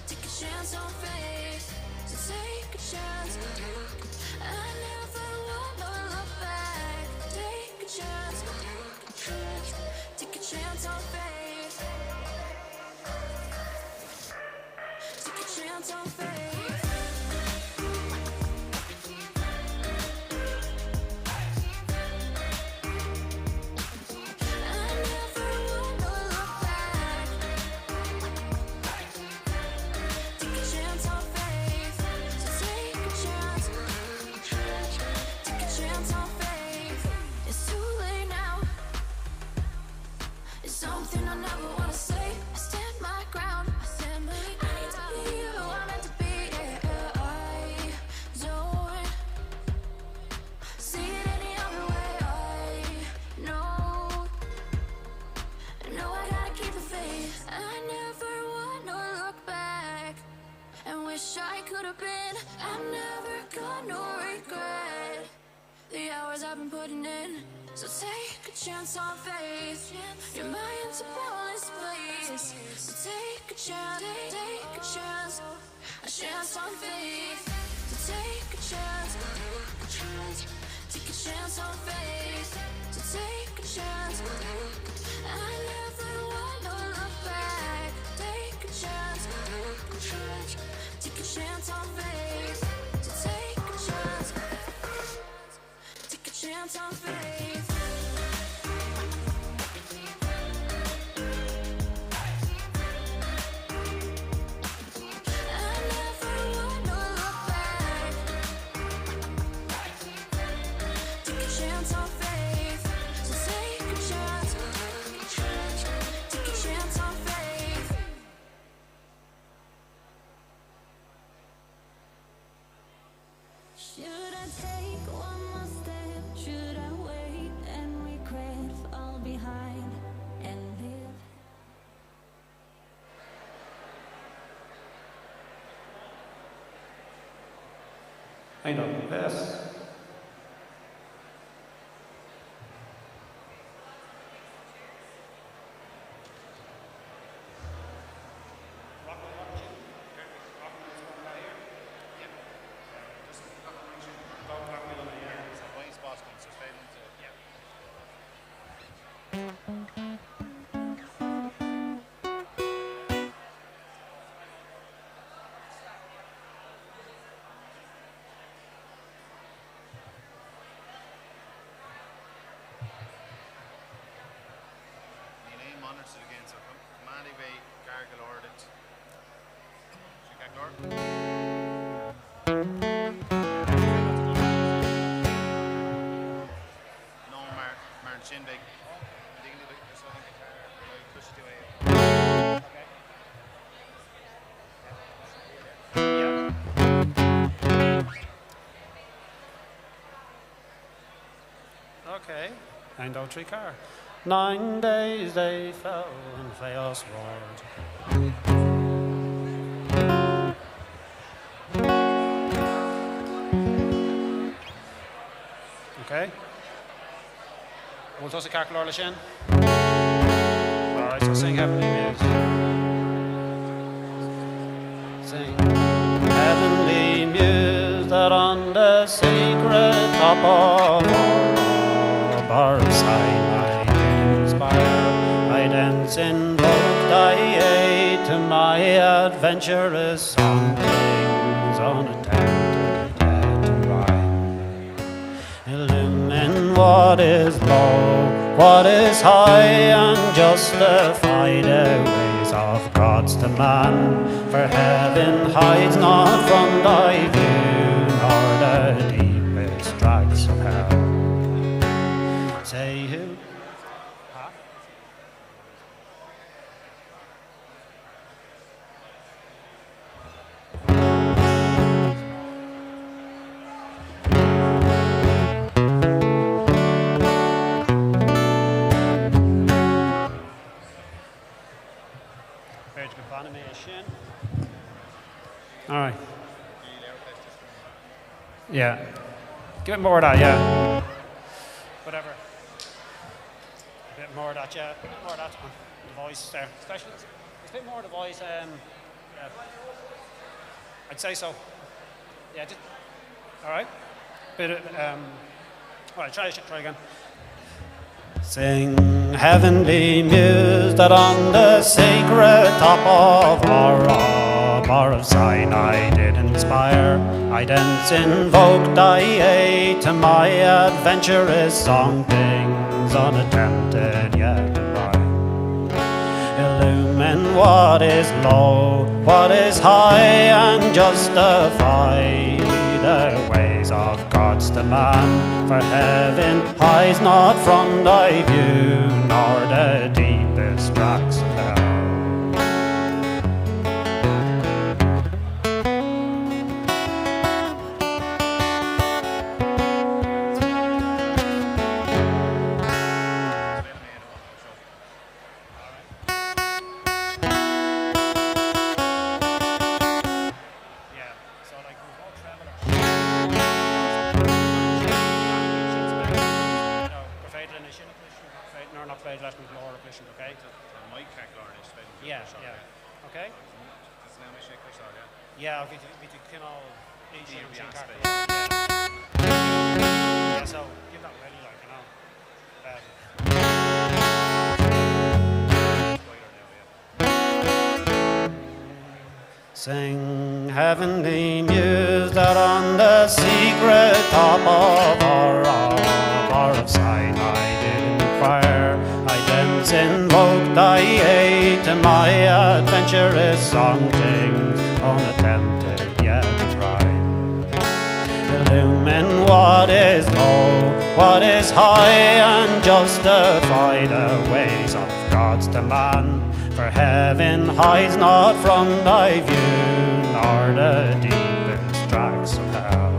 take a chance on faith. So take a chance. I never wanna look back. Take a chance, take a chance on faith. Take a chance on faith. Something I never wanna say. I stand my ground. I need to be who I'm meant to be. Yeah, I don't see it any other way. I know I gotta keep the faith. I never wanna look back and wish I could have been. I'm never gonna regret the hours I've been putting in. So take a chance on faith. Your mind's a bonus, please. So take a chance, take a chance on faith. So take a chance, take a chance on faith. So take a chance. I never wanna look back. Take a chance, take a chance on faith. So take a chance, take a chance on faith. Should I take one more step? Should I wait and regret, fall behind and live? I know, yes. Okay, 903 car. 9 days they fell and chaos roared. Okay. We'll toss a car Lorla Shin. Alright, so sing Heavenly Muse. Sing Heavenly Muse that on the sacred top of our Sinai did inspire. I thence invoked thy aid to my adventurous songs on a what is low, what is high, and justify the ways of God's demand. For heaven hides not from thy view, nor the deepest tracts of hell. Say who? Animation. All right. Yeah. Give it more of that, yeah. Whatever. A bit more of that, yeah. A bit more of that on the voice there. Especially, a bit more of the voice. Yeah. I'd say so. Yeah. Just, all right. Bit of, all right. Try again. Sing heavenly muse that on the sacred top of Bar of Sinai did inspire. I thence invoked thy aid to my adventurous song, things unattempted yet right. Illumine what is low, what is high, and justify the ways of God's demand. For heaven hides not from thy view, nor the deepest tracts of hell. Sing heavenly muse that on the secret top of Bar of Sinai did inquire. I thence invoked thy aid to my adventurous song, things unattempted yet right. Illumine what is low, what is high, and justify the ways of God's demand. For heaven hides not from thy view, nor the deepest tracts of hell.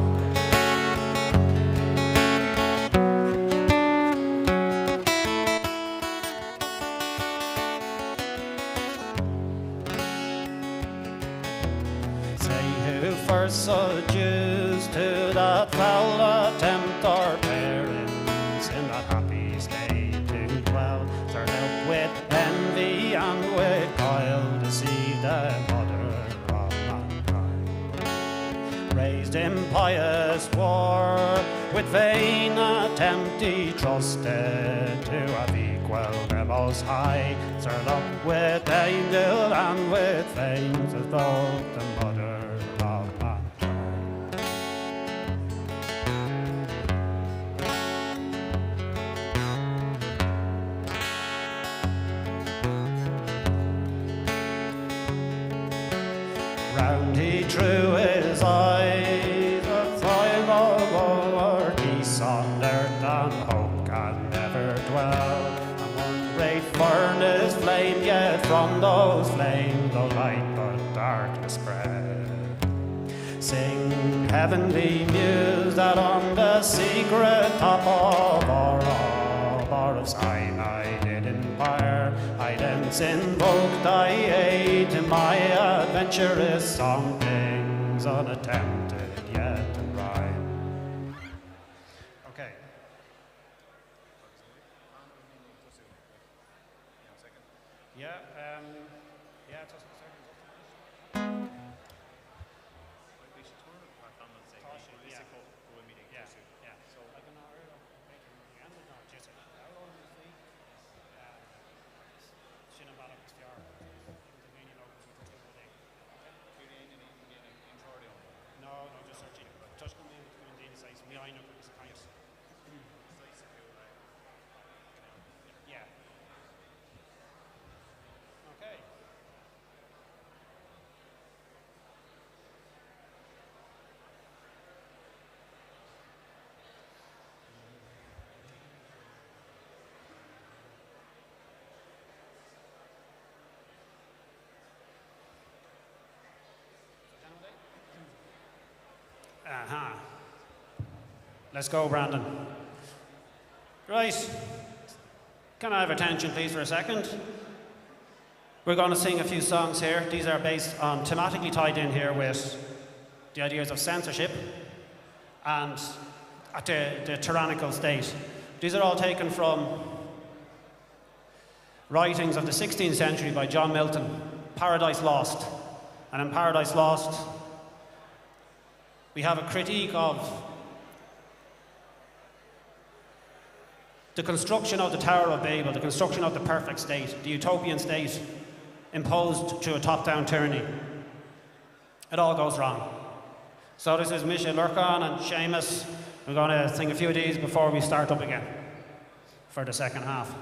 Say who first seduced to that foul attempt our parents in that happy state to dwell, turn up with envy and with guile to see the mother of mankind. Raised impious war, with vain attempt he trusted to have equal the Most High. Stirred up with angel and with fanes as both the mother of mankind. Round he drew his eyes, a time of our peace on earth and hope can never dwell. And one great furnace flamed, yet from those flames no light but darkness spread. Sing heavenly muse that on the secret top of Bar of Sinai did inquire. I thence invoked thy aid to my adventurous song, things unattempted yet to rhyme. Okay. Yeah, yeah, just a second. Yeah. So I can No, just searching. Uh-huh. Let's go, Brandon. Right. Can I have attention, please, for a second? We're going to sing a few songs here. These are based on, thematically tied in here with the ideas of censorship and the tyrannical state. These are all taken from writings of the 16th century by John Milton, Paradise Lost. And in Paradise Lost, we have a critique of the construction of the Tower of Babel, the construction of the perfect state, the utopian state imposed through a top-down tyranny. It all goes wrong. So this is Misha Lurkan and Seamus. We're going to sing a few of these before we start up again for the second half.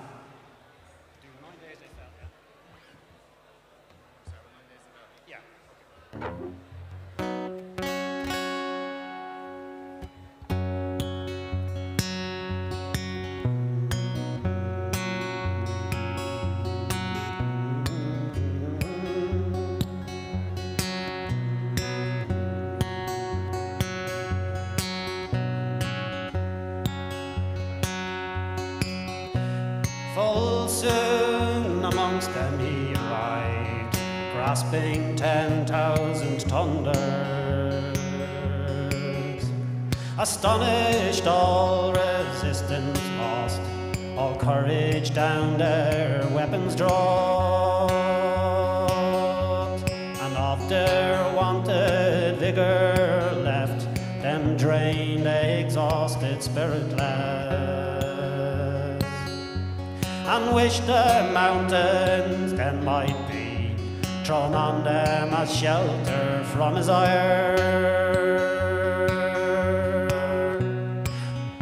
Full soon amongst them he arrived, grasping 10,000 thunders. Astonished, all resistance lost, all courage down their weapons dropped, and of their wonted vigour left them drained, exhausted, spiritless, and wished the mountains then might be thrown on them as shelter from his ire.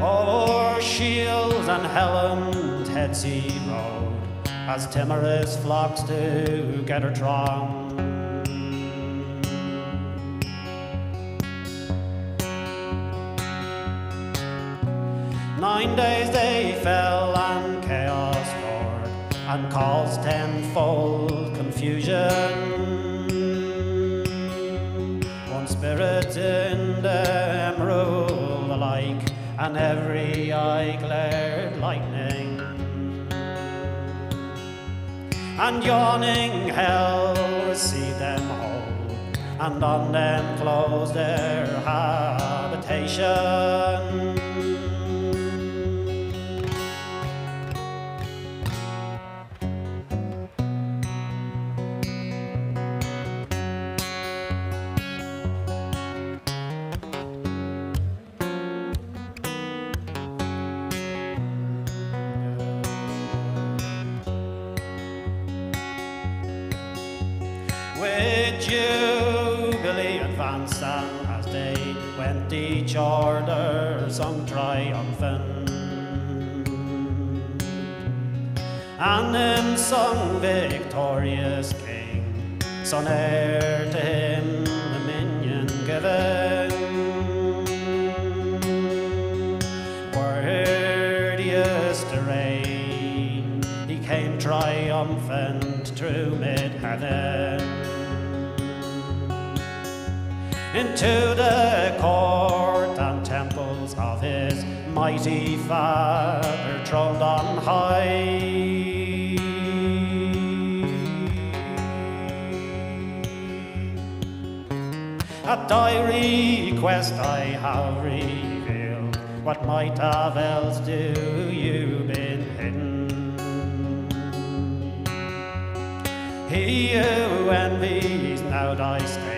O'er shields and helms heads he rode, as timorous flocks together throng. 9 days they fell and chaos roared, and caused tenfold confusion. One spirit in them ruled alike, and every eye glared lightning. And yawning hell received them whole, and on them closed their habitation. With jubilee advanced, and as they went each order sung triumphant, and then sung victorious king, son heir to him dominion given. Worthiest to reign, he came triumphant through mid-heaven. Into the court and temples of his mighty Father throned on high. At thy request I have revealed what might have else do you been hidden. He who envies now thy state,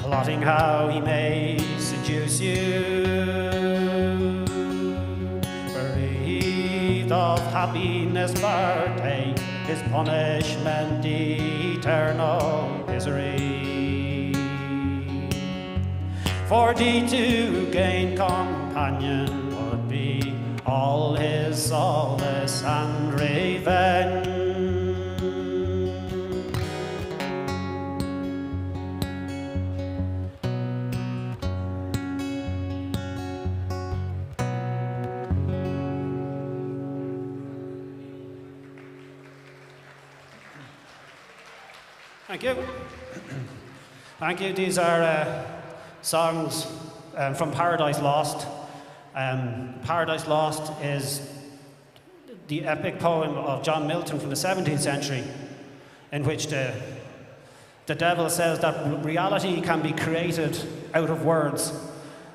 plotting how he may seduce you, bereaved of happiness partake his punishment, eternal misery. For thee to gain companion would be all his solace and revenge. Thank you. Thank you. These are songs from Paradise Lost. Paradise Lost is the epic poem of John Milton from the 17th century, in which the devil says that reality can be created out of words.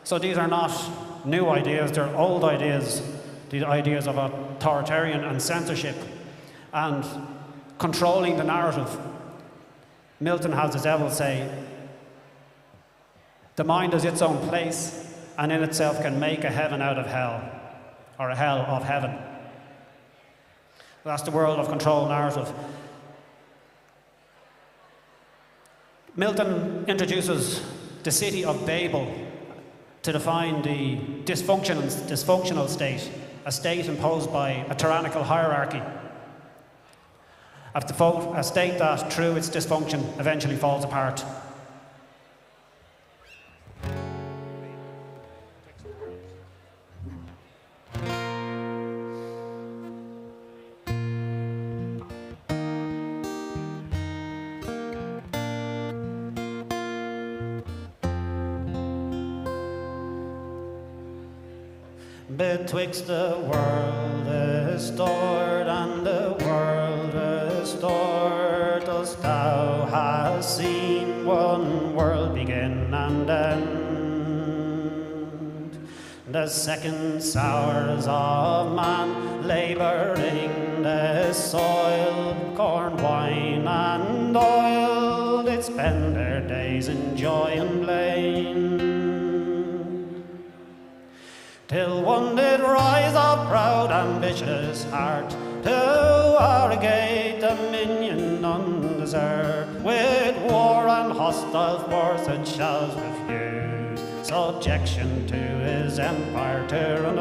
So these are not new ideas, they're old ideas, the ideas of authoritarian and censorship and controlling the narrative. Milton has the devil say, the mind is its own place and in itself can make a heaven out of hell, or a hell of heaven. That's the world of control narrative. Milton introduces the city of Babel to define the dysfunctional state, a state imposed by a tyrannical hierarchy. A state that, through its dysfunction, eventually falls apart. Betwixt the world restored and the world restored, dost thou have seen one world begin and end? The second hours of man labouring the soil, corn, wine and oil, did spend their days in joy and blame. Till one did rise of proud ambitious heart to arrogate dominion undeserved, with war and hostile force it shall refuse subjection to his empire tyrannous.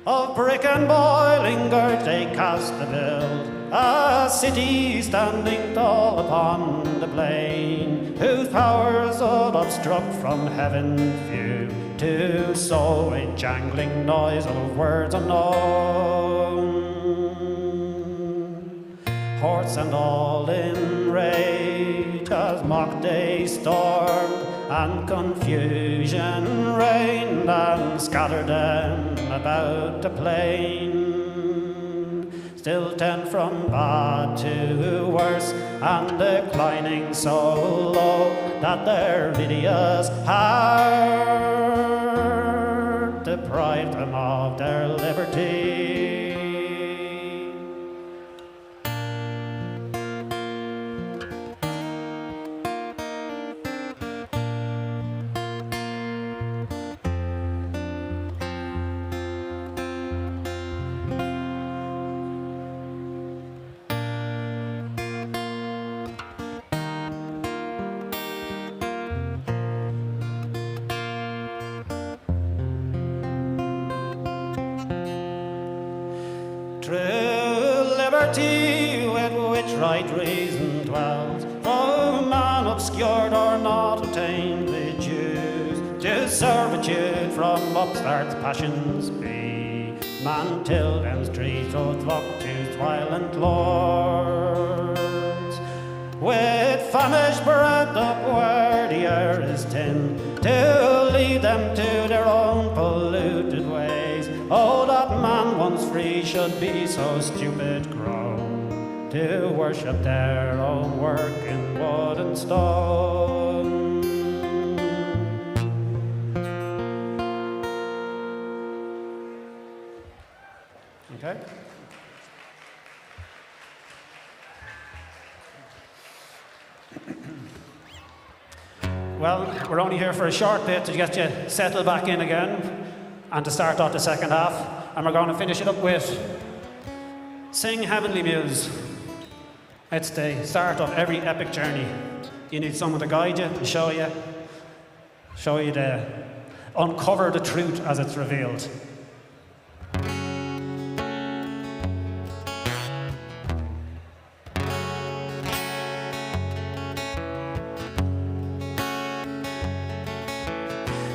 Of brick and boiling girth they cast the build, a city standing tall upon the plain, whose powers would obstruct from heaven view, to sow a jangling noise of words unknown. Horse and all in rage, as mock day stormed, and confusion reigned and scattered them about the plain. Still tend from bad to worse, and declining so low that their hideous heart deprived them of their liberty. Liberty with which right reason dwells, though man obscured or not attained with Jews, to servitude from upstart's passions be, man till them streets would flock to violent lords. With famished breath up where the air is thin, to lead them to their own polluted ways. Oh, that man once free should be so stupid grown, to worship their own work in wood and stone. Okay. Well, we're only here for a short bit to get you settled back in again and to start off the second half. And we're going to finish it up with Sing Heavenly Muse. It's the start of every epic journey. You need someone to guide you, to show you the uncover the truth as it's revealed.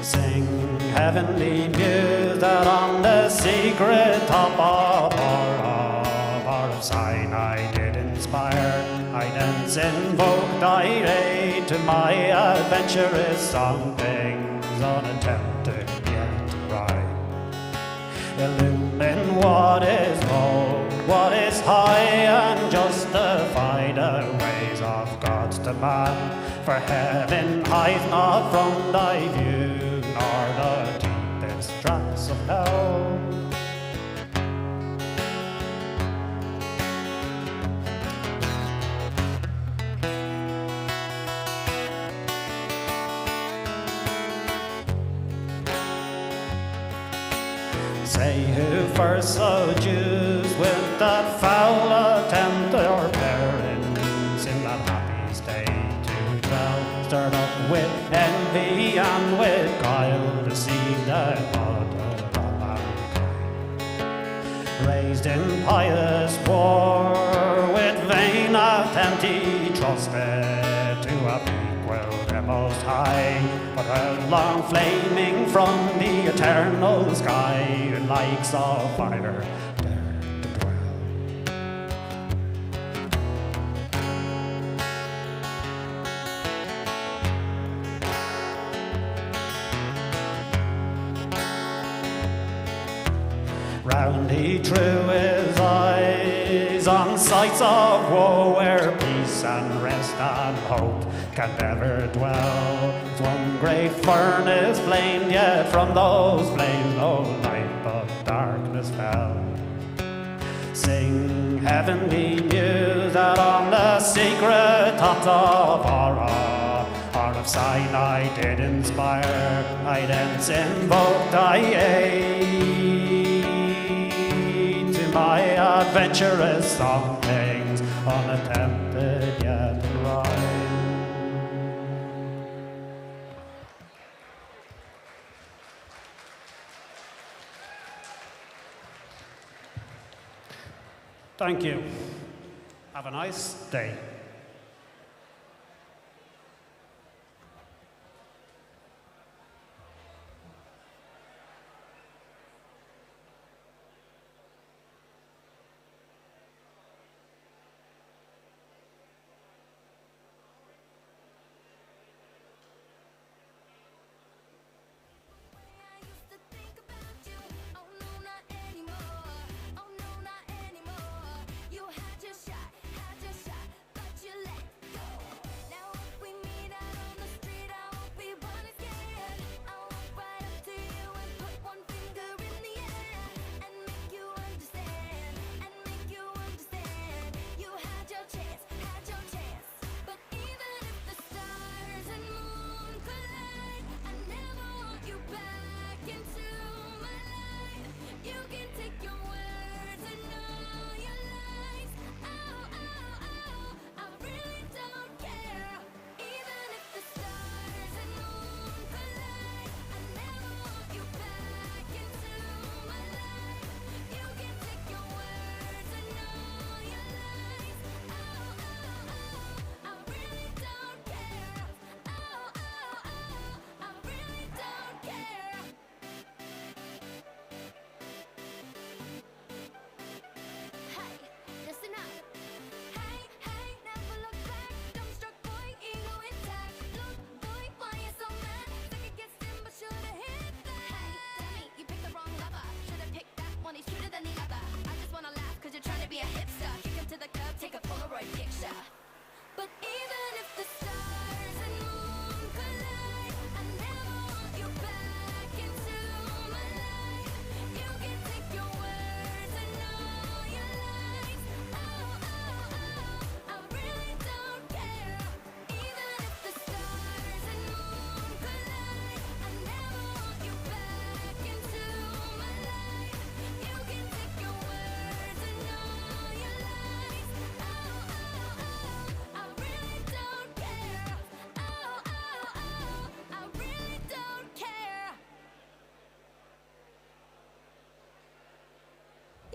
Sing heavenly muse that on the secret top of our of Sinai did inspire. I then guidance invoke thy aid to my adventurous song, things unattempted yet to rhyme. Illumine what is low, what is high, and justify the ways of God's demand. For heaven hides not from thy view, nor the deepest tracks of hell. Say who first sowed Jews with that foul attempt, or parents in that happy state to dwell, stirred up with envy and with guile, deceived the mother of mankind. Raised in pious war, with vain attempt he trusted to a equal the Most High, but headlong flaming from the eternal sky, likes of fire dare to dwell. Round he threw his eyes on sights of woe, where peace and rest and hope can never dwell. One great furnace flamed, yet from those flames no light but darkness fell. Sing heavenly news that on the secret tops of Hora, heart of Sinai did inspire. I thence invoke thy aid to my adventurous song, things unattempted yet rhyme. Thank you. Have a nice day.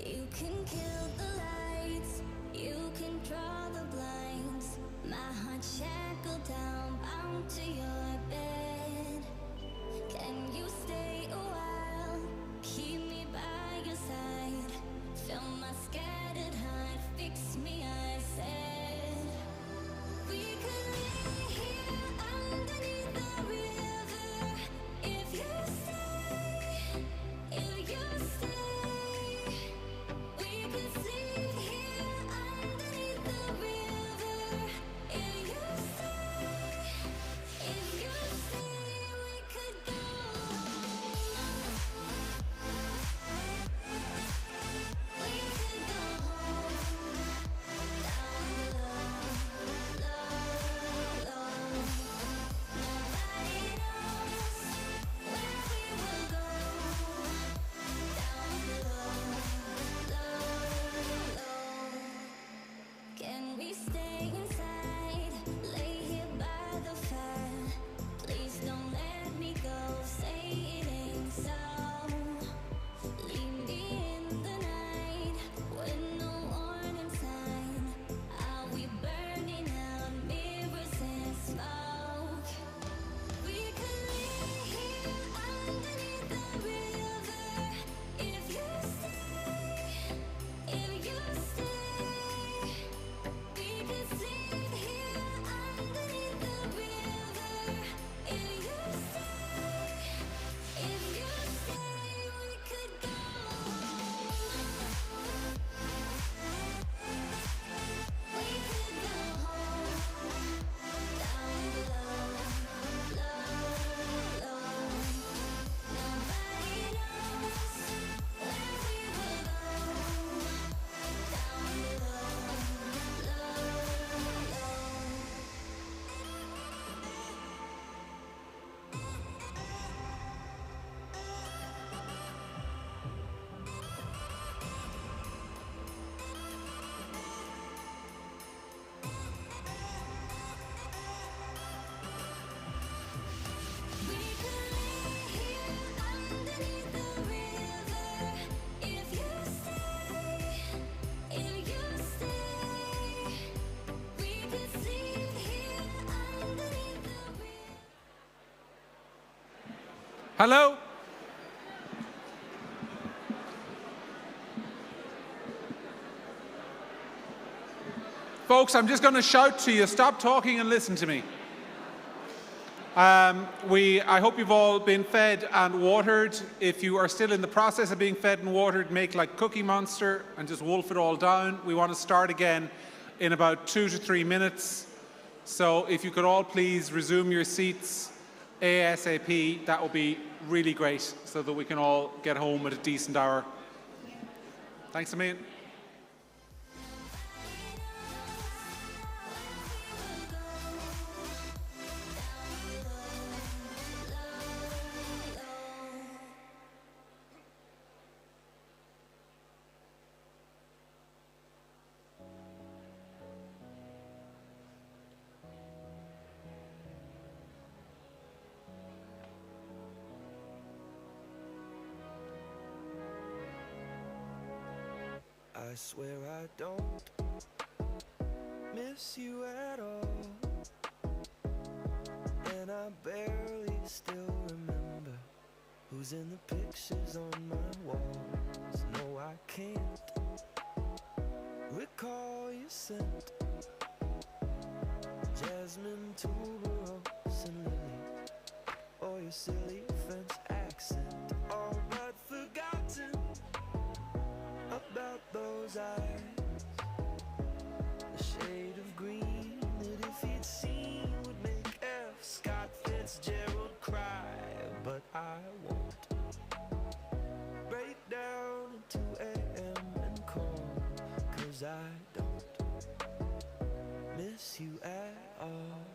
You can kill the lights, you can draw the blinds. My heart shackled down, bound to your bed. Can you stay a while? Keep me by your side. Fill my scattered heart, fix me, I said. Hello? Folks, I'm just going to shout to you, stop talking and listen to me. I hope you've all been fed and watered. If you are still in the process of being fed and watered, make like Cookie Monster and just wolf it all down. We want to start again in about 2 to 3 minutes. So if you could all please resume your seats ASAP, that would be really great so that we can all get home at a decent hour. Thanks a million. I swear I don't miss you at all, and I barely still remember who's in the pictures on my walls. No, I can't recall your scent, jasmine, tuberose, and lily, or your silly French accent, all but forgotten about those eyes, the shade of green that if he'd seen would make F. Scott Fitzgerald cry. But I won't break down at 2 a.m. and call, 'cause I don't miss you at all,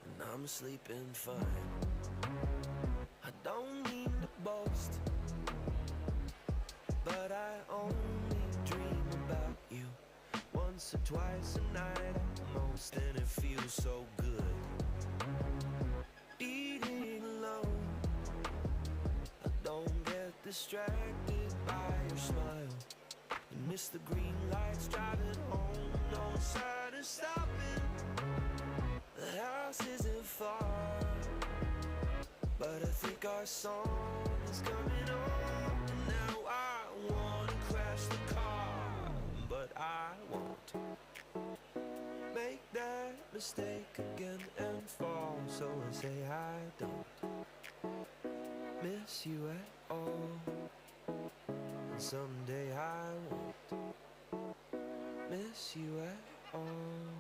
and I'm sleeping fine. I don't mean to boast, but I only dream about you once or twice a night at most, and it feels so good eating alone. I don't get distracted by your smile and miss the green lights driving home. No sign of stopping, the house isn't far, but I think our song is coming on, and now I wanna crash the car, but I won't make that mistake again and fall. So I say I don't miss you at all, and someday I won't miss you at all.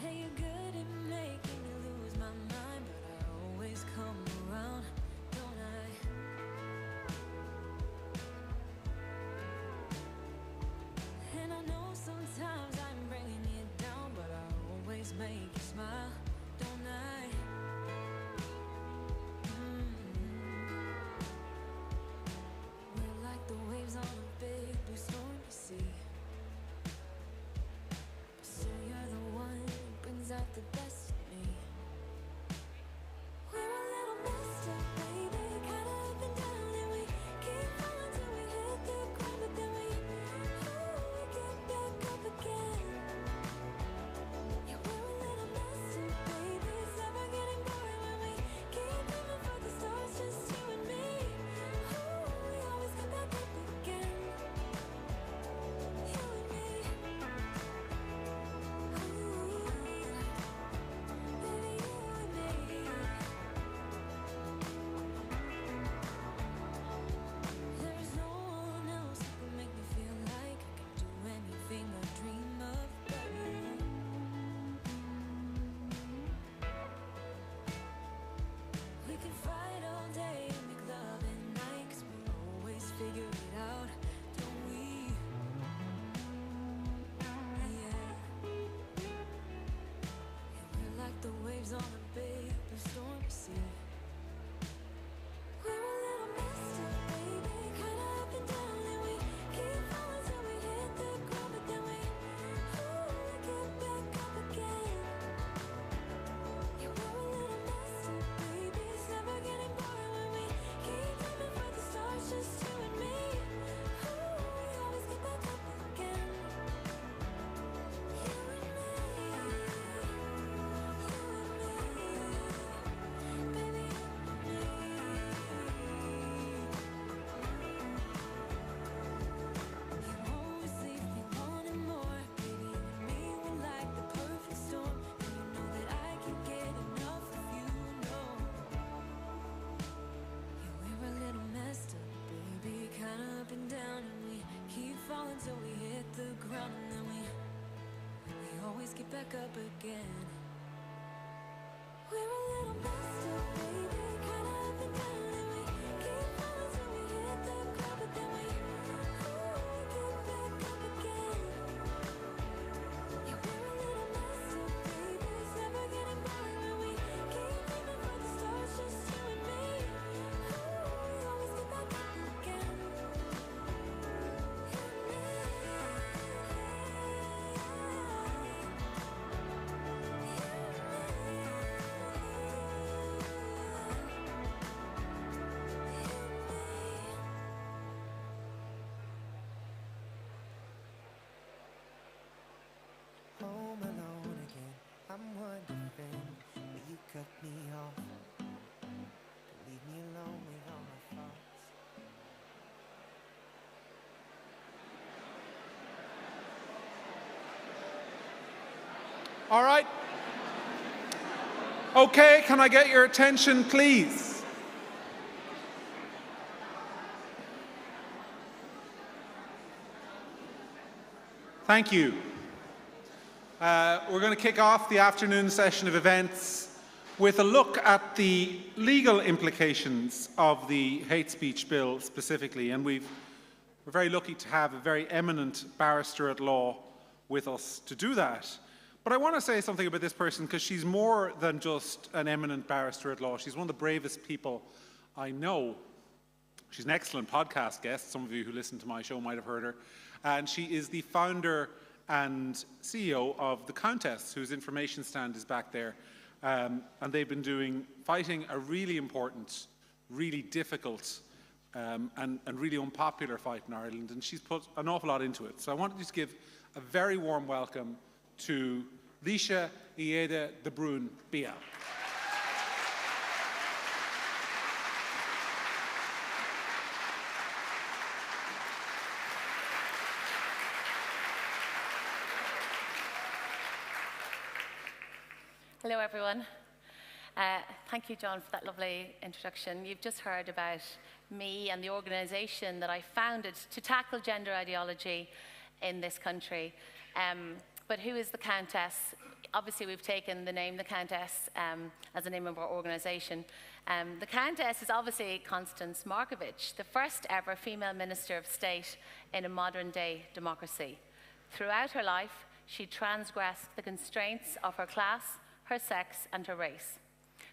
Hey, you're good at making me lose my mind, but I always come around, don't I? And I know sometimes I'm bringing you down, but I always make you smile, don't I? We're like the waves on a big blue stormy sea. So you're the one who brings out the best in me. We're a little messed up, baby, kinda up and down, and we keep falling till we hit the ground, but then we get back up again. Yeah, we're a little messed up, baby, it's never back up again. We're a little messed up, baby, kinda up and down, and we keep falling till we hit the ground, but then we get back up again. Yeah, we're a little messed up, baby, it's never getting better, and we keep aiming for the stars, just you and me. We always get back up again. Home alone again. I'm wondering, will you cut me off? Leave me alone with all my thoughts. All right. Okay, can I get your attention, please? Thank you. We're going to kick off the afternoon session of events with a look at the legal implications of the hate speech bill specifically. And we're very lucky to have a very eminent barrister at law with us to do that. But I want to say something about this person because she's more than just an eminent barrister at law. She's one of the bravest people I know. She's an excellent podcast guest. Some of you who listen to my show might have heard her. And she is the founder and CEO of The Countess, whose information stand is back there. And they've been fighting a really important, really difficult, and really unpopular fight in Ireland. And she's put an awful lot into it. So I wanted to give a very warm welcome to Líosa Ieda de Brún Bia. Hello, everyone. Thank you, John, for that lovely introduction. You've just heard about me and the organisation that I founded to tackle gender ideology in this country. But who is the Countess? Obviously, we've taken the name The Countess as the name of our organisation. The Countess is obviously Constance Markievicz, the first ever female Minister of State in a modern-day democracy. Throughout her life, she transgressed the constraints of her class, her sex, and her race.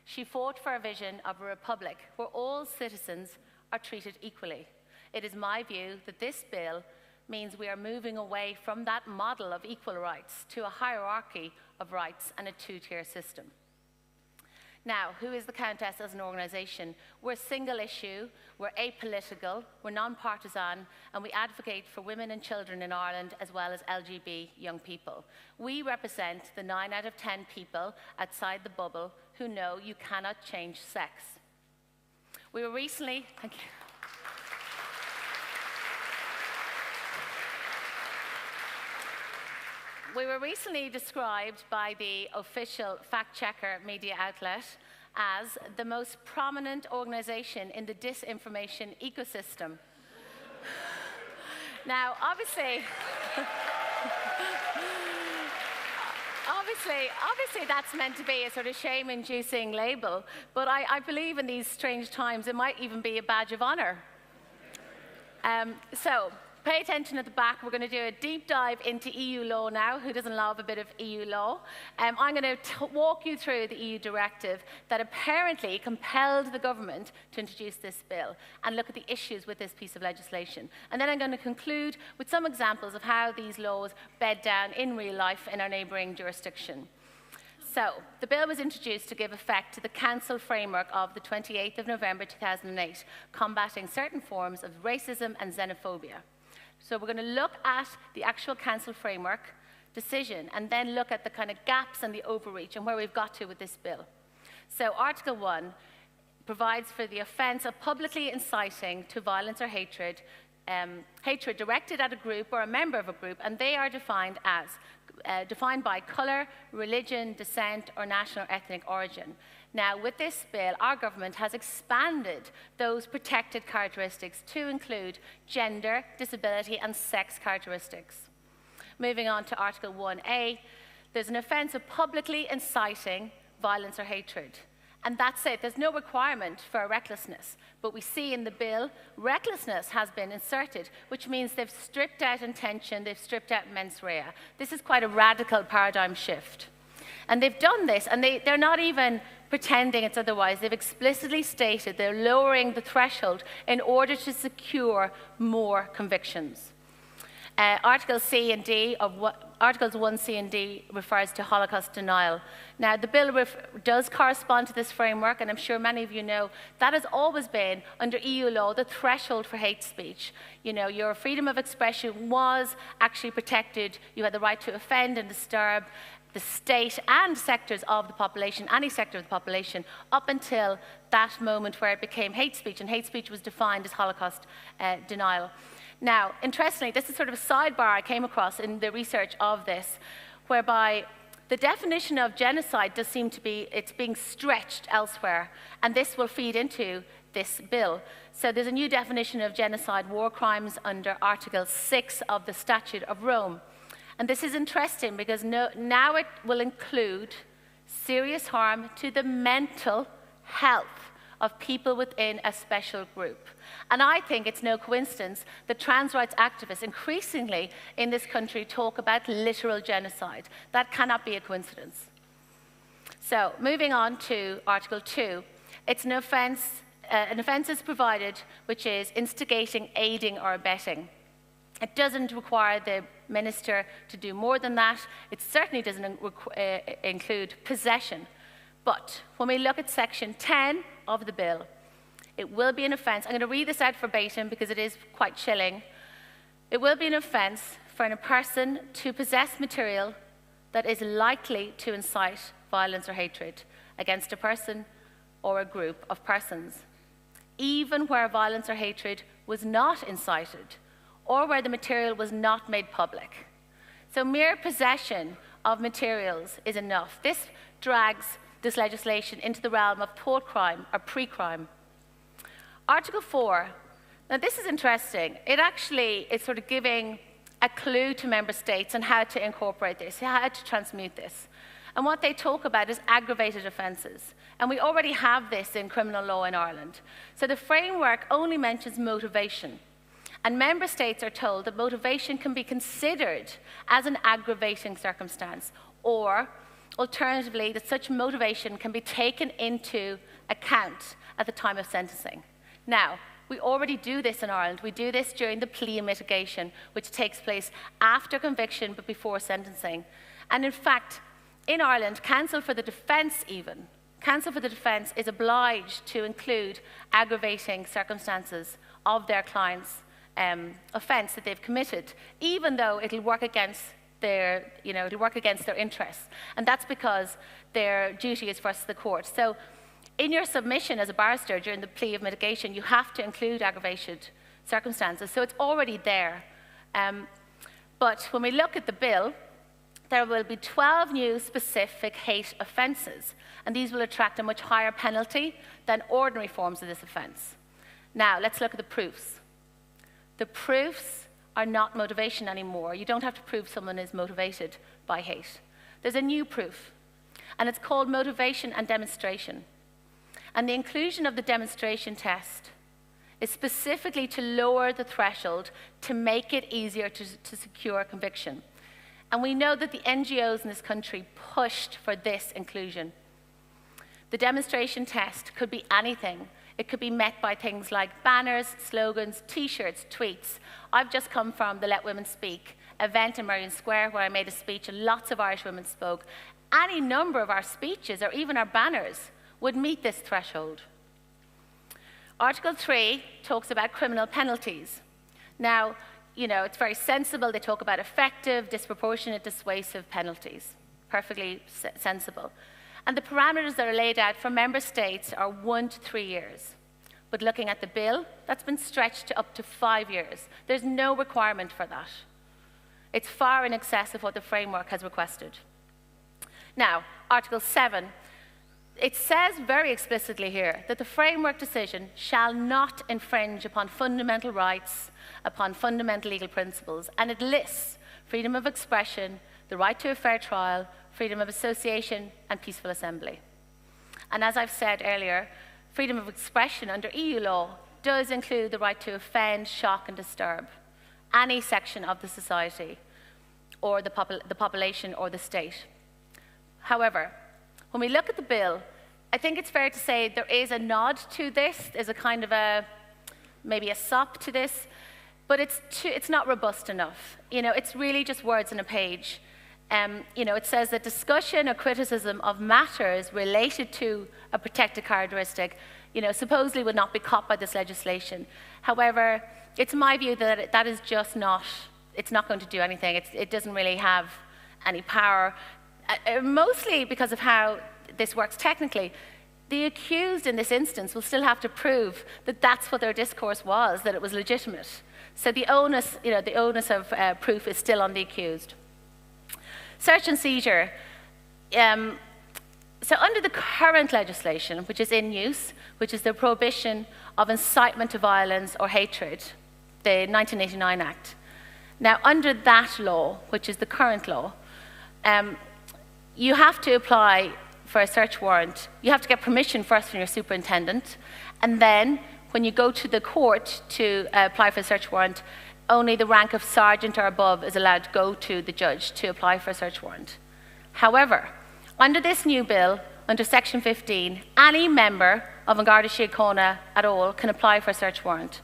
She fought for a vision of a republic where all citizens are treated equally. It is my view that this bill means we are moving away from that model of equal rights to a hierarchy of rights and a two-tier system. Now, who is the Countess as an organisation? We're single issue, we're apolitical, we're non-partisan, and we advocate for women and children in Ireland as well as LGBT young people. We represent the 9 out of 10 people outside the bubble who know you cannot change sex. We were recently, thank you. We were recently described by the official fact-checker media outlet as the most prominent organisation in the disinformation ecosystem. Now, obviously that's meant to be a sort of shame-inducing label, but I believe in these strange times it might even be a badge of honour. So, pay attention at the back. We're going to do a deep dive into EU law now. Who doesn't love a bit of EU law? I'm going to walk you through the EU directive that apparently compelled the government to introduce this bill and look at the issues with this piece of legislation. And then I'm going to conclude with some examples of how these laws bed down in real life in our neighbouring jurisdiction. So, the bill was introduced to give effect to the Council framework of the 28th of November 2008, combating certain forms of racism and xenophobia. So we're going to look at the actual Council framework decision and then look at the kind of gaps and the overreach and where we've got to with this bill. So Article 1 provides for the offence of publicly inciting to violence or hatred, hatred directed at a group or a member of a group, and they are defined by colour, religion, descent, or national or ethnic origin. Now, with this bill, our government has expanded those protected characteristics to include gender, disability, and sex characteristics. Moving on to Article 1A, There's an offence of publicly inciting violence or hatred. And that's it. There's no requirement for recklessness. But we see in the bill, recklessness has been inserted, which means they've stripped out intention, they've stripped out mens rea. This is quite a radical paradigm shift. And they've done this, and they're not even pretending it's otherwise. They've explicitly stated they're lowering the threshold in order to secure more convictions. Articles 1, C and D refers to Holocaust denial. Now, the bill does correspond to this framework, and I'm sure many of you know that has always been, under EU law, the threshold for hate speech. You know, your freedom of expression was actually protected. You had the right to offend and disturb the state and sectors of the population, any sector of the population, up until that moment where it became hate speech, and hate speech was defined as Holocaust denial. Now, interestingly, this is sort of a sidebar I came across in the research of this, whereby the definition of genocide does seem to be, it's being stretched elsewhere, and this will feed into this bill. So there's a new definition of genocide, war crimes, under Article 6 of the Statute of Rome. And this is interesting because now it will include serious harm to the mental health of people within a special group. And I think it's no coincidence that trans rights activists increasingly in this country talk about literal genocide. That cannot be a coincidence. So, moving on to Article 2, it's an offence is provided which is instigating, aiding, or abetting. It doesn't require the minister to do more than that. It certainly doesn't include possession. But when we look at Section 10 of the bill, it will be an offence. I'm going to read this out verbatim because it is quite chilling. It will be an offence for a person to possess material that is likely to incite violence or hatred against a person or a group of persons, even where violence or hatred was not incited or where the material was not made public. So mere possession of materials is enough. This drags this legislation into the realm of thought crime or pre-crime. Article 4, now this is interesting. It actually is sort of giving a clue to member states on how to incorporate this, how to transmute this. And what they talk about is aggravated offences. And we already have this in criminal law in Ireland. So the framework only mentions motivation. And member states are told that motivation can be considered as an aggravating circumstance, or alternatively, that such motivation can be taken into account at the time of sentencing. Now, we already do this in Ireland. We do this during the plea mitigation, which takes place after conviction but before sentencing. And in fact, in Ireland, counsel for the defence is obliged to include aggravating circumstances of their client's offence that they've committed, even though it'll work against their interests. And that's because their duty is first to the court. So in your submission as a barrister during the plea of mitigation, you have to include aggravated circumstances. So it's already there. But when we look at the bill, there will be 12 new specific hate offences, and these will attract a much higher penalty than ordinary forms of this offence. Now, let's look at the proofs. The proofs are not motivation anymore. You don't have to prove someone is motivated by hate. There's a new proof, and it's called motivation and demonstration. And the inclusion of the demonstration test is specifically to lower the threshold to make it easier to secure conviction. And we know that the NGOs in this country pushed for this inclusion. The demonstration test could be anything. It could be met by things like banners, slogans, T-shirts, tweets. I've just come from the Let Women Speak event in Merrion Square where I made a speech and lots of Irish women spoke. Any number of our speeches or even our banners would meet this threshold. Article 3 talks about criminal penalties. Now, you know, it's very sensible. They talk about effective, disproportionate, dissuasive penalties. Perfectly sensible. And the parameters that are laid out for member states are 1 to 3 years. But looking at the bill, that's been stretched to up to 5 years. There's no requirement for that. It's far in excess of what the framework has requested. Now, Article 7, it says very explicitly here that the framework decision shall not infringe upon fundamental rights, upon fundamental legal principles, and it lists freedom of expression, the right to a fair trial, freedom of association, and peaceful assembly. And as I've said earlier, freedom of expression under EU law does include the right to offend, shock, and disturb any section of the society or the population or the state. However, when we look at the bill, I think it's fair to say there is a nod to this. There's a kind of maybe a sop to this, but it's not robust enough. It's really just words on a page. It says that discussion or criticism of matters related to a protected characteristic, supposedly would not be caught by this legislation. However, it's my view that that is just not, it's not going to do anything. It doesn't really have any power, mostly because of how this works technically. The accused in this instance will still have to prove that that's what their discourse was, that it was legitimate. So the onus, of proof is still on the accused. Search and seizure. So under the current legislation, which is in use, which is the prohibition of incitement to violence or hatred, the 1989 Act. Now, under that law, which is the current law, you have to apply for a search warrant. You have to get permission first from your superintendent, and then when you go to the court to apply for a search warrant, only the rank of sergeant or above is allowed to go to the judge to apply for a search warrant. However, under this new bill, under Section 15, any member of an Garda Síochána at all can apply for a search warrant.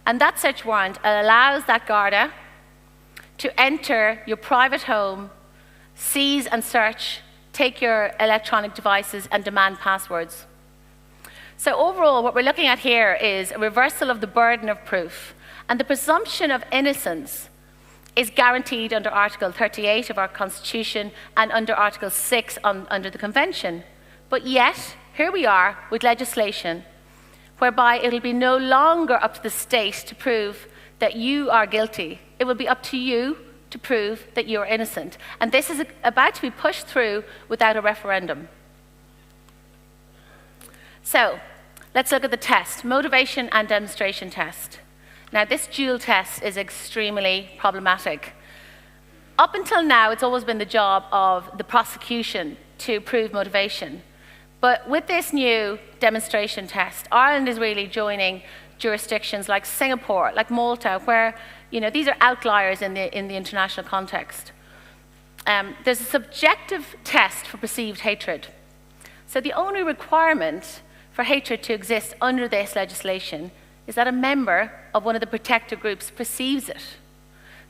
And that search warrant allows that Garda to enter your private home, seize and search, take your electronic devices and demand passwords. So overall, what we're looking at here is a reversal of the burden of proof, and the presumption of innocence is guaranteed under Article 38 of our Constitution and under Article 6 under the Convention. But yet, here we are with legislation whereby it'll be no longer up to the state to prove that you are guilty. It will be up to you to prove that you are innocent. And this is about to be pushed through without a referendum. So, let's look at the test, motivation and demonstration test. Now, this dual test is extremely problematic. Up until now, it's always been the job of the prosecution to prove motivation. But with this new demonstration test, Ireland is really joining jurisdictions like Singapore, like Malta, where these are outliers in the international context. There's a subjective test for perceived hatred. So the only requirement for hatred to exist under this legislation is that a member of one of the protected groups perceives it.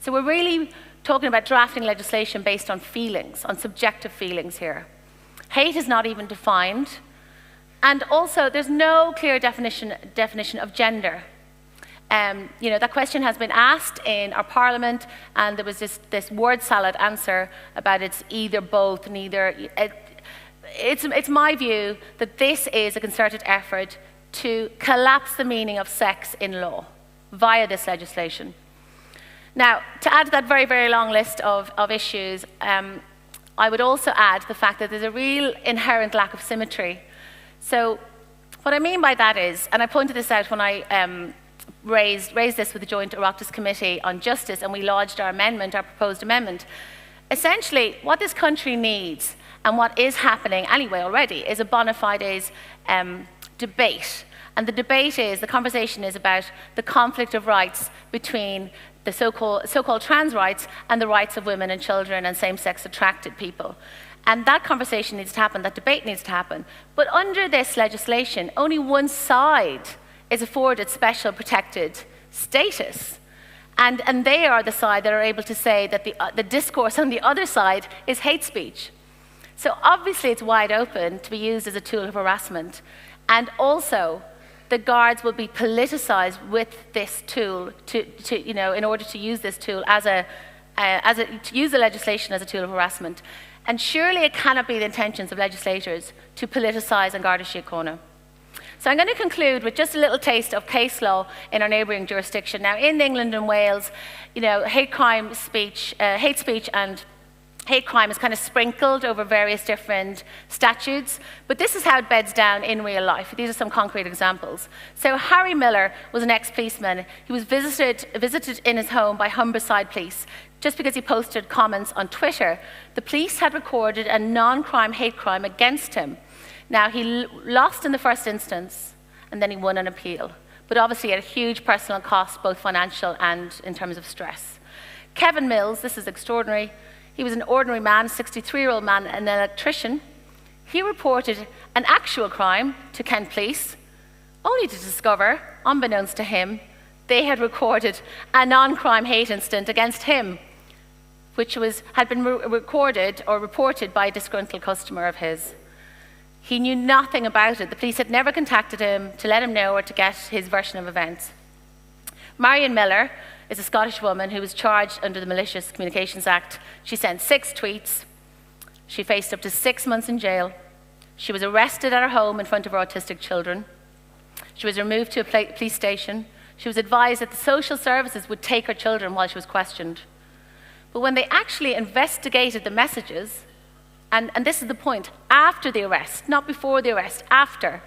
So we're really talking about drafting legislation based on feelings, on subjective feelings here. Hate is not even defined, and also there's no clear definition of gender. That question has been asked in our parliament, and there was this word salad answer about it's either both, neither. It's my view that this is a concerted effort to collapse the meaning of sex in law via this legislation. Now, to add to that very, very long list of issues, I would also add the fact that there's a real inherent lack of symmetry. So what I mean by that is, and I pointed this out when I raised this with the Joint Oireachtas Committee on Justice, and we lodged our proposed amendment. Essentially, what this country needs, and what is happening anyway already, is a bona fides debate. And the conversation is about the conflict of rights between the so-called trans rights and the rights of women and children and same-sex attracted people. And that conversation needs to happen, that debate needs to happen. But under this legislation, only one side is afforded special protected status. And they are the side that are able to say that the discourse on the other side is hate speech. So obviously it's wide open to be used as a tool of harassment. And also, the guards will be politicized with this tool in order to use this tool to use the legislation as a tool of harassment. And surely it cannot be the intentions of legislators to politicize an Garda Síochána. So I'm going to conclude with just a little taste of case law in our neighbouring jurisdiction. Now, in England and Wales, hate speech and hate crime is kind of sprinkled over various different statutes, but this is how it beds down in real life. These are some concrete examples. So Harry Miller was an ex-policeman. He was visited in his home by Humberside Police. just because he posted comments on Twitter. The police had recorded a non-crime hate crime against him. Now, he lost in the first instance, and then he won an appeal. But obviously at a huge personal cost, both financial and in terms of stress. Kevin Mills, this is extraordinary. He was an ordinary man, 63-year-old man, an electrician. He reported an actual crime to Kent Police, only to discover, unbeknownst to him, they had recorded a non-crime hate incident against him, which had been recorded or reported by a disgruntled customer of his. He knew nothing about it. The police had never contacted him to let him know or to get his version of events. Marion Miller is a Scottish woman who was charged under the Malicious Communications Act. She sent 6 tweets. She faced up to 6 months in jail. She was arrested at her home in front of her autistic children. She was removed to a police station. She was advised that the social services would take her children while she was questioned. But when they actually investigated the messages, and this is the point, after the arrest, not before the arrest, after,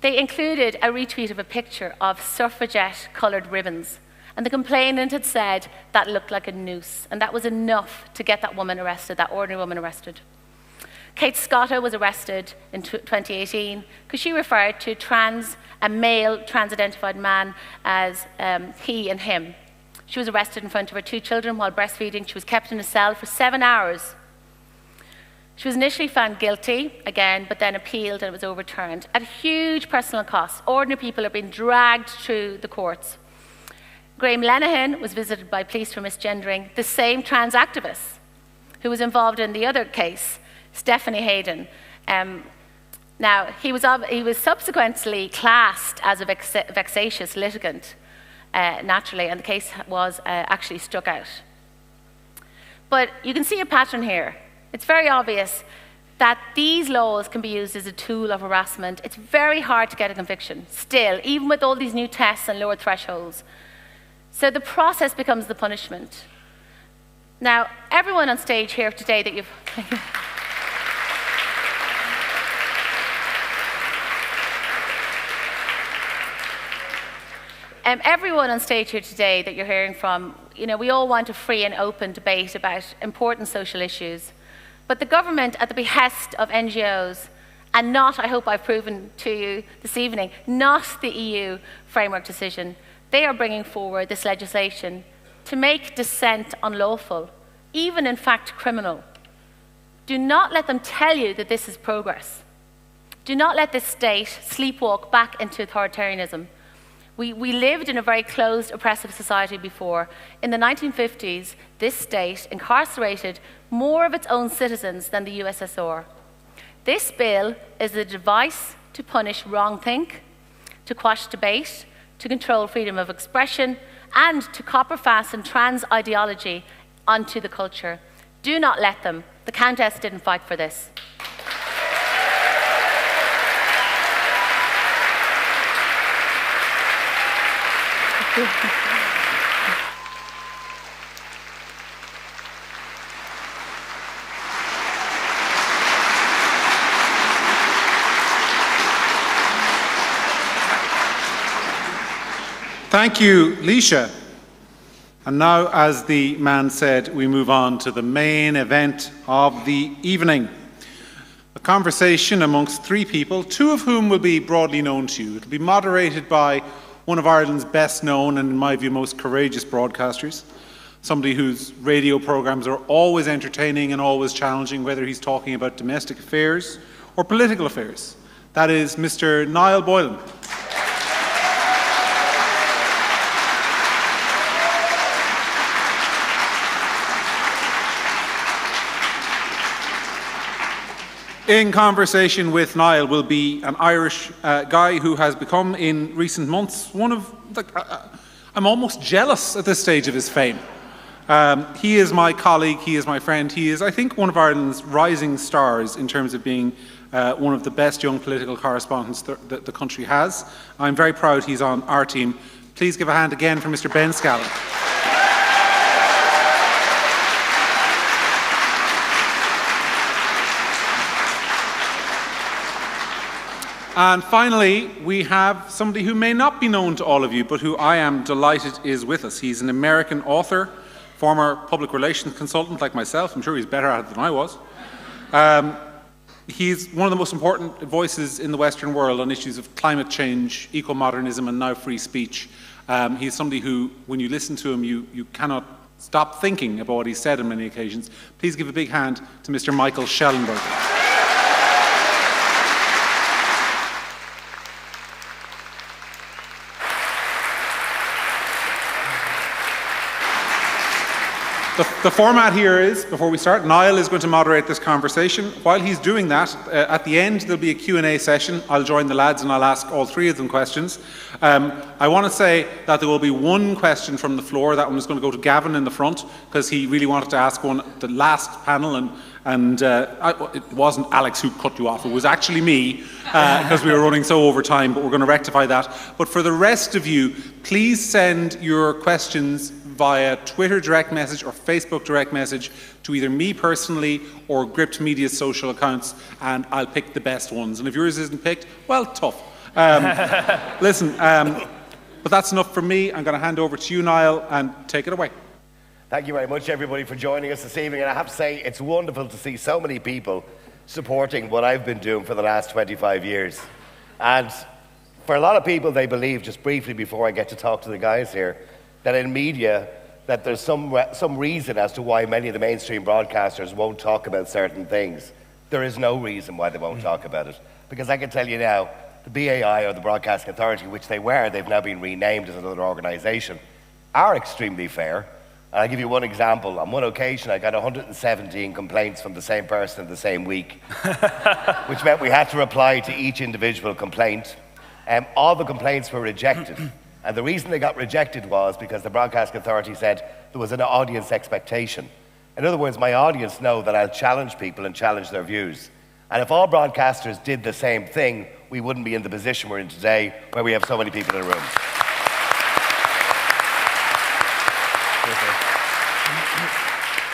they included a retweet of a picture of suffragette-coloured ribbons. And the complainant had said that looked like a noose, and that was enough to get that woman arrested, that ordinary woman arrested. Kate Scotta was arrested in 2018 because she referred to a male trans-identified man as he and him. She was arrested in front of her 2 children while breastfeeding. She was kept in a cell for 7 hours. She was initially found guilty, again, but then appealed and it was overturned at a huge personal cost. Ordinary people are being dragged through the courts. Graham Lenihan was visited by police for misgendering the same trans activist who was involved in the other case, Stephanie Hayden. Now, he was subsequently classed as a vexatious litigant, naturally, and the case was actually struck out. But you can see a pattern here. It's very obvious that these laws can be used as a tool of harassment. It's very hard to get a conviction, still, even with all these new tests and lower thresholds. So the process becomes the punishment. Now, everyone on stage here today that you've... everyone on stage here today that you're hearing from, we all want a free and open debate about important social issues. But the government, at the behest of NGOs, and not, I hope I've proven to you this evening, not the EU framework decision, they are bringing forward this legislation to make dissent unlawful, even in fact criminal. Do not let them tell you that this is progress. Do not let this state sleepwalk back into authoritarianism. We lived in a very closed, oppressive society before. In the 1950s, this state incarcerated more of its own citizens than the USSR. This bill is a device to punish wrongthink, to quash debate, to control freedom of expression, and to copper fasten trans ideology onto the culture. Do not let them. The Countess didn't fight for this. Thank you, Leisha. And now, as the man said, we move on to the main event of the evening. A conversation amongst 3 people, 2 of whom will be broadly known to you. It will be moderated by one of Ireland's best known and, in my view, most courageous broadcasters. Somebody whose radio programmes are always entertaining and always challenging, whether he's talking about domestic affairs or political affairs. That is Mr. Niall Boylan. In conversation with Niall will be an Irish guy who has become, in recent months, one of the... I'm almost jealous at this stage of his fame. He is my colleague, he is my friend, he is, I think, one of Ireland's rising stars in terms of being one of the best young political correspondents that the country has. I'm very proud he's on our team. Please give a hand again for Mr. Ben Scallon. And finally, we have somebody who may not be known to all of you, but who I am delighted is with us. He's an American author, former public relations consultant like myself. I'm sure he's better at it than I was. He's one of the most important voices in the Western world on issues of climate change, eco-modernism, and now free speech. He's somebody who, when you listen to him, you cannot stop thinking about what he said on many occasions. Please give a big hand to Mr. Michael Schellenberger. The format here is, before we start, Niall is going to moderate this conversation. While he's doing that, at the end there'll be a Q&A session. I'll join the lads and I'll ask all three of them questions. I want to say that there will be one question from the floor. That one is going to go to Gavin in the front, because he really wanted to ask one at the last panel, and it wasn't Alex who cut you off, it was actually me, because we were running so over time, but we're going to rectify that. But for the rest of you, please send your questions via Twitter direct message or Facebook direct message to either me personally or Gript Media's social accounts, and I'll pick the best ones. And if yours isn't picked, well, tough. Listen, but that's enough from me. I'm going to hand over to you, Niall, and take it away. Thank you very much, everybody, for joining us this evening. And I have to say, it's wonderful to see so many people supporting what I've been doing for the last 25 years. And for a lot of people, they believe, just briefly before I get to talk to the guys here, that in media, that there's some reason as to why many of the mainstream broadcasters won't talk about certain things. There is no reason why they won't talk about it. Because I can tell you now, the BAI, or the Broadcasting Authority, which they were, they've now been renamed as another organisation, are extremely fair. And I'll give you one example. On one occasion, I got 117 complaints from the same person in the same week, which meant we had to reply to each individual complaint. All the complaints were rejected. And the reason they got rejected was because the Broadcasting Authority said there was an audience expectation. In other words, my audience know that I'll challenge people and challenge their views. And if all broadcasters did the same thing, we wouldn't be in the position we're in today, where we have so many people in the room.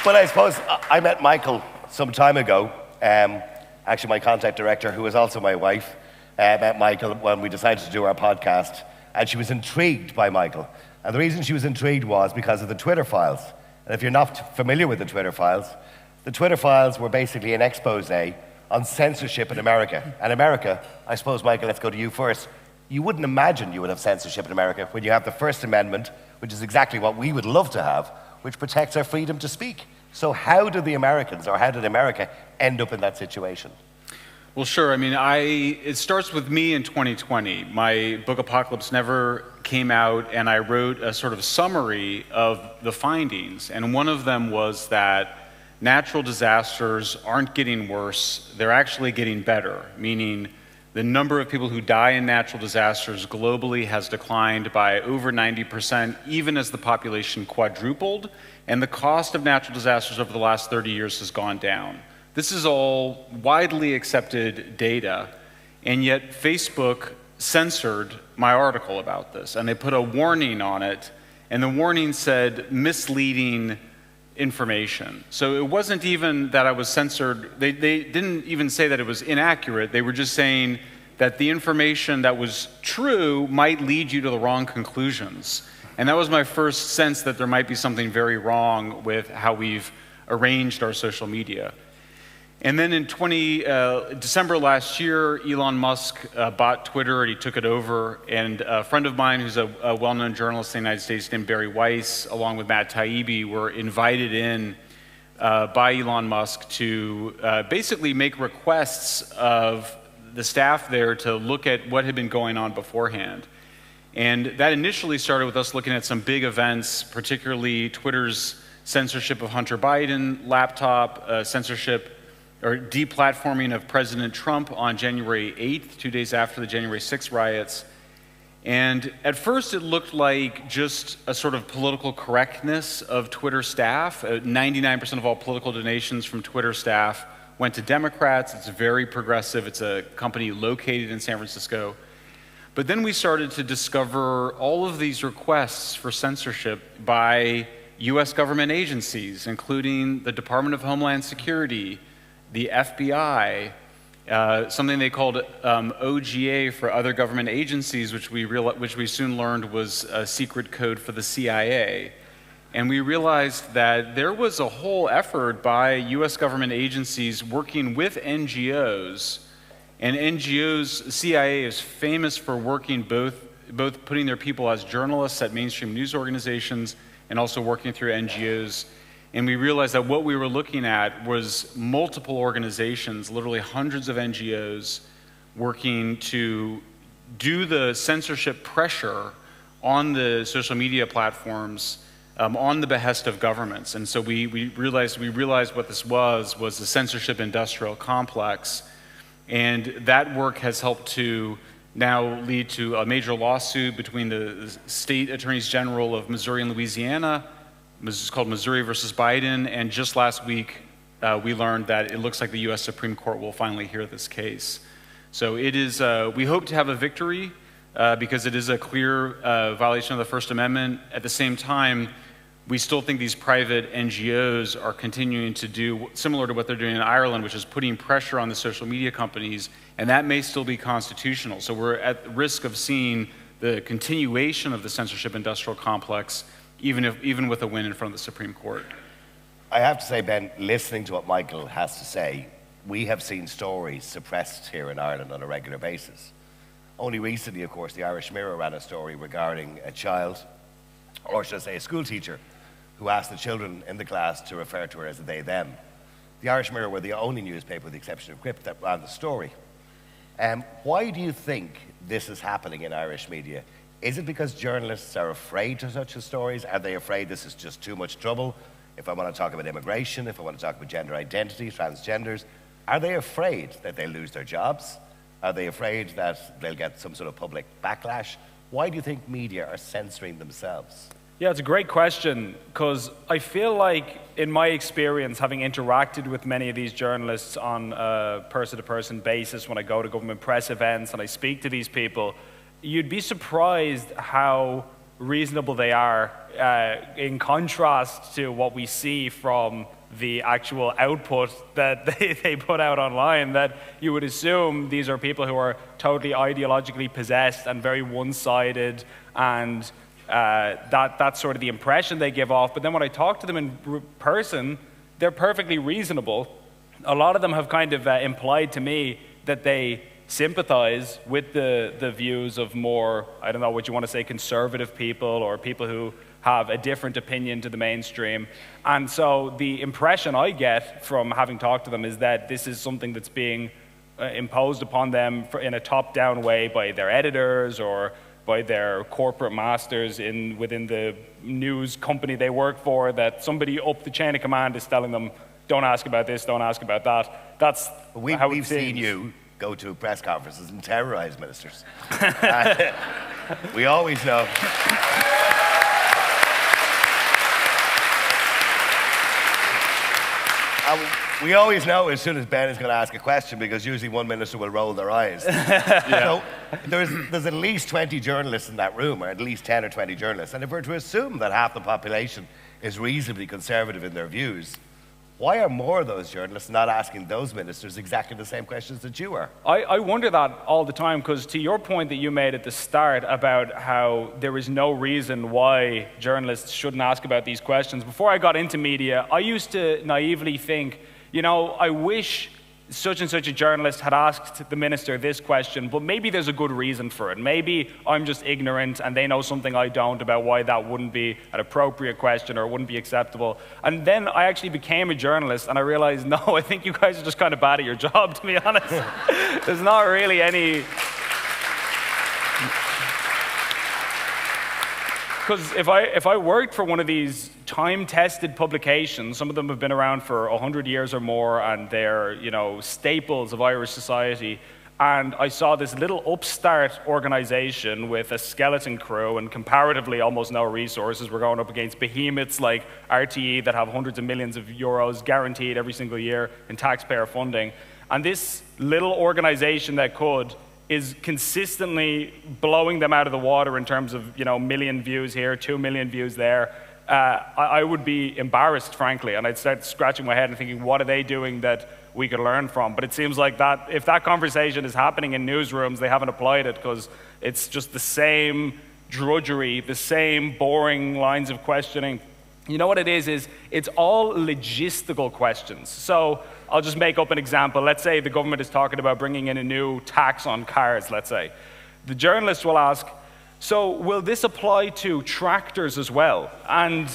But I suppose I met Michael some time ago. Actually, my contact director, who is also my wife, met Michael when we decided to do our podcast. And she was intrigued by Michael. And the reason she was intrigued was because of the Twitter files. And if you're not familiar with the Twitter files were basically an expose on censorship in America. And America, I suppose, Michael, let's go to you first. You wouldn't imagine you would have censorship in America when you have the First Amendment, which is exactly what we would love to have, which protects our freedom to speak. So how did the Americans, or how did America, end up in that situation? Well, sure. I mean, it starts with me in 2020. My book Apocalypse Never came out, and I wrote a sort of summary of the findings. And one of them was that natural disasters aren't getting worse, they're actually getting better, meaning the number of people who die in natural disasters globally has declined by over 90%, even as the population quadrupled, and the cost of natural disasters over the last 30 years has gone down. This is all widely accepted data, and yet Facebook censored my article about this, and they put a warning on it, and the warning said misleading information. So it wasn't even that I was censored. They didn't even say that it was inaccurate. They were just saying that the information that was true might lead you to the wrong conclusions. And that was my first sense that there might be something very wrong with how we've arranged our social media. And then in December last year, Elon Musk bought Twitter and he took it over. And a friend of mine who's a well-known journalist in the United States named Barry Weiss, along with Matt Taibbi, were invited in by Elon Musk to basically make requests of the staff there to look at what had been going on beforehand. And that initially started with us looking at some big events, particularly Twitter's censorship of Hunter Biden, laptop censorship, or deplatforming of President Trump on January 8th, 2 days after the January 6th riots. And at first it looked like just a sort of political correctness of Twitter staff. 99% of all political donations from Twitter staff went to Democrats. It's very progressive. It's a company located in San Francisco. But then we started to discover all of these requests for censorship by US government agencies, including the Department of Homeland Security, the FBI, something they called OGA for other government agencies, which we soon learned was a secret code for the CIA. And we realized that there was a whole effort by US government agencies working with NGOs. And NGOs, CIA is famous for working both putting their people as journalists at mainstream news organizations and also working through NGOs. And we realized that what we were looking at was multiple organizations, literally hundreds of NGOs, working to do the censorship pressure on the social media platforms on the behest of governments. And so we realized what this was the censorship industrial complex. And that work has helped to now lead to a major lawsuit between the state attorneys general of Missouri and Louisiana. It's called Missouri versus Biden. And just last week, we learned that it looks like the US Supreme Court will finally hear this case. So it is, we hope to have a victory because it is a clear violation of the First Amendment. At the same time, we still think these private NGOs are continuing to do similar to what they're doing in Ireland, which is putting pressure on the social media companies, and that may still be constitutional. So we're at risk of seeing the continuation of the censorship industrial complex, even with a win in front of the Supreme Court. I have to say, Ben, listening to what Michael has to say, we have seen stories suppressed here in Ireland on a regular basis. Only recently, of course, the Irish Mirror ran a story regarding a child, or should I say a school teacher, who asked the children in the class to refer to her as a they, them. The Irish Mirror were the only newspaper, with the exception of Gript, that ran the story. Why do you think this is happening in Irish media? Is it because journalists are afraid of such stories? Are they afraid this is just too much trouble? If I want to talk about immigration, if I want to talk about gender identity, transgenders, are they afraid that they'll lose their jobs? Are they afraid that they'll get some sort of public backlash? Why do you think media are censoring themselves? Yeah, it's a great question, because I feel like, in my experience, having interacted with many of these journalists on a person-to-person basis, when I go to government press events and I speak to these people, you'd be surprised how reasonable they are in contrast to what we see from the actual output that they put out online, that you would assume these are people who are totally ideologically possessed and very one-sided, and that's sort of the impression they give off. But then when I talk to them in person, they're perfectly reasonable. A lot of them have kind of implied to me that they sympathize with the views of more, I don't know what you want to say, conservative people, or people who have a different opinion to the mainstream. And so the impression I get from having talked to them is that this is something that's being imposed upon them in a top-down way by their editors or by their corporate masters within the news company they work for, that somebody up the chain of command is telling them, don't ask about this, don't ask about that. That's how we've seen you go to press conferences and terrorize ministers. We always know. We always know as soon as Ben is going to ask a question, because usually one minister will roll their eyes. So there's at least 20 journalists in that room, or at least 10 or 20 journalists. And if we're to assume that half the population is reasonably conservative in their views, why are more of those journalists not asking those ministers exactly the same questions that you are? I wonder that all the time, because to your point that you made at the start about how there is no reason why journalists shouldn't ask about these questions, before I got into media, I used to naively think, I wish such and such a journalist had asked the minister this question, but maybe there's a good reason for it. Maybe I'm just ignorant and they know something I don't about why that wouldn't be an appropriate question or wouldn't be acceptable. And then I actually became a journalist and I realized, no, I think you guys are just kind of bad at your job, to be honest. There's not really any... Because if I worked for one of these time-tested publications, some of them have been around for 100 years or more, and they're staples of Irish society, and I saw this little upstart organization with a skeleton crew and comparatively almost no resources. We're going up against behemoths like RTE that have hundreds of millions of euros guaranteed every single year in taxpayer funding, and this little organization that is consistently blowing them out of the water in terms of, million views here, 2 million views there. I would be embarrassed, frankly, and I'd start scratching my head and thinking, what are they doing that we could learn from? But it seems like that if that conversation is happening in newsrooms, they haven't applied it, because it's just the same drudgery, the same boring lines of questioning. You know what it is it's all logistical questions. So I'll just make up an example. Let's say the government is talking about bringing in a new tax on cars, let's say. The journalist will ask, so will this apply to tractors as well? And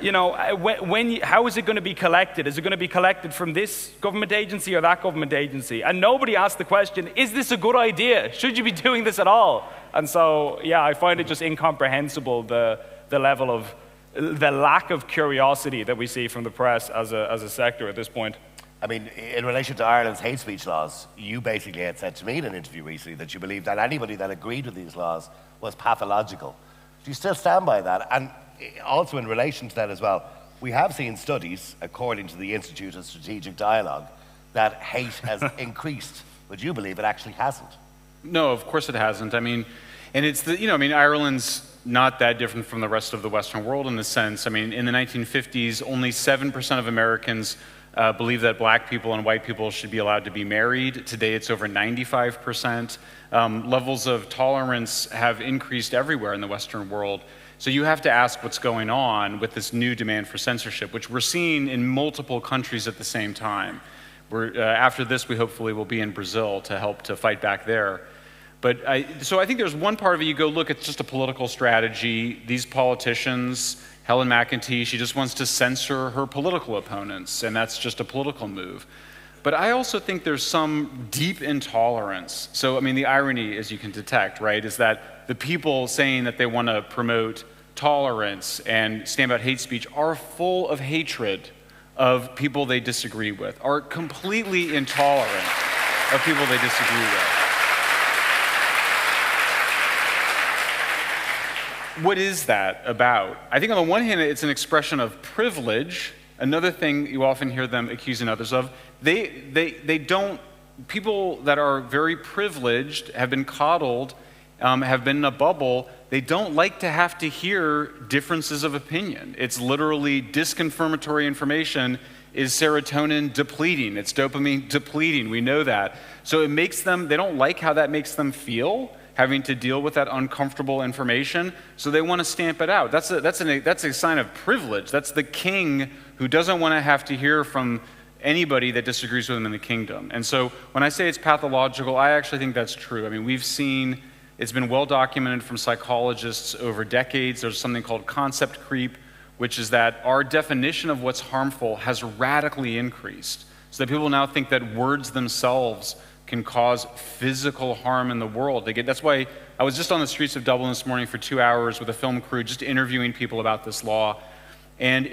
you know, how is it going to be collected? Is it going to be collected from this government agency or that government agency? And nobody asked the question, is this a good idea? Should you be doing this at all? And so, yeah, I find it just incomprehensible, the level of, the lack of curiosity that we see from the press as a sector at this point. I mean, in relation to Ireland's hate speech laws, you basically had said to me in an interview recently that you believed that anybody that agreed with these laws was pathological. Do you still stand by that? And also in relation to that as well, we have seen studies, according to the Institute of Strategic Dialogue, that hate has increased. Would you believe it actually hasn't? No, of course it hasn't. I mean, and it's the, you know, I mean, Ireland's not that different from the rest of the Western world in the sense, I mean, in the 1950s, only 7% of Americans believe that black people and white people should be allowed to be married. Today it's over 95%. Levels of tolerance have increased everywhere in the Western world. So you have to ask what's going on with this new demand for censorship, which we're seeing in multiple countries at the same time. After this, we hopefully will be in Brazil to help to fight back there. But so I think there's one part of it, you go, look, it's just a political strategy. These politicians, Helen McEntee, she just wants to censor her political opponents, and that's just a political move. But I also think there's some deep intolerance. So, I mean, the irony, as you can detect, right, is that the people saying that they want to promote tolerance and stand about hate speech are full of hatred of people they disagree with, are completely intolerant of people they disagree with. What is that about? I think on the one hand, it's an expression of privilege. Another thing you often hear them accusing others of, they don't, people that are very privileged, have been coddled, have been in a bubble, they don't like to have to hear differences of opinion. It's literally disconfirmatory information is serotonin depleting, it's dopamine depleting, we know that. So it makes them, they don't like how that makes them feel, having to deal with that uncomfortable information, so they want to stamp it out. That's a sign of privilege. That's the king who doesn't want to have to hear from anybody that disagrees with him in the kingdom. And so when I say it's pathological, I actually think that's true. I mean, we've seen, it's been well documented from psychologists over decades. There's something called concept creep, which is that our definition of what's harmful has radically increased. So that people now think that words themselves can cause physical harm in the world. That's why I was just on the streets of Dublin this morning for 2 hours with a film crew, just interviewing people about this law. And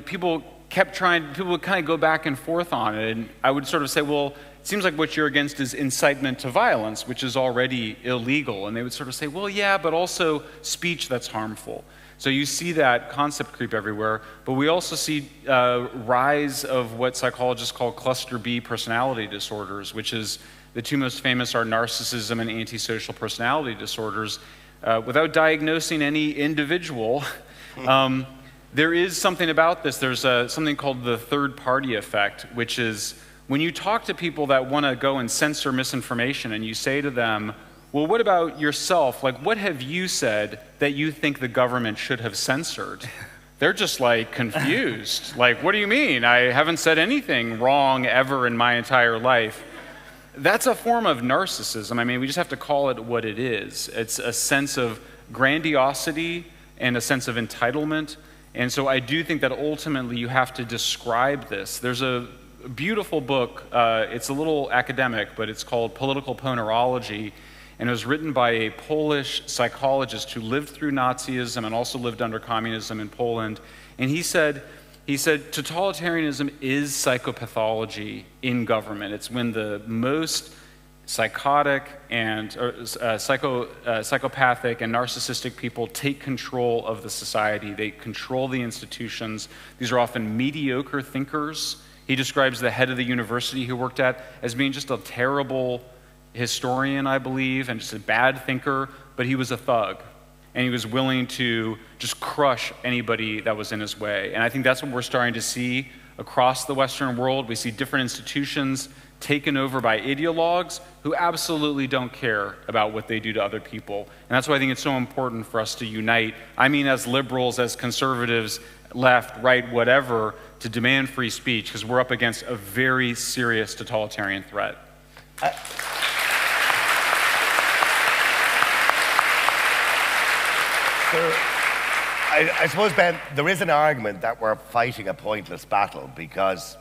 people kept trying, people would kind of go back and forth on it. And I would sort of say, well, it seems like what you're against is incitement to violence, which is already illegal. And they would sort of say, well, yeah, but also speech that's harmful. So you see that concept creep everywhere, but we also see rise of what psychologists call cluster B personality disorders, which is the two most famous are narcissism and antisocial personality disorders. Without diagnosing any individual, there is something about this. There's something called the third party effect, which is when you talk to people that want to go and censor misinformation and you say to them, well, what about yourself? Like, what have you said that you think the government should have censored? They're just like confused. Like, what do you mean? I haven't said anything wrong ever in my entire life. That's a form of narcissism. I mean, we just have to call it what it is. It's a sense of grandiosity and a sense of entitlement. And so I do think that ultimately you have to describe this. There's a beautiful book. It's a little academic, but it's called Political Ponerology. And it was written by a Polish psychologist who lived through Nazism and also lived under communism in Poland. And he said, totalitarianism is psychopathology in government. It's when the most psychotic and psychopathic and narcissistic people take control of the society. They control the institutions. These are often mediocre thinkers. He describes the head of the university he worked at as being just a terrible historian, I believe, and just a bad thinker, but he was a thug. And he was willing to just crush anybody that was in his way. And I think that's what we're starting to see across the Western world. We see different institutions taken over by ideologues who absolutely don't care about what they do to other people. And that's why I think it's so important for us to unite. I mean, as liberals, as conservatives, left, right, whatever, to demand free speech, because we're up against a very serious totalitarian threat. I suppose, Ben, there is an argument that we're fighting a pointless battle, because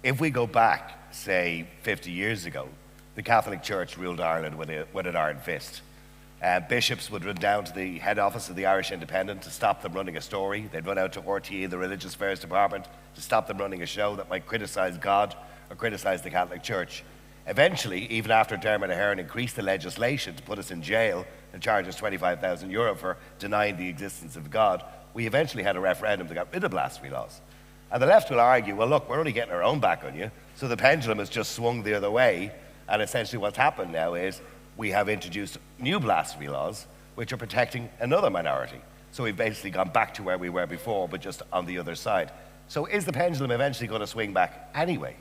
if we go back, say, 50 years ago, the Catholic Church ruled Ireland with an iron fist. Bishops would run down to the head office of the Irish Independent to stop them running a story. They'd run out to RTE, the Religious Affairs Department, to stop them running a show that might criticise God or criticise the Catholic Church. Eventually, even after Dermot Ahern increased the legislation to put us in jail and charge us €25,000 for denying the existence of God, we eventually had a referendum that got rid of blasphemy laws. And the left will argue, well, look, we're only getting our own back on you, so the pendulum has just swung the other way, and essentially what's happened now is we have introduced new blasphemy laws which are protecting another minority. So we've basically gone back to where we were before, but just on the other side. So is the pendulum eventually going to swing back anyway?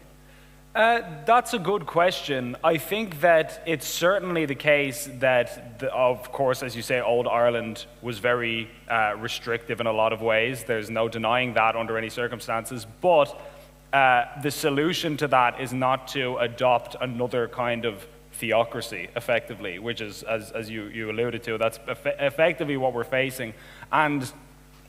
That's a good question. I think that it's certainly the case that, of course, as you say, old Ireland was very restrictive in a lot of ways. There's no denying that under any circumstances. But the solution to that is not to adopt another kind of theocracy, effectively, which is, as you alluded to, that's effectively what we're facing. And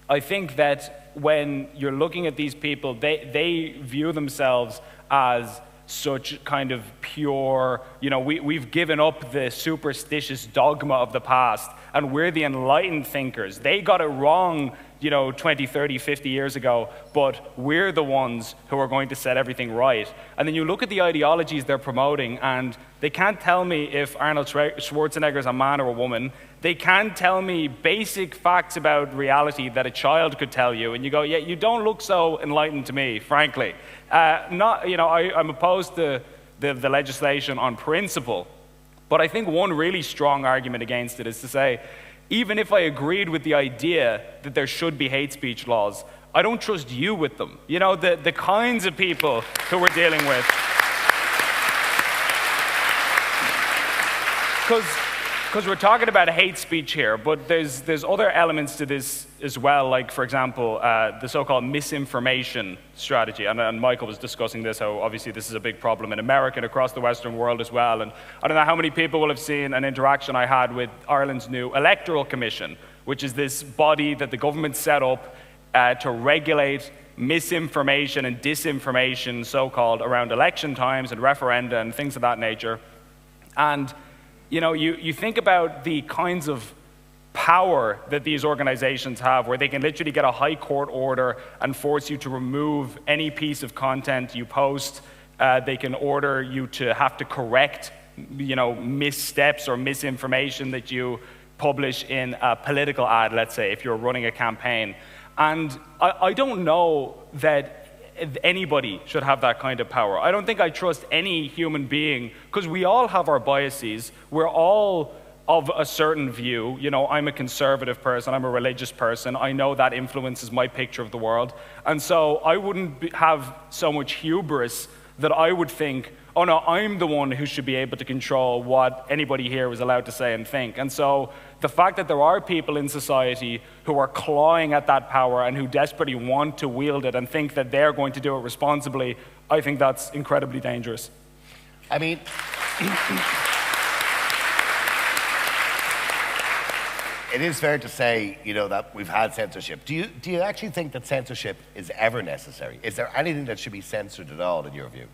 I think that when you're looking at these people, they view themselves as such kind of pure, we've given up the superstitious dogma of the past, and we're the enlightened thinkers. They got it wrong, 20, 30, 50 years ago, but we're the ones who are going to set everything right. And then you look at the ideologies they're promoting, and they can't tell me if Arnold Schwarzenegger is a man or a woman. They can't tell me basic facts about reality that a child could tell you, and you go, yeah, you don't look so enlightened to me, frankly. I'm opposed to the legislation on principle, but I think one really strong argument against it is to say, even if I agreed with the idea that there should be hate speech laws, I don't trust you with them. The kinds of people who we're dealing with. Because we're talking about hate speech here, but there's other elements to this as well, like, for example, the so-called misinformation strategy. And Michael was discussing this, how obviously this is a big problem in America and across the Western world as well. And I don't know how many people will have seen an interaction I had with Ireland's new Electoral Commission, which is this body that the government set up to regulate misinformation and disinformation, so-called, around election times and referenda and things of that nature. And you think about the kinds of power that these organizations have, where they can literally get a high court order and force you to remove any piece of content you post. They can order you to have to correct, missteps or misinformation that you publish in a political ad, let's say, if you're running a campaign. And I don't know that anybody should have that kind of power. I don't think I trust any human being, because we all have our biases. We're all of a certain view. I'm a conservative person, I'm a religious person. I know that influences my picture of the world. And so I wouldn't have so much hubris that I would think, oh no, I'm the one who should be able to control what anybody here is allowed to say and think. And so the fact that there are people in society who are clawing at that power and who desperately want to wield it and think that they're going to do it responsibly, I think that's incredibly dangerous. I mean, it is fair to say, that we've had censorship. Do you actually think that censorship is ever necessary? Is there anything that should be censored at all, in your view?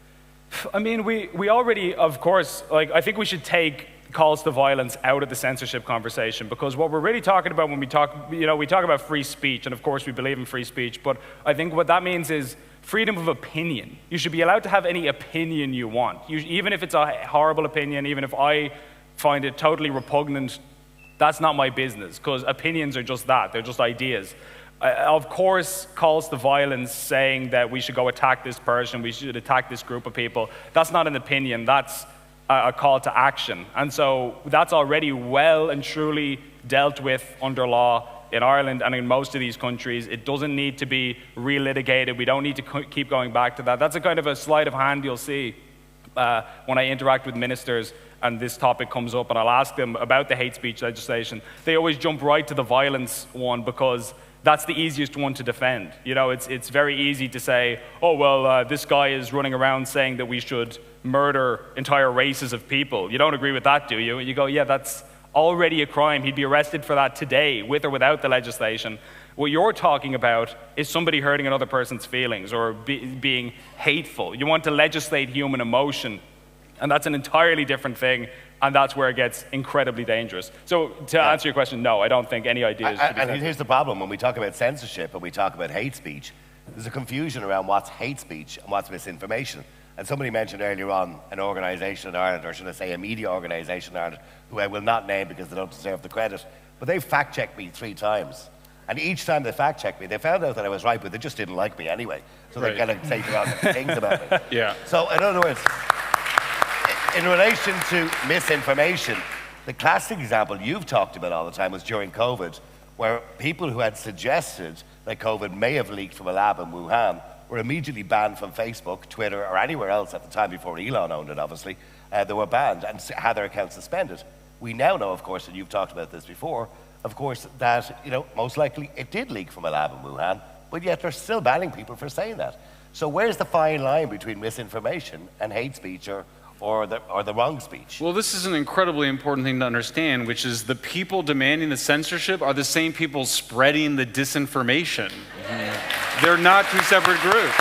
I mean, we already, of course, I think we should take calls to violence out of the censorship conversation, because what we're really talking about when we talk about free speech, and of course we believe in free speech, but I think what that means is freedom of opinion. You should be allowed to have any opinion you want, even if it's a horrible opinion, even if I find it totally repugnant. That's not my business, because opinions are just that. They're just ideas. Of course, calls to violence saying that we should go attack this person, we should attack this group of people, that's not an opinion, that's a call to action. And so that's already well and truly dealt with under law in Ireland and in most of these countries. It doesn't need to be relitigated. We don't need to keep going back to that. That's a kind of a sleight of hand you'll see. when I interact with ministers and this topic comes up and I'll ask them about the hate speech legislation, they always jump right to the violence one because that's the easiest one to defend. You know, it's very easy to say, oh, well, this guy is running around saying that we should murder entire races of people. You don't agree with that, do you? And you go, yeah, that's already a crime. He'd be arrested for that today, with or without the legislation. What you're talking about is somebody hurting another person's feelings or being hateful. You want to legislate human emotion, and that's an entirely different thing, and that's where it gets incredibly dangerous. So to answer your question, no, I don't think any ideas should be And here's the problem. When we talk about censorship and we talk about hate speech, there's a confusion around what's hate speech and what's misinformation. And somebody mentioned earlier on an organisation in Ireland, or should I say a media organisation in Ireland, who I will not name because they don't deserve the credit, but they fact-checked me 3 times. And each time they fact-checked me, they found out that I was right, but they just didn't like me anyway. So they kind of say the wrong things about me. Yeah. So in other words, in relation to misinformation, the classic example you've talked about all the time was during COVID, where people who had suggested that COVID may have leaked from a lab in Wuhan were immediately banned from Facebook, Twitter, or anywhere else at the time before Elon owned it, obviously. They were banned and had their accounts suspended. We now know, of course, and you've talked about this before, of course, that most likely it did leak from a lab in Wuhan, but yet they're still banning people for saying that. So where's the fine line between misinformation and hate speech or the wrong speech? Well, this is an incredibly important thing to understand, which is the people demanding the censorship are the same people spreading the disinformation. They're not 2 separate groups.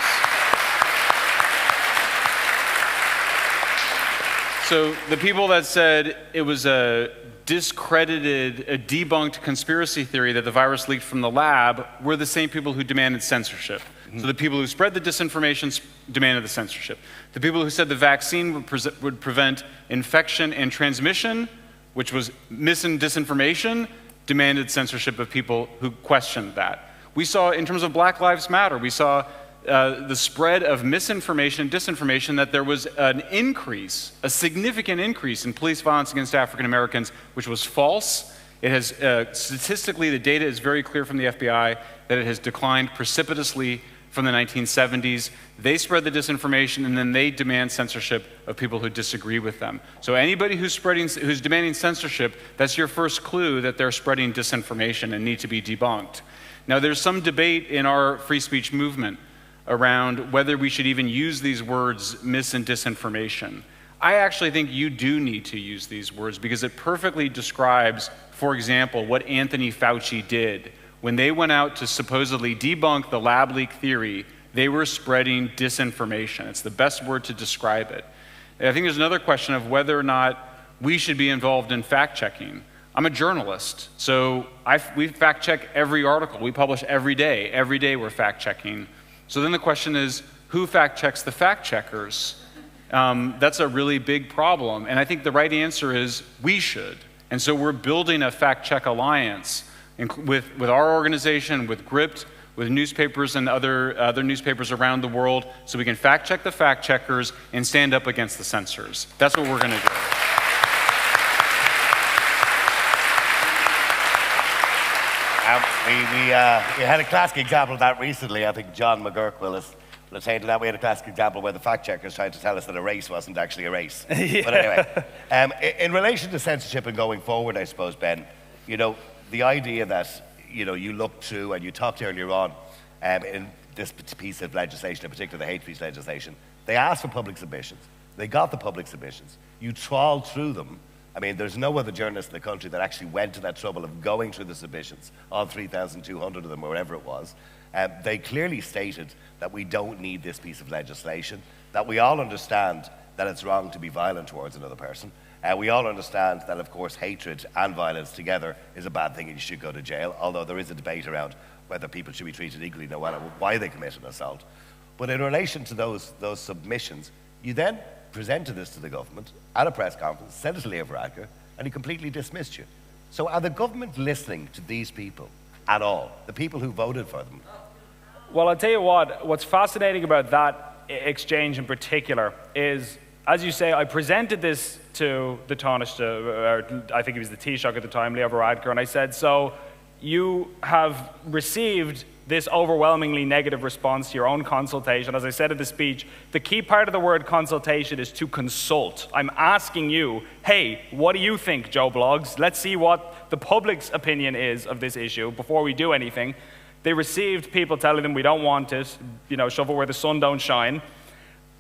So the people that said it was a debunked conspiracy theory that the virus leaked from the lab were the same people who demanded censorship. So the people who spread the disinformation demanded the censorship. The people who said the vaccine would prevent infection and transmission, which was mis and disinformation, demanded censorship of people who questioned that. We saw, in terms of Black Lives Matter, we saw the spread of misinformation and disinformation that there was an increase, a significant increase in police violence against African Americans, which was false. It has, statistically, the data is very clear from the FBI that it has declined precipitously from the 1970s. They spread the disinformation, and then they demand censorship of people who disagree with them. So anybody who's demanding censorship, that's your first clue that they're spreading disinformation and need to be debunked. Now, there's some debate in our free speech movement around whether we should even use these words, mis and disinformation. I actually think you do need to use these words because it perfectly describes, for example, what Anthony Fauci did. When they went out to supposedly debunk the lab leak theory, they were spreading disinformation. It's the best word to describe it. And I think there's another question of whether or not we should be involved in fact-checking. I'm a journalist, so we fact-check every article. We publish every day. Every day we're fact-checking. So then the question is, who fact-checks the fact-checkers? That's a really big problem, and I think the right answer is we should. And so we're building a fact-check alliance with our organization, with Gript, with newspapers and other newspapers around the world, so we can fact-check the fact-checkers and stand up against the censors. That's what we're going to do. We had a classic example of that recently. I think John McGurk will attend to that. We had a classic example where the fact-checkers tried to tell us that a race wasn't actually a race. Yeah. But anyway, in relation to censorship and going forward, I suppose, Ben, the idea that you look through and you talked earlier on in this piece of legislation, in particular the hate speech legislation, they asked for public submissions. They got the public submissions. You trawled through them. I mean, there's no other journalist in the country that actually went to that trouble of going through the submissions, all 3,200 of them, or whatever it was. They clearly stated that we don't need this piece of legislation, that we all understand that it's wrong to be violent towards another person. We all understand that, of course, hatred and violence together is a bad thing and you should go to jail, although there is a debate around whether people should be treated equally no matter why they commit an assault. But in relation to those submissions, you then presented this to the government at a press conference, sent it to Leo Varadkar, and he completely dismissed you. So are the government listening to these people at all, the people who voted for them? Well, I'll tell you what's fascinating about that exchange in particular is, as you say, I presented this to the Taoiseach, I think he was the Taoiseach at the time, Leo Varadkar, and I said, so you have received this overwhelmingly negative response to your own consultation. As I said in the speech, the key part of the word consultation is to consult. I'm asking you, hey, what do you think, Joe Bloggs? Let's see what the public's opinion is of this issue before we do anything. They received people telling them we don't want it, shove it where the sun don't shine.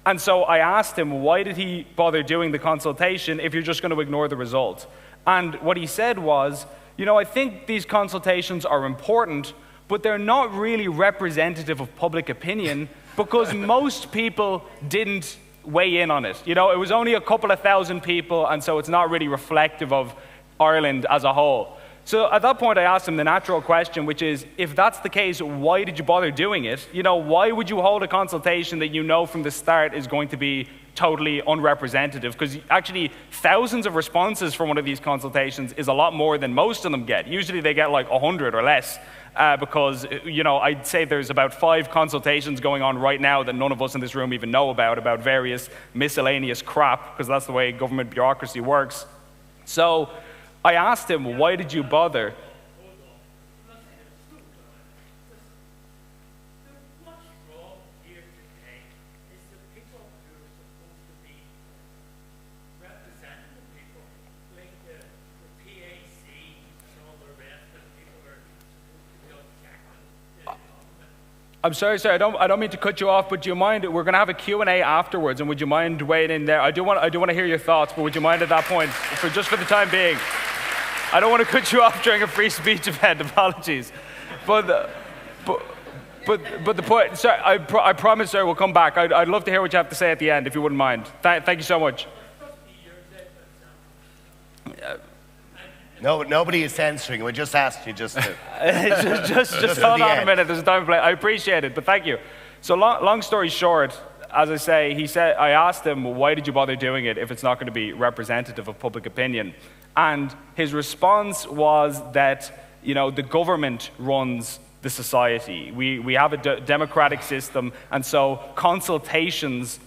And so I asked him, why did he bother doing the consultation if you're just going to ignore the result? And what he said was, I think these consultations are important, but they're not really representative of public opinion because most people didn't weigh in on it. It was only a couple of thousand people, and so it's not really reflective of Ireland as a whole. So at that point, I asked him the natural question, which is, if that's the case, why did you bother doing it? Why would you hold a consultation that from the start is going to be totally unrepresentative? Because actually, thousands of responses from one of these consultations is a lot more than most of them get. Usually they get like 100 or less, because, I'd say there's about 5 consultations going on right now that none of us in this room even know about various miscellaneous crap, because that's the way government bureaucracy works. So I asked him, why did you bother? I'm sorry, sir. I don't mean to cut you off, but do you mind? We're going to have a Q&A afterwards, and would you mind weighing in there? I do want to hear your thoughts, but would you mind at that point, just for the time being? I don't want to cut you off during a free speech event. Apologies, but the point, sir. I promise, sir, we'll come back. I'd love to hear what you have to say at the end, if you wouldn't mind. Thank you so much. No, nobody is censoring. We just asked you just to... just hold on a minute. There's a time to play. I appreciate it, but thank you. So long story short, as I say, I asked him, why did you bother doing it if it's not going to be representative of public opinion? And his response was that, the government runs the society. We have a democratic system, and so consultations,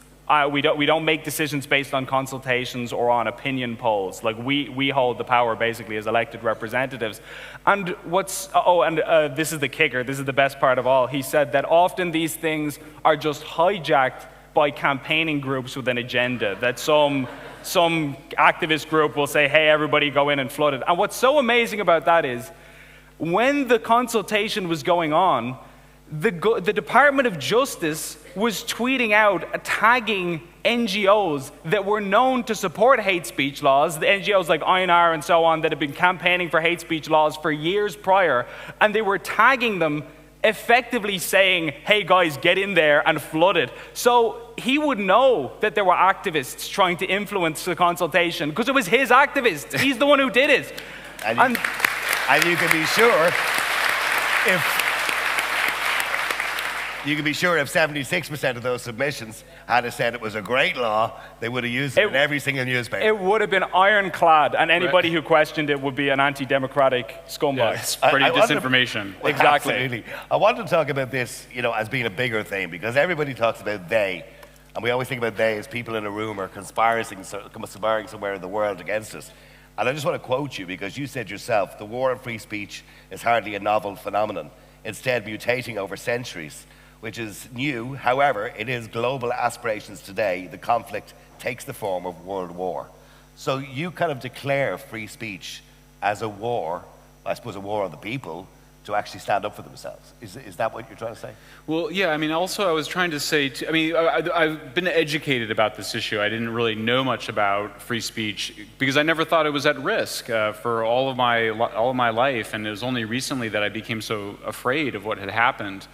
we don't make decisions based on consultations or on opinion polls. Like, we hold the power, basically, as elected representatives. And this is the kicker, this is the best part of all. He said that often these things are just hijacked by campaigning groups with an agenda, that some activist group will say, hey, everybody go in and flood it. And what's so amazing about that is, when the consultation was going on, the Department of Justice was tweeting out, tagging NGOs that were known to support hate speech laws, the NGOs like INR and so on that had been campaigning for hate speech laws for years prior, and they were tagging them, effectively saying, hey guys, get in there and flood it. So he would know that there were activists trying to influence the consultation because it was his activists. He's the one who did it. And you can be sure if 76% of those submissions had said it was a great law, they would have used it in every single newspaper. It would have been ironclad, and anybody who questioned it would be an anti-democratic scumbag. Yeah, it's pretty disinformation. Exactly. Absolutely. I want to talk about this, as being a bigger thing, because everybody talks about they, and we always think about they as people in a room or conspiring somewhere in the world against us. And I just want to quote you, because you said yourself, the war on free speech is hardly a novel phenomenon, instead mutating over centuries, which is new. However, it is global aspirations today. The conflict takes the form of world war. So you kind of declare free speech as a war, I suppose a war on the people, to actually stand up for themselves. Is that what you're trying to say? Well, yeah, also I was trying to say, I've been educated about this issue. I didn't really know much about free speech because I never thought it was at risk for all of my life, and it was only recently that I became so afraid of what had happened.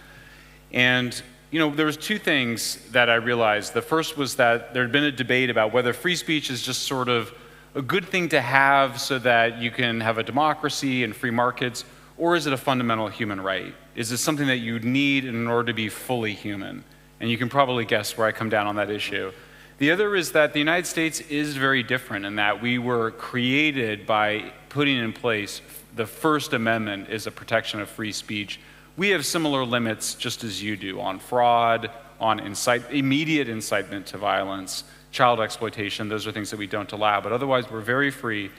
And there was 2 things that I realized. The first was that there had been a debate about whether free speech is just sort of a good thing to have so that you can have a democracy and free markets, or is it a fundamental human right? Is it something that you need in order to be fully human? And you can probably guess where I come down on that issue. The other is that the United States is very different in that we were created by putting in place the First Amendment is a protection of free speech. We have similar limits, just as you do, on fraud, on immediate incitement to violence, child exploitation. Those are things that we don't allow, but otherwise we're very free.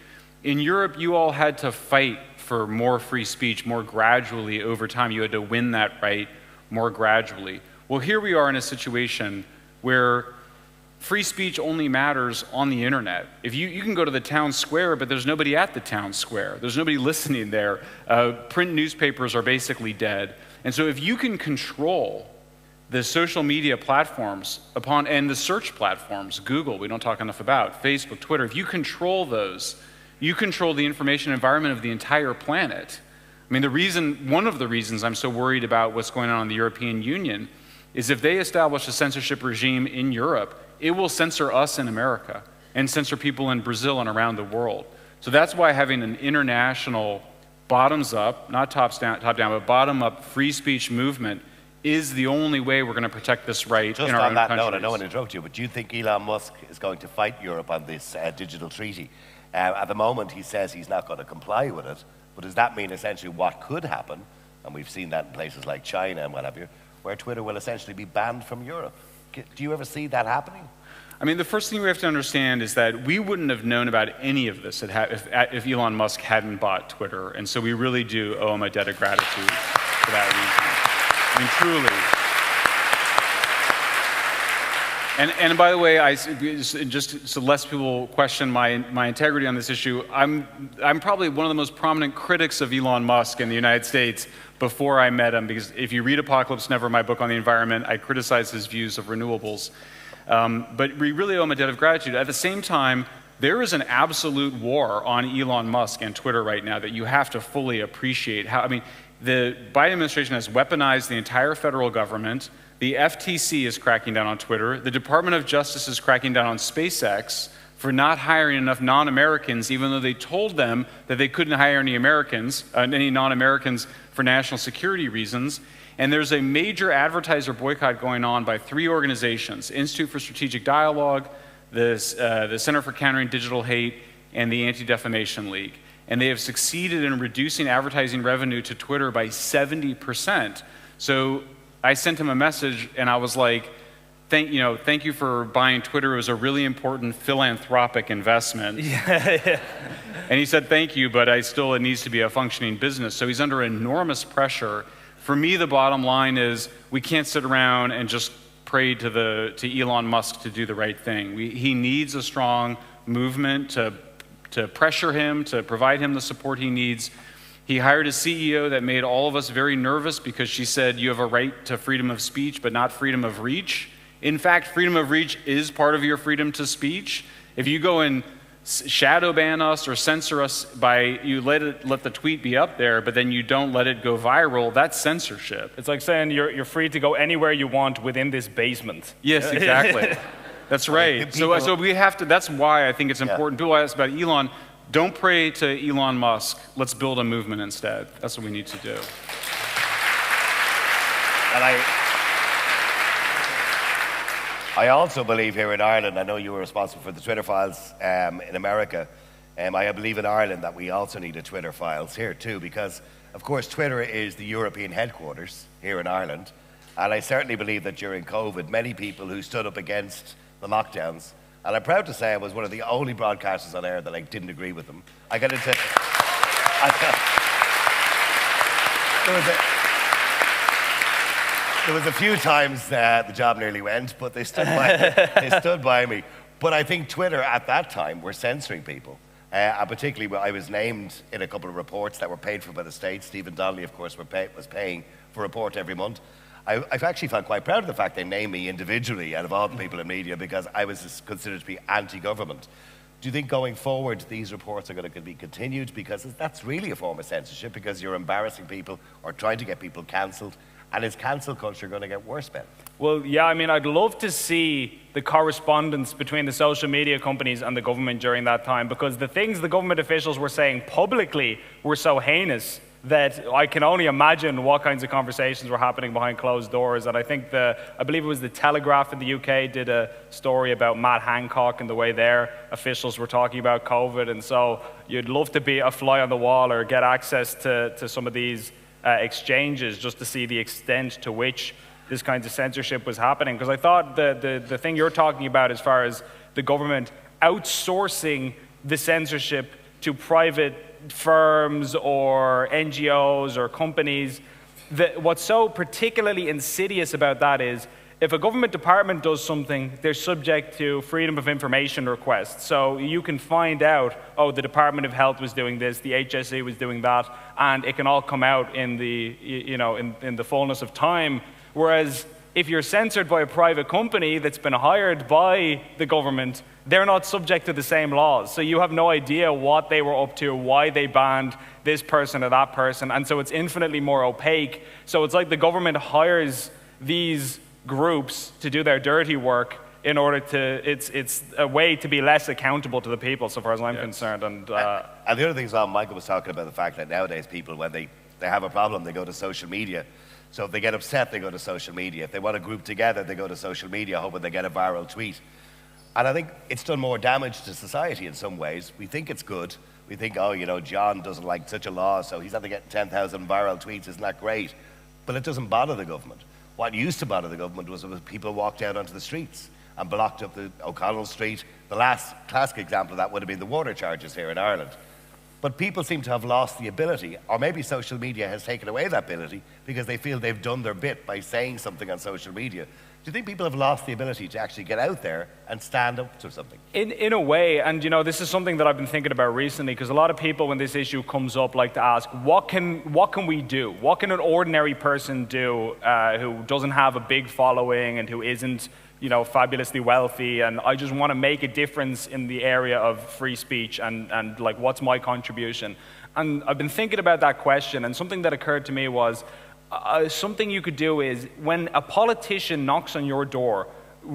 In Europe, you all had to fight for more free speech more gradually over time. You had to win that right more gradually. Well, here we are in a situation where free speech only matters on the internet. If you can go to the town square, but there's nobody at the town square. There's nobody listening there. Print newspapers are basically dead. And so if you can control the social media platforms and the search platforms, Google, we don't talk enough about, Facebook, Twitter, if you control those, you control the information environment of the entire planet. I mean, one of the reasons I'm so worried about what's going on in the European Union is if they establish a censorship regime in Europe, it will censor us in America and censor people in Brazil and around the world. So that's why having an international bottoms-up, not top-down, but bottom-up free speech movement is the only way we're going to protect this right in our own countries. Just on that note, I don't want to interrupt you, but do you think Elon Musk is going to fight Europe on this digital treaty? At the moment, he says he's not going to comply with it, but does that mean essentially what could happen, and we've seen that in places like China and what have you, where Twitter will essentially be banned from Europe? Do you ever see that happening? I mean, the first thing we have to understand is that we wouldn't have known about any of this if Elon Musk hadn't bought Twitter, and so we really do owe him a debt of gratitude for that reason. I mean, truly. And by the way, just so less people question my integrity on this issue, I'm probably one of the most prominent critics of Elon Musk in the United States before I met him, because if you read Apocalypse Never, my book on the environment, I criticize his views of renewables. But we really owe him a debt of gratitude. At the same time, there is an absolute war on Elon Musk and Twitter right now that you have to fully appreciate. The Biden administration has weaponized the entire federal government. The FTC is cracking down on Twitter. The Department of Justice is cracking down on SpaceX for not hiring enough non-Americans, even though they told them that they couldn't hire any non-Americans for national security reasons. And there's a major advertiser boycott going on by 3 organizations: Institute for Strategic Dialogue, the Center for Countering Digital Hate, and the Anti-Defamation League. And they have succeeded in reducing advertising revenue to Twitter by 70%. So I sent him a message and I was like, thank you for buying Twitter. It was a really important philanthropic investment. And he said, thank you, but it needs to be a functioning business. So he's under enormous pressure. For me, the bottom line is we can't sit around and just pray to Elon Musk to do the right thing. He needs a strong movement to pressure him, to provide him the support he needs. He hired a CEO that made all of us very nervous because she said you have a right to freedom of speech, but not freedom of reach. In fact, freedom of reach is part of your freedom to speech. If you go and shadow ban us or censor us you let the tweet be up there, but then you don't let it go viral, that's censorship. It's like saying you're free to go anywhere you want within this basement. Yes, exactly. That's right. So we have to, that's why I think it's important. People ask about Elon, don't pray to Elon Musk. Let's build a movement instead. That's what we need to do. And I also believe here in Ireland, I know you were responsible for the Twitter files in America, I believe in Ireland that we also need a Twitter files here too, because of course Twitter is the European headquarters here in Ireland, and I certainly believe that during COVID, many people who stood up against the lockdowns, and I'm proud to say I was one of the only broadcasters on air that didn't agree with them. I got into... There was a few times the job nearly went, but they stood by me. But I think Twitter at that time were censoring people. And particularly, I was named in a couple of reports that were paid for by the state. Stephen Donnelly, of course, was paying for a report every month. I've actually felt quite proud of the fact they named me individually out of all the people in media because I was considered to be anti-government. Do you think going forward these reports are going to be continued? Because that's really a form of censorship because you're embarrassing people or trying to get people cancelled. And is cancel culture going to get worse, Ben? Well, yeah, I'd love to see the correspondence between the social media companies and the government during that time, because the things the government officials were saying publicly were so heinous that I can only imagine what kinds of conversations were happening behind closed doors. And I think I believe it was the Telegraph in the UK did a story about Matt Hancock and the way their officials were talking about COVID. And so you'd love to be a fly on the wall or get access to some of these exchanges just to see the extent to which this kind of censorship was happening. Because I thought the thing you're talking about as far as the government outsourcing the censorship to private firms or NGOs or companies. What's so particularly insidious about that is if a government department does something, they're subject to freedom of information requests. So you can find out, oh, the Department of Health was doing this, the HSE was doing that, and it can all come out in the, in the fullness of time. Whereas if you're censored by a private company that's been hired by the government, they're not subject to the same laws. So you have no idea what they were up to, why they banned this person or that person, and so it's infinitely more opaque. So it's like the government hires these groups to do their dirty work in order to, it's a way to be less accountable to the people, so far as I'm concerned. And the other thing as well, Michael was talking about the fact that nowadays people, when they have a problem, they go to social media. So if they get upset, they go to social media. If they want to group together, they go to social media, hoping they get a viral tweet. And I think it's done more damage to society in some ways. We think it's good. We think, oh, John doesn't like such a law, so he's after getting 10,000 viral tweets. Isn't that great? But it doesn't bother the government. What used to bother the government was when people walked out onto the streets and blocked up the O'Connell Street. The last classic example of that would have been the water charges here in Ireland. But people seem to have lost the ability, or maybe social media has taken away that ability because they feel they've done their bit by saying something on social media. Do you think people have lost the ability to actually get out there and stand up to something? In a way, and this is something that I've been thinking about recently, because a lot of people, when this issue comes up, like to ask, what can we do? What can an ordinary person do who doesn't have a big following and who isn't fabulously wealthy, and I just want to make a difference in the area of free speech and like, what's my contribution? And I've been thinking about that question, and something that occurred to me was, something you could do is when a politician knocks on your door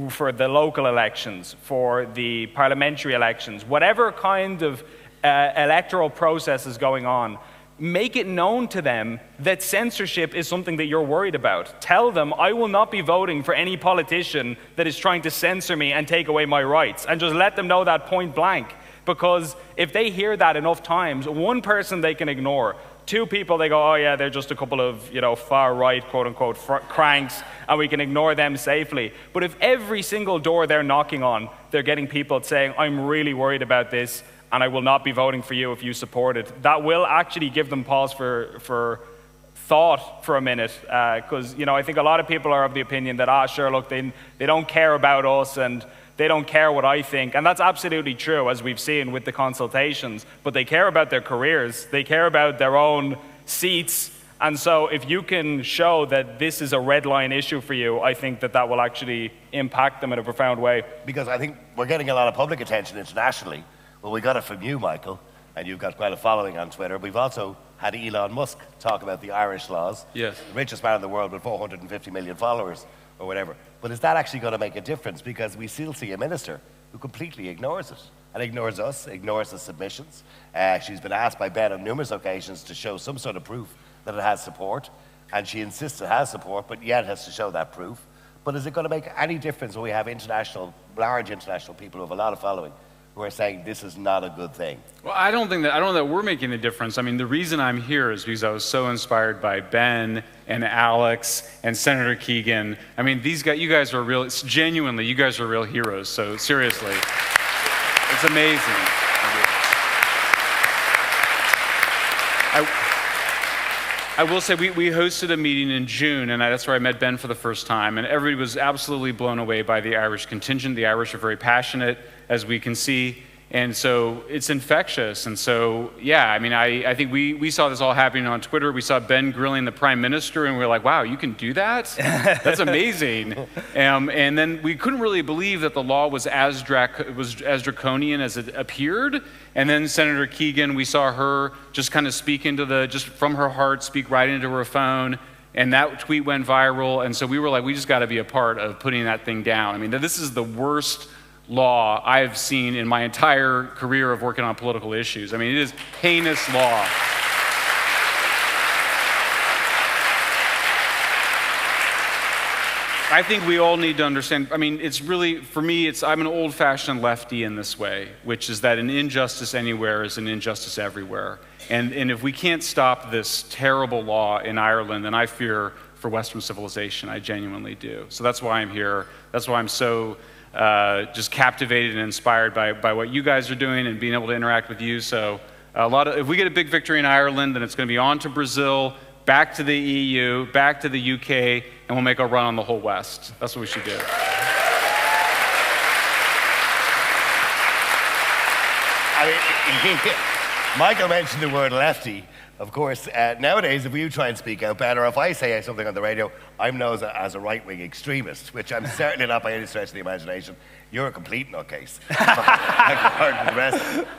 for the local elections, for the parliamentary elections, whatever kind of electoral process is going on, make it known to them that censorship is something that you're worried about. Tell them, I will not be voting for any politician that is trying to censor me and take away my rights. And just let them know that point blank. Because if they hear that enough times, one person they can ignore, two people they go, oh yeah, they're just a couple of far-right, quote-unquote, cranks, and we can ignore them safely. But if every single door they're knocking on, they're getting people saying, I'm really worried about this, and I will not be voting for you if you support it, that will actually give them pause for thought for a minute. Because, I think a lot of people are of the opinion that, sure, look, they don't care about us and they don't care what I think. And that's absolutely true, as we've seen with the consultations. But they care about their careers. They care about their own seats. And so if you can show that this is a red line issue for you, I think that will actually impact them in a profound way. Because I think we're getting a lot of public attention internationally. Well, we got it from you, Michael, and you've got quite a following on Twitter. We've also had Elon Musk talk about the Irish laws. Yes. The richest man in the world with 450 million followers or whatever. But is that actually going to make a difference? Because we still see a minister who completely ignores it and ignores us, ignores the submissions. She's been asked by Ben on numerous occasions to show some sort of proof that it has support, and she insists it has support, but yet has to show that proof. But is it going to make any difference when we have large international people who have a lot of following who are saying this is not a good thing? Well, I don't know that we're making a difference. I mean, the reason I'm here is because I was so inspired by Ben and Alex and Senator Keegan. I mean, you guys are real, genuinely, you guys are real heroes. So seriously, it's amazing. I will say we hosted a meeting in June, and that's where I met Ben for the first time, and everybody was absolutely blown away by the Irish contingent. The Irish are very passionate, as we can see, and so it's infectious. And so, yeah, I mean, I think we saw this all happening on Twitter. We saw Ben grilling the Prime Minister, and we were like, wow, you can do that? That's amazing. And then we couldn't really believe that the law was as draconian as it appeared. And then Senator Keegan, we saw her just kind of speak just from her heart, speak right into her phone, and that tweet went viral. And so we were like, we just got to be a part of putting that thing down. I mean, this is the worst law I've seen in my entire career of working on political issues. I mean, it is heinous law. I think we all need to understand, I mean, it's really, for me, I'm an old-fashioned lefty in this way, which is that an injustice anywhere is an injustice everywhere. And if we can't stop this terrible law in Ireland, then I fear for Western civilization. I genuinely do. So that's why I'm here. That's why I'm so just captivated and inspired by what you guys are doing and being able to interact with you. So If we get a big victory in Ireland, then it's going to be on to Brazil, back to the EU, back to the UK, and we'll make a run on the whole West. That's what we should do. Michael mentioned the word lefty. Of course, nowadays, if you try and speak out better, if I say something on the radio, I'm known as a right-wing extremist, which I'm certainly not by any stretch of the imagination. You're a complete nutcase.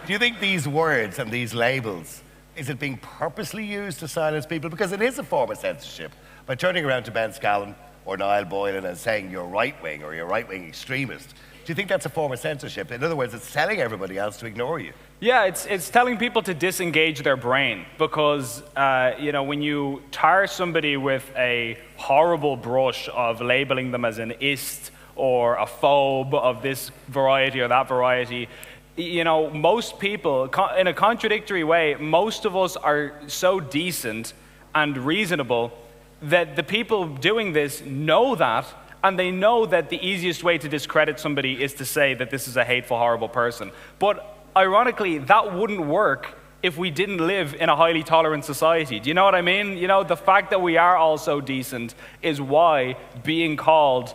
Do you think these words and these labels, is it being purposely used to silence people? Because it is a form of censorship. By turning around to Ben Scallon or Niall Boylan and saying you're right-wing or you're a right-wing extremist, do you think that's a form of censorship? In other words, it's telling everybody else to ignore you. Yeah, it's telling people to disengage their brain because, when you tar somebody with a horrible brush of labeling them as an ist or a phobe of this variety or that variety, most people, in a contradictory way, most of us are so decent and reasonable that the people doing this know that, and they know that the easiest way to discredit somebody is to say that this is a hateful, horrible person. But ironically, that wouldn't work if we didn't live in a highly tolerant society. Do you know what I mean? The fact that we are all so decent is why being called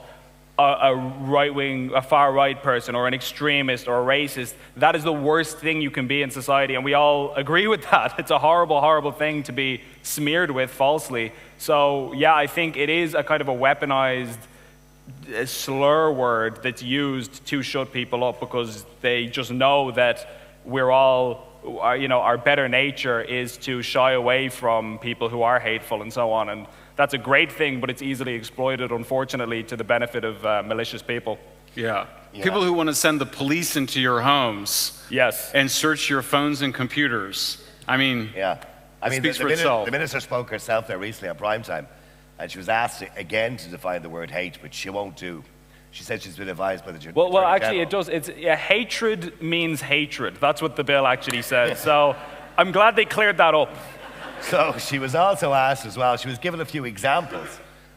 a right-wing, a far-right person, or an extremist, or a racist, that is the worst thing you can be in society, and we all agree with that. It's a horrible, horrible thing to be smeared with falsely. So, yeah, I think it is a kind of a weaponized slur word that's used to shut people up because they just know that we're all, our better nature is to shy away from people who are hateful and so on. And that's a great thing, but it's easily exploited, unfortunately, to the benefit of malicious people. Yeah. People who want to send the police into your homes. Yes. And search your phones and computers. I mean, speaks for itself. The minister spoke herself there recently on primetime, and she was asked again to define the word hate, which she won't do. She said she's been advised by the Well, actually, it does. Hatred means hatred. That's what the bill actually says. So I'm glad they cleared that up. So she was also asked as well, she was given a few examples,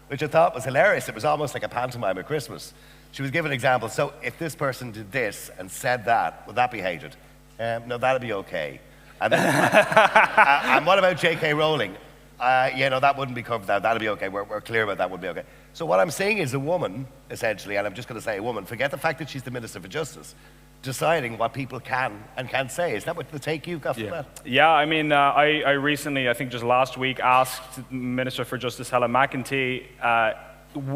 which I thought was hilarious. It was almost like a pantomime at Christmas. She was given examples. So if this person did this and said that, would that be hatred? No, that'd be okay. And, then, and what about J.K. Rowling? That wouldn't be covered. That'd be okay. We're clear about that would be okay. So what I'm saying is a woman, essentially, and I'm just going to say a woman, forget the fact that she's the Minister for Justice, deciding what people can and can't say. Is that what the take you got from that? Yeah, I mean, I recently, I think just last week, asked Minister for Justice Helen McEntee,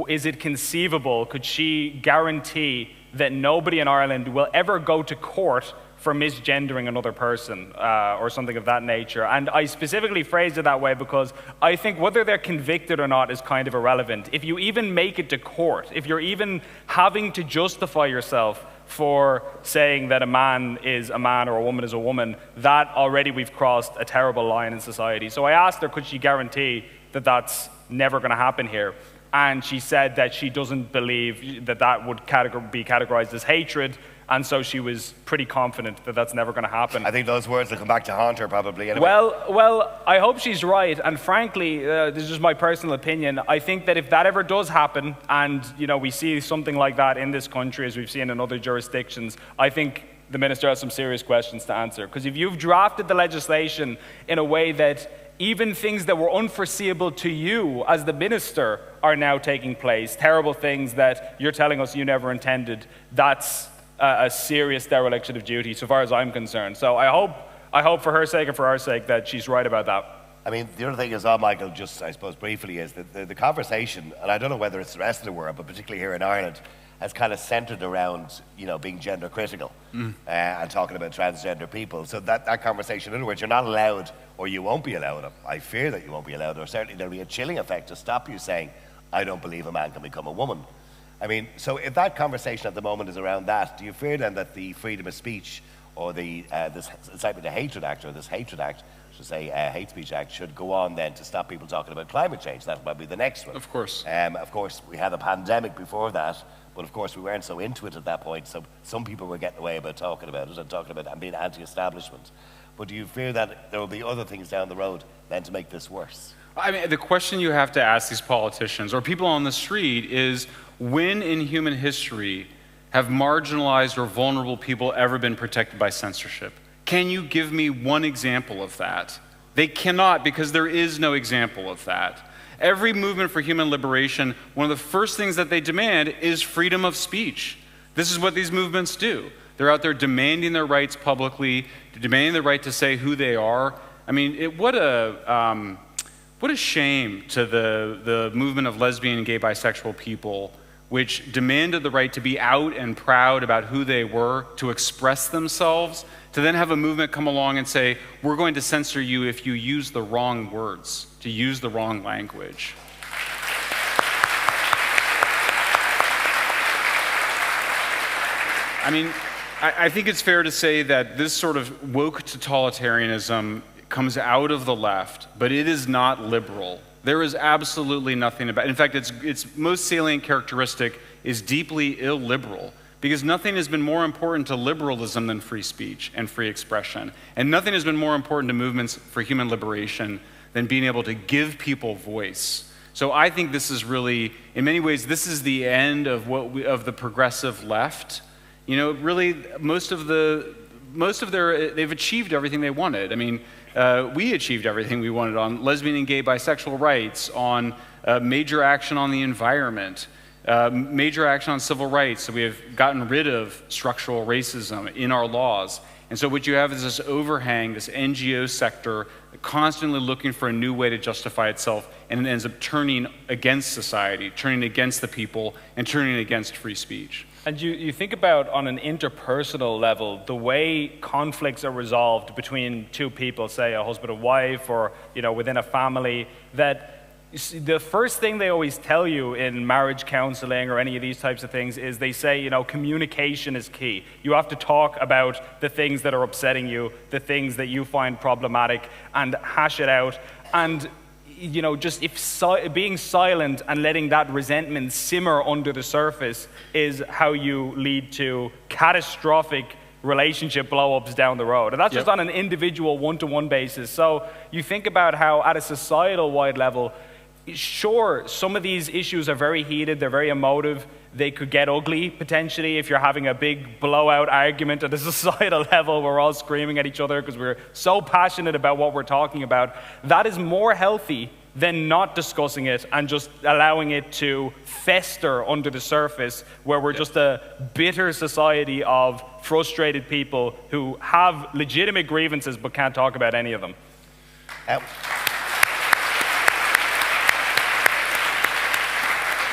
is it conceivable, could she guarantee that nobody in Ireland will ever go to court for misgendering another person or something of that nature? And I specifically phrased it that way because I think whether they're convicted or not is kind of irrelevant. If you even make it to court, if you're even having to justify yourself for saying that a man is a man or a woman is a woman, that already we've crossed a terrible line in society. So I asked her, could she guarantee that that's never going to happen here? And she said that she doesn't believe that that would be categorized as hatred, and so she was pretty confident that that's never going to happen. I think those words will come back to haunt her probably. Anyway. Well, I hope she's right, and frankly, this is just my personal opinion, I think that if that ever does happen, and we see something like that in this country as we've seen in other jurisdictions, I think the minister has some serious questions to answer. Because if you've drafted the legislation in a way that even things that were unforeseeable to you as the minister are now taking place, terrible things that you're telling us you never intended, that's a serious dereliction of duty, so far as I'm concerned. So I hope for her sake and for our sake that she's right about that. I mean, the other thing is, Michael, just I suppose briefly, is that the conversation, and I don't know whether it's the rest of the world, but particularly here in Ireland, has kind of centred around, being gender critical and talking about transgender people. So that conversation, in other words, you're not allowed, or you won't be allowed, I fear that you won't be allowed, or certainly there'll be a chilling effect to stop you saying, I don't believe a man can become a woman. I mean, so if that conversation at the moment is around that, do you fear then that the freedom of speech or this Incitement to Hatred Act, or this Hatred Act, Hate Speech Act, should go on then to stop people talking about climate change? That might be the next one. Of course. Of course, we had a pandemic before that, but of course we weren't so into it at that point, so some people were getting away about talking about it and being anti-establishment. But do you fear that there will be other things down the road then to make this worse? I mean, the question you have to ask these politicians or people on the street is, when in human history have marginalized or vulnerable people ever been protected by censorship? Can you give me one example of that? They cannot, because there is no example of that. Every movement for human liberation, one of the first things that they demand is freedom of speech. This is what these movements do. They're out there demanding their rights publicly, demanding the right to say who they are. I mean, what a shame to the movement of lesbian and gay bisexual people, which demanded the right to be out and proud about who they were, to express themselves, to then have a movement come along and say, we're going to censor you if you use the wrong words, to use the wrong language. I mean, I think it's fair to say that this sort of woke totalitarianism comes out of the left, but it is not liberal. There is absolutely nothing about it. In fact, its most salient characteristic is deeply illiberal, because nothing has been more important to liberalism than free speech and free expression. And nothing has been more important to movements for human liberation than being able to give people voice. So I think this is really, in many ways, this is the end of of the progressive left. You know, really, they've achieved everything they wanted. I mean, we achieved everything we wanted on lesbian and gay bisexual rights, on major action on the environment, major action on civil rights. So we have gotten rid of structural racism in our laws. And so what you have is this overhang, this NGO sector, constantly looking for a new way to justify itself, and it ends up turning against society, turning against the people, and turning against free speech. And you think about, on an interpersonal level, the way conflicts are resolved between two people, say a husband and wife, or within a family, that the first thing they always tell you in marriage counseling or any of these types of things is they say, communication is key. You have to talk about the things that are upsetting you, the things that you find problematic, and hash it out. And being silent and letting that resentment simmer under the surface is how you lead to catastrophic relationship blow-ups down the road. And that's just on an individual one-to-one basis. So you think about how at a societal-wide level, sure, some of these issues are very heated, they're very emotive, they could get ugly, potentially, if you're having a big blowout argument at a societal level. We're all screaming at each other because we're so passionate about what we're talking about. That is more healthy than not discussing it and just allowing it to fester under the surface, where we're just a bitter society of frustrated people who have legitimate grievances but can't talk about any of them.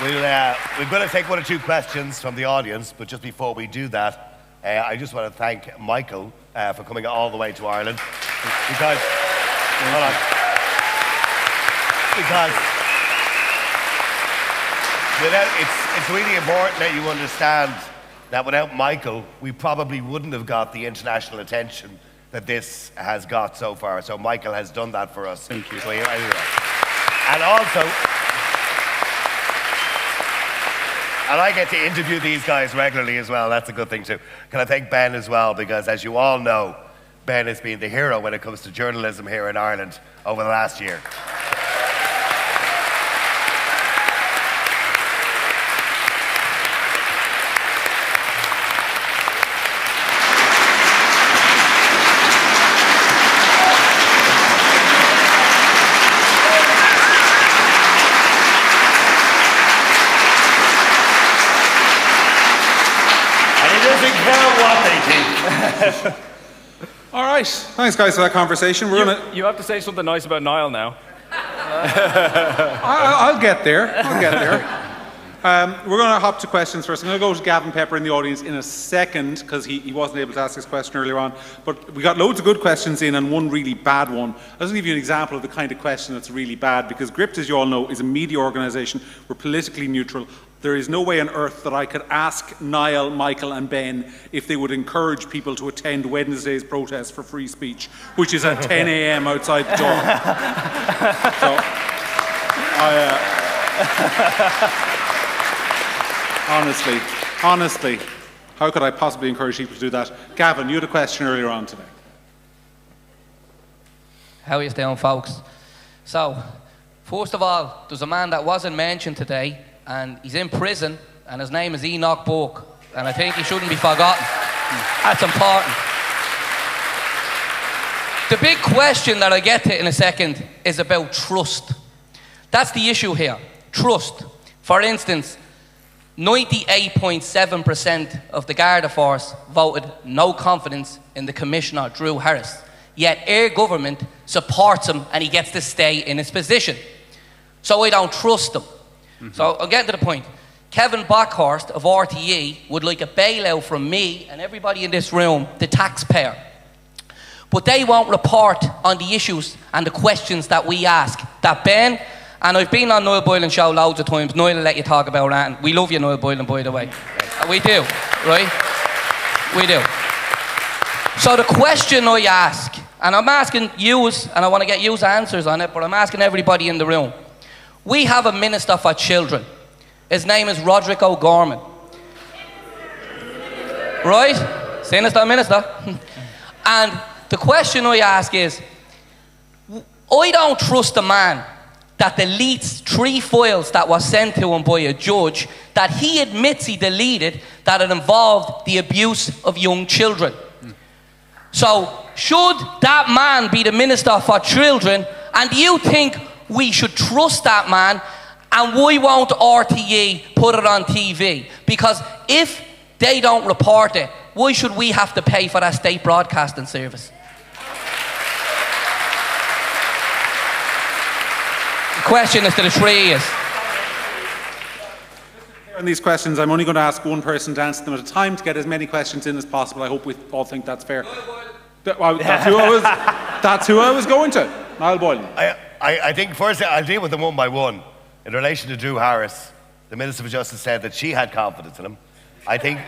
We're going to take one or two questions from the audience, but just before we do that, I just want to thank Michael for coming all the way to Ireland, because it's really important that you understand that without Michael, we probably wouldn't have got the international attention that this has got so far. So Michael has done that for us. Thank you. So, anyway. And also, and I get to interview these guys regularly as well. That's a good thing too. Can I thank Ben as well? Because as you all know, Ben has been the hero when it comes to journalism here in Ireland over the last year. All right, thanks guys for that conversation. You have to say something nice about Niall now. I'll get there. We're going to hop to questions first. I'm going to go to Gavin Pepper in the audience in a second, because he wasn't able to ask his question earlier on. But we got loads of good questions in and one really bad one. I'll just give you an example of the kind of question that's really bad, because Gript, as you all know, is a media organisation. We're politically neutral. There is no way on earth that I could ask Niall, Michael and Ben if they would encourage people to attend Wednesday's protest for free speech, which is at 10 a.m. outside the door. So, honestly, how could I possibly encourage people to do that? Gavin, you had a question earlier on today. How are you doing, folks? So, first of all, there's a man that wasn't mentioned today, and he's in prison, and his name is Enoch Burke, and I think he shouldn't be forgotten. That's important. The big question that I get to in a second is about trust. That's the issue here. Trust. For instance, 98.7% of the Garda force voted no confidence in the Commissioner, Drew Harris. Yet our government supports him and he gets to stay in his position. So I don't trust him. So I'll get to the point. Kevin Bockhorst of RTE would like a bailout from me and everybody in this room, the taxpayer. But they won't report on the issues and the questions that we ask. That Ben, and I've been on Niall Boylan's show loads of times. Niall will let you talk about that. And we love you, Niall Boylan, by the way. We do, right? We do. So the question I ask, and I'm asking yous, and I want to get yous answers on it, but I'm asking everybody in the room. We have a Minister for Children. His name is Roderick O'Gorman. Right? Sinister Minister. And the question I ask is, I don't trust a man that deletes 3 files that were sent to him by a judge that he admits he deleted that it involved the abuse of young children. So, should that man be the Minister for Children? And do you think we should trust that man? And why won't RTE put it on TV? Because if they don't report it, why should we have to pay for that state broadcasting service? The question is to the three of you. On these questions, I'm only going to ask one person to answer them at a time to get as many questions in as possible. I hope we all think that's fair. That's who I was going to. Niall Boylan. I think first I'll deal with them one by one. In relation to Drew Harris, the Minister for Justice said that she had confidence in him. I think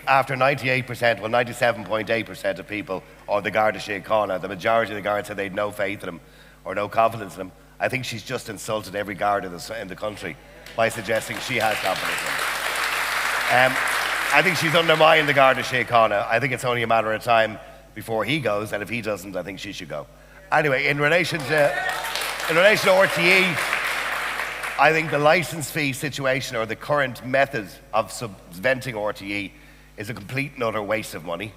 after 98%, well 97.8% of people, or the Garda Síochána, the majority of the Garda said they had no faith in him or no confidence in him. I think she's just insulted every guard in the country by suggesting she has confidence in him. I think she's undermined the Garda Síochána. I think it's only a matter of time before he goes, and if he doesn't, I think she should go. Anyway, in relation to RTE, I think the licence fee situation or the current method of subventing RTE is a complete and utter waste of money.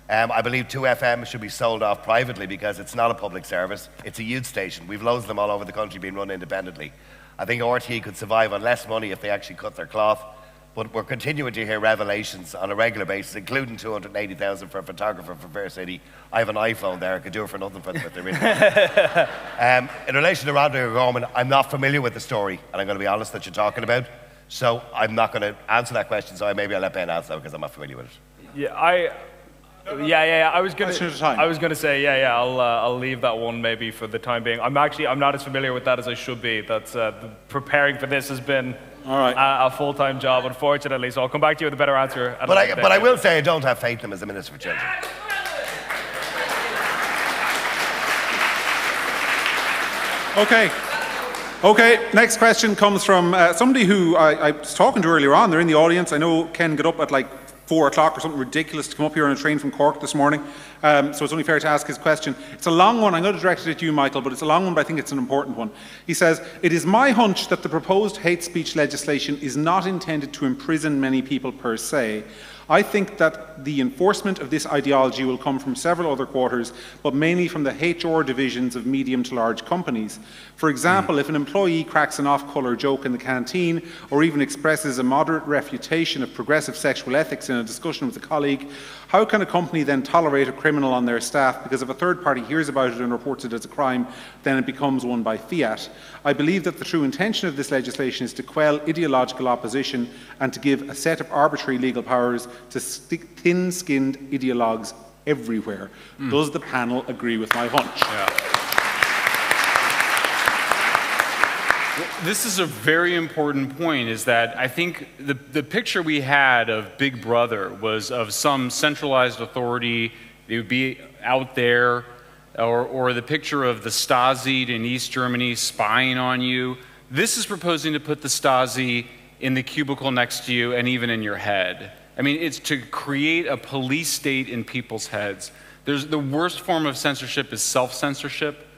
I believe 2FM should be sold off privately because it's not a public service, it's a youth station. We've loads of them all over the country being run independently. I think RTE could survive on less money if they actually cut their cloth, but we're continuing to hear revelations on a regular basis, including 280,000 for a photographer for Fair City. I have an iPhone there, I could do it for nothing for them if they really want. In relation to Roderick O'Gorman, I'm not familiar with the story, and I'm going to be honest that you're talking about, so I'm not going to answer that question, so maybe I'll let Ben answer that because I'm not familiar with it. I was going to say, I'll leave that one maybe for the time being. I'm not as familiar with that as I should be. That's preparing for this has been a full-time job, unfortunately. So I'll come back to you with a better answer. But I will say I don't have faith in him as a Minister for Children. Okay, next question comes from somebody who I was talking to earlier on. They're in the audience. I know Ken got up at like 4 o'clock or something ridiculous to come up here on a train from Cork this morning. So it's only fair to ask his question. It's a long one. I'm going to direct it at you, Michael, but it's a long one, but I think it's an important one. He says, "It is my hunch that the proposed hate speech legislation is not intended to imprison many people per se. I think that the enforcement of this ideology will come from several other quarters, but mainly from the HR divisions of medium to large companies. For example, if an employee cracks an off-colour joke in the canteen, or even expresses a moderate refutation of progressive sexual ethics in a discussion with a colleague, how can a company then tolerate a criminal on their staff? Because if a third party hears about it and reports it as a crime, then it becomes one by fiat. I believe that the true intention of this legislation is to quell ideological opposition and to give a set of arbitrary legal powers to thin-skinned ideologues everywhere." Does the panel agree with my hunch? This is a very important point, is that I think the picture we had of Big Brother was of some centralized authority. They would be out there, or the picture of the Stasi in East Germany spying on you. This is proposing to put the Stasi in the cubicle next to you and even in your head. I mean, it's to create a police state in people's heads. The worst form of censorship is self-censorship.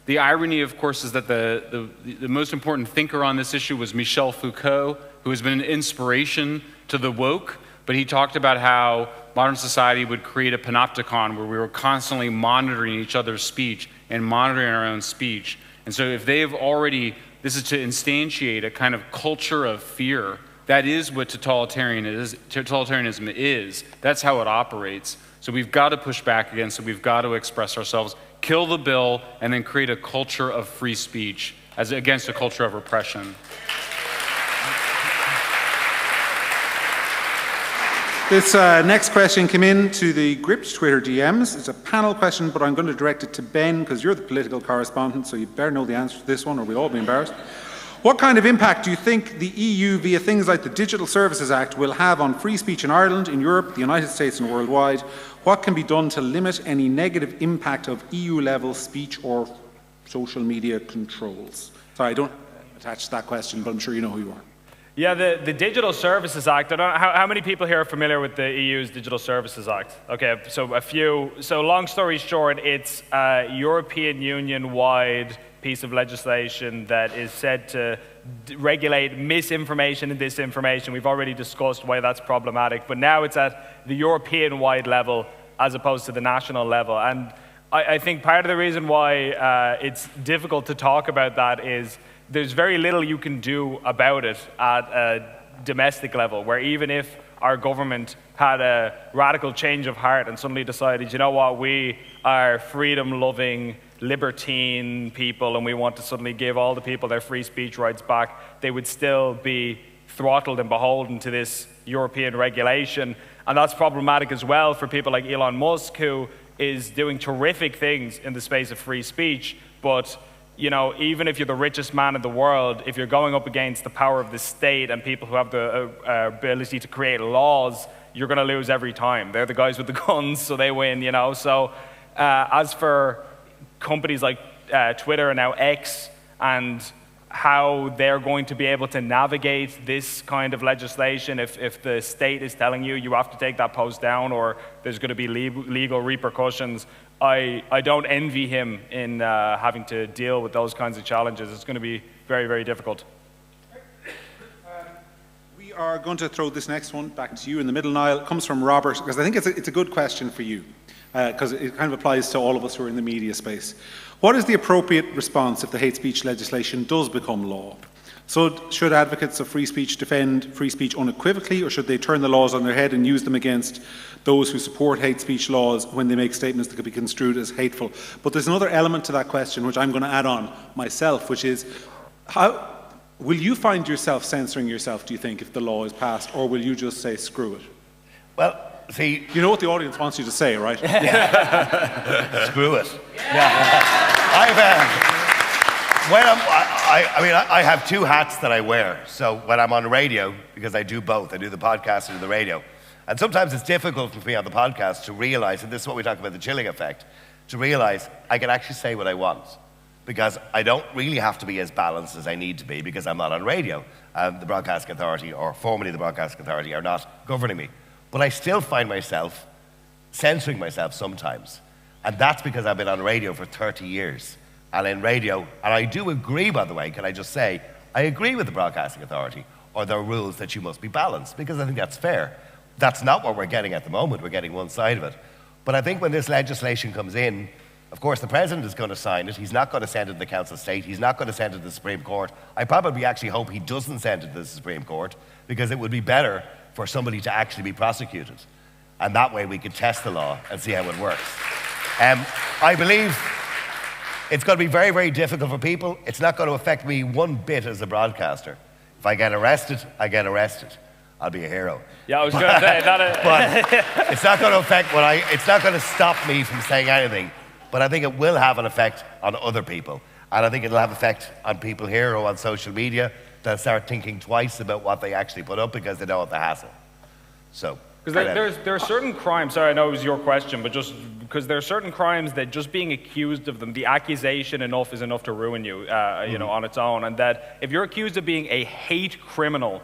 The irony, of course, is that the most important thinker on this issue was Michel Foucault, who has been an inspiration to the woke, but he talked about how modern society would create a panopticon where we were constantly monitoring each other's speech and monitoring our own speech. And so if they've already, this is to instantiate a kind of culture of fear. That is what totalitarianism is. That's how it operates. So we've got to push back against it. We've got to express ourselves, kill the bill, and then create a culture of free speech as against a culture of repression. This next question came in to the Gript Twitter DMs. It's a panel question, but I'm going to direct it to Ben because you're the political correspondent, so you better know the answer to this one or we'll all be embarrassed. What kind of impact do you think the EU, via things like the Digital Services Act, will have on free speech in Ireland, in Europe, the United States and worldwide? What can be done to limit any negative impact of EU-level speech or social media controls? Sorry, I don't attach to that question, but I'm sure you know who you are. Yeah, the Digital Services Act, I don't know, how many people here are familiar with the EU's Digital Services Act? Okay, so a few. So long story short, it's a European Union-wide piece of legislation that is said to regulate misinformation and disinformation. We've already discussed why that's problematic, but now it's at the European-wide level as opposed to the national level. And I think part of the reason why it's difficult to talk about that is there's very little you can do about it at a domestic level, where even if our government had a radical change of heart and suddenly decided, you know what, we are freedom-loving, libertine people and we want to suddenly give all the people their free speech rights back, they would still be throttled and beholden to this European regulation. And that's problematic as well for people like Elon Musk, who is doing terrific things in the space of free speech, but you know, even if you're the richest man in the world, if you're going up against the power of the state and people who have the ability to create laws, you're going to lose every time. They're the guys with the guns, so they win, you know. So as for companies like Twitter and now X and how they're going to be able to navigate this kind of legislation, if the state is telling you you have to take that post down or there's going to be legal repercussions, I don't envy him in having to deal with those kinds of challenges. It's going to be very, very difficult. We are going to throw this next one back to you in the middle, Niall. It comes from Robert, because I think it's a good question for you, because it kind of applies to all of us who are in the media space. What is the appropriate response if the hate speech legislation does become law? So should advocates of free speech defend free speech unequivocally, or should they turn the laws on their head and use them against those who support hate speech laws when they make statements that could be construed as hateful? But there's another element to that question which I'm going to add on myself, which is, how will you find yourself censoring yourself, do you think, if the law is passed, or will you just say screw it? Well, see... You know what the audience wants you to say, right? Yeah. Screw it. Yeah. I have two hats that I wear. So when I'm on radio, because I do both, I do the podcast and do the radio, and sometimes it's difficult for me on the podcast to realize, and this is what we talk about, the chilling effect, to realize I can actually say what I want, because I don't really have to be as balanced as I need to be, because I'm not on radio. The Broadcasting Authority, or formerly the Broadcasting Authority, are not governing me. But I still find myself censoring myself sometimes. And that's because I've been on radio for 30 years. And in radio, and I do agree, by the way, can I just say, I agree with the Broadcasting Authority or their rules that you must be balanced, because I think that's fair. That's not what we're getting at the moment. We're getting one side of it. But I think when this legislation comes in, of course, the President is going to sign it. He's not going to send it to the Council of State. He's not going to send it to the Supreme Court. I probably actually hope he doesn't send it to the Supreme Court, because it would be better for somebody to actually be prosecuted. And that way we could test the law and see how it works. I believe it's going to be very, very difficult for people. It's not going to affect me one bit as a broadcaster. If I get arrested, I get arrested. I'll be a hero. Yeah, I was going to say that. But it's not going to affect it's not going to stop me from saying anything. But I think it will have an effect on other people. And I think it'll have an effect on people here or on social media that start thinking twice about what they actually put up, because they don't want the hassle. So. Because there are certain crimes, sorry, I know it was your question, but just because there are certain crimes that just being accused of them, the accusation enough is enough to ruin you, you know, on its own. And that if you're accused of being a hate criminal,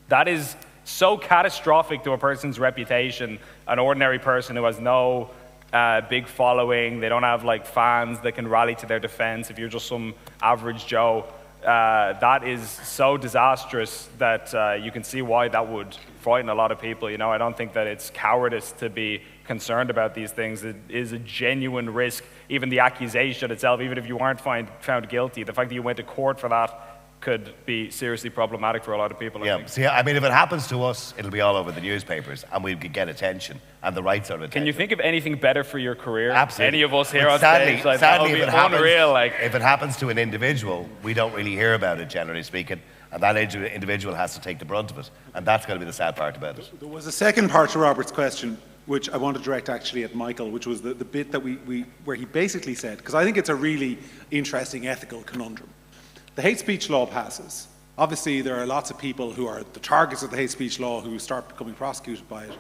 that is so catastrophic to a person's reputation, an ordinary person who has no big following, they don't have like fans that can rally to their defense. If you're just some average Joe, that is so disastrous that you can see why that would frighten a lot of people. You know, I don't think that it's cowardice to be concerned about these things. It is a genuine risk. Even the accusation itself, even if you aren't found guilty, the fact that you went to court for that could be seriously problematic for a lot of people. I think. See, I mean, if it happens to us, it'll be all over the newspapers, and we could get attention, and the right sort of attention. Can you think of anything better for your career? Absolutely. Any of us here But on stage? Like, sadly, that would be unreal. if it happens to an individual, we don't really hear about it, generally speaking, and that individual has to take the brunt of it, and that's going to be the sad part about it. There was a second part to Robert's question, which I want to direct actually at Michael, which was the bit that where he basically said, because I think it's a really interesting ethical conundrum. The hate speech law passes. Obviously, there are lots of people who are the targets of the hate speech law who start becoming prosecuted by it.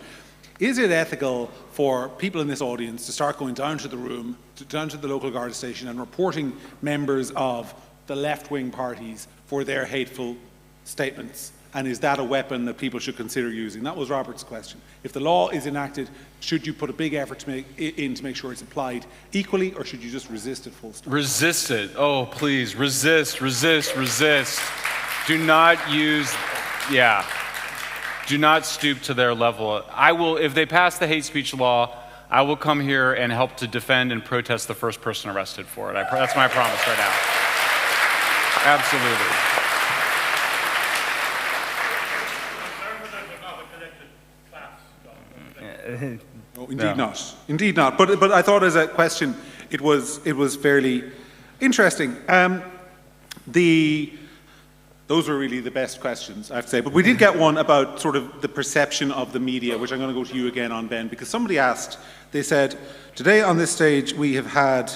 Is it ethical for people in this audience to start going down to the room, down to the local Garda station and reporting members of the left-wing parties for their hateful statements? And is that a weapon that people should consider using? That was Robert's question. If the law is enacted, should you put a big effort to make sure it's applied equally, or should you just resist it full stop? Resist it. Oh, please, resist, resist, resist. Do not use, do not stoop to their level. I will, if they pass the hate speech law, I will come here and help to defend and protest the first person arrested for it. That's my promise right now. Absolutely. No, indeed not. Indeed not. But I thought as a question, it was fairly interesting. Those were really the best questions, I have to say. But we did get one about sort of the perception of the media, which I'm going to go to you again on, Ben, because somebody asked, they said, today on this stage we have had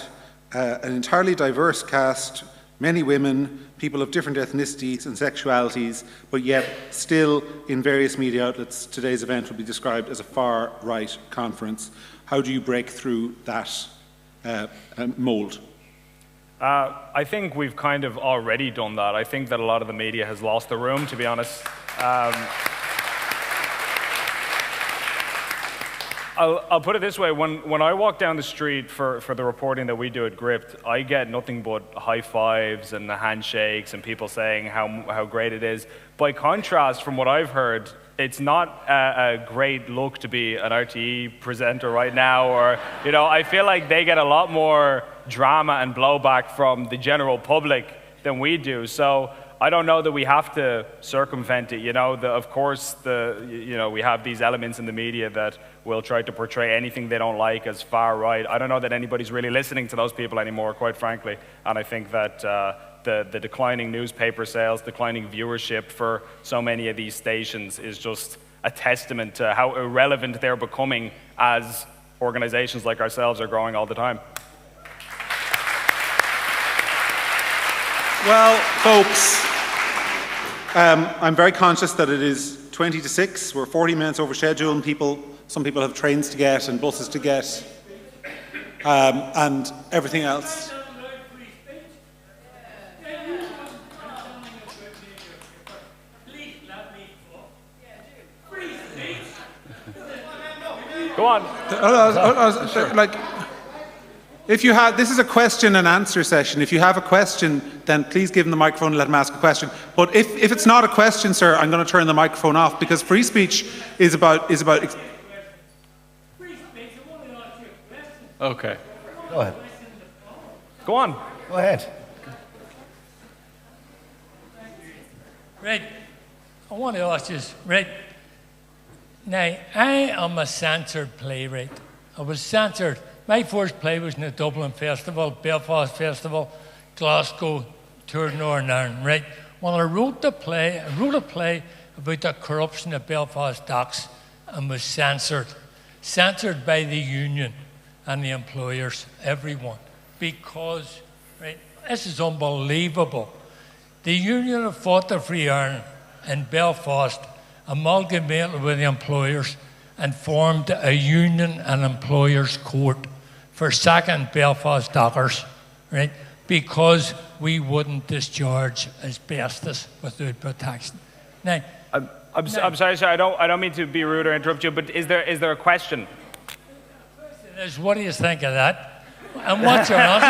an entirely diverse cast, many women, people of different ethnicities and sexualities, but yet still in various media outlets, today's event will be described as a far-right conference. How do you break through that mould? I think we've kind of already done that. I think that a lot of the media has lost the room, to be honest. I'll put it this way. When I walk down the street for the reporting that we do at Gript, I get nothing but high fives and handshakes and people saying how great it is. By contrast, from what I've heard, it's not a great look to be an RTE presenter right now, or, you know, I feel like they get a lot more drama and blowback from the general public than we do. So I don't know that we have to circumvent it. You know, of course, we have these elements in the media that will try to portray anything they don't like as far right. I don't know that anybody's really listening to those people anymore, quite frankly. And I think that the declining newspaper sales, declining viewership for so many of these stations is just a testament to how irrelevant they're becoming as organizations like ourselves are growing all the time. Well, folks, I'm very conscious that it is 20 to 6. We're 40 minutes over schedule, and some people have trains to get and buses to get, and everything else. Go on. If you have, this is a question and answer session. If you have a question, then please give him the microphone and let him ask a question. But if it's not a question, sir, I'm going to turn the microphone off, because free speech is about. Okay. Go ahead. Go on. Go ahead. Right. I want to ask you, right? Now, I am a censored playwright. I was censored. My first play was in the Dublin Festival, Belfast Festival, Glasgow, Tour Northern Ireland, right? When I wrote a play about the corruption of Belfast docks and was censored by the union and the employers, everyone, because, right, this is unbelievable. The union have fought the Free Ireland in Belfast, amalgamated with the employers and formed a union and employers court for sacking Belfast dockers, right? Because we wouldn't discharge asbestos without protection. Now, I'm sorry, sir. I don't mean to be rude or interrupt you, but is there a question? What do you think of that? And what's your answer?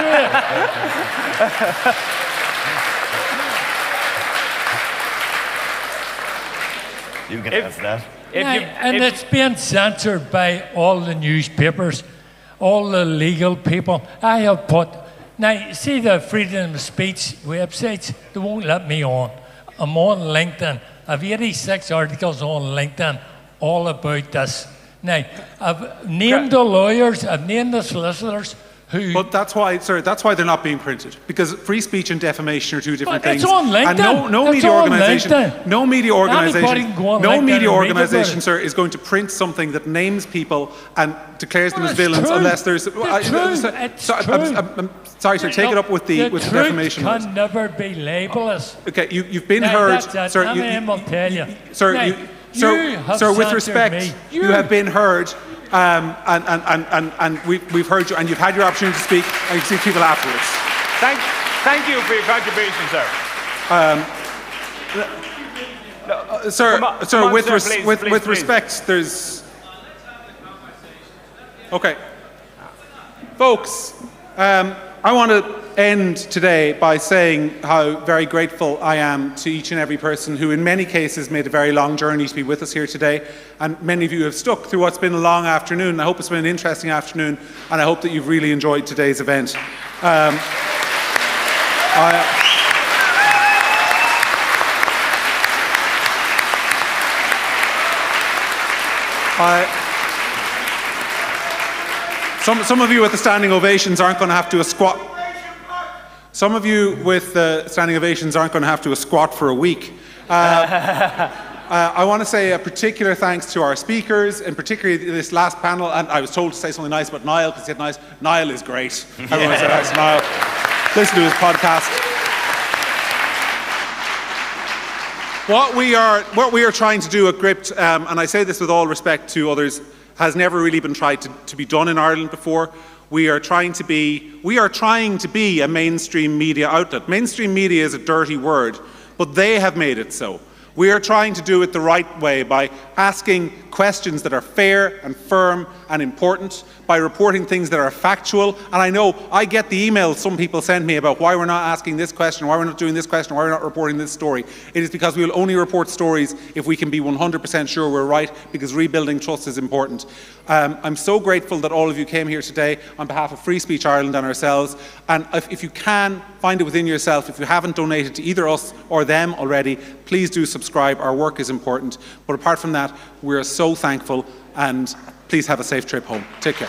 You can answer that. It's being censored by all the newspapers, all the legal people. I have put... Now, see the freedom of speech websites? They won't let me on. I'm on LinkedIn. I've 86 articles on LinkedIn all about this. Now, I've named the lawyers, I've named the solicitors who... But that's why they're not being printed. Because free speech and defamation are two different things. It's on LinkedIn. And no media organisation, sir, is going to print something that names people and declares them as villains unless there's... I'm sorry, sir, take it up with the defamation. The truth can never be labelless. Okay, you've been heard... Sir, I'll tell you. Sir, with respect, you have been heard... and we've heard you, and you've had your opportunity to speak, and you can see people afterwards. Thank you for your contribution, sir. Sir, with please. respect, there's... Okay. Folks, I want to end today by saying how very grateful I am to each and every person who in many cases made a very long journey to be with us here today, and many of you have stuck through what's been a long afternoon. I hope it's been an interesting afternoon, and I hope that you've really enjoyed today's event. Some of you with the standing ovations aren't going to have to squat. Some of you with the standing ovations aren't going to have to squat for a week. I want to say a particular thanks to our speakers, and particularly this last panel. And I was told to say something nice about Niall, because he said nice. Niall is great. Everyone said nice to Niall. Listen to his podcast. What we are trying to do at Gript, and I say this with all respect to others, has never really been tried to be done in Ireland before. We are trying to be a mainstream media outlet. Mainstream media is a dirty word, but they have made it so. We are trying to do it the right way by asking questions that are fair and firm and important, by reporting things that are factual. And I know I get the emails some people send me about why we're not asking this question, why we're not doing this question, why we're not reporting this story. It is because we will only report stories if we can be 100% sure we're right, because rebuilding trust is important. I'm so grateful that all of you came here today on behalf of Free Speech Ireland and ourselves. And if you can, find it within yourself. If you haven't donated to either us or them already, please do subscribe. Our work is important. But apart from that, we're so thankful, and please have a safe trip home. Take care.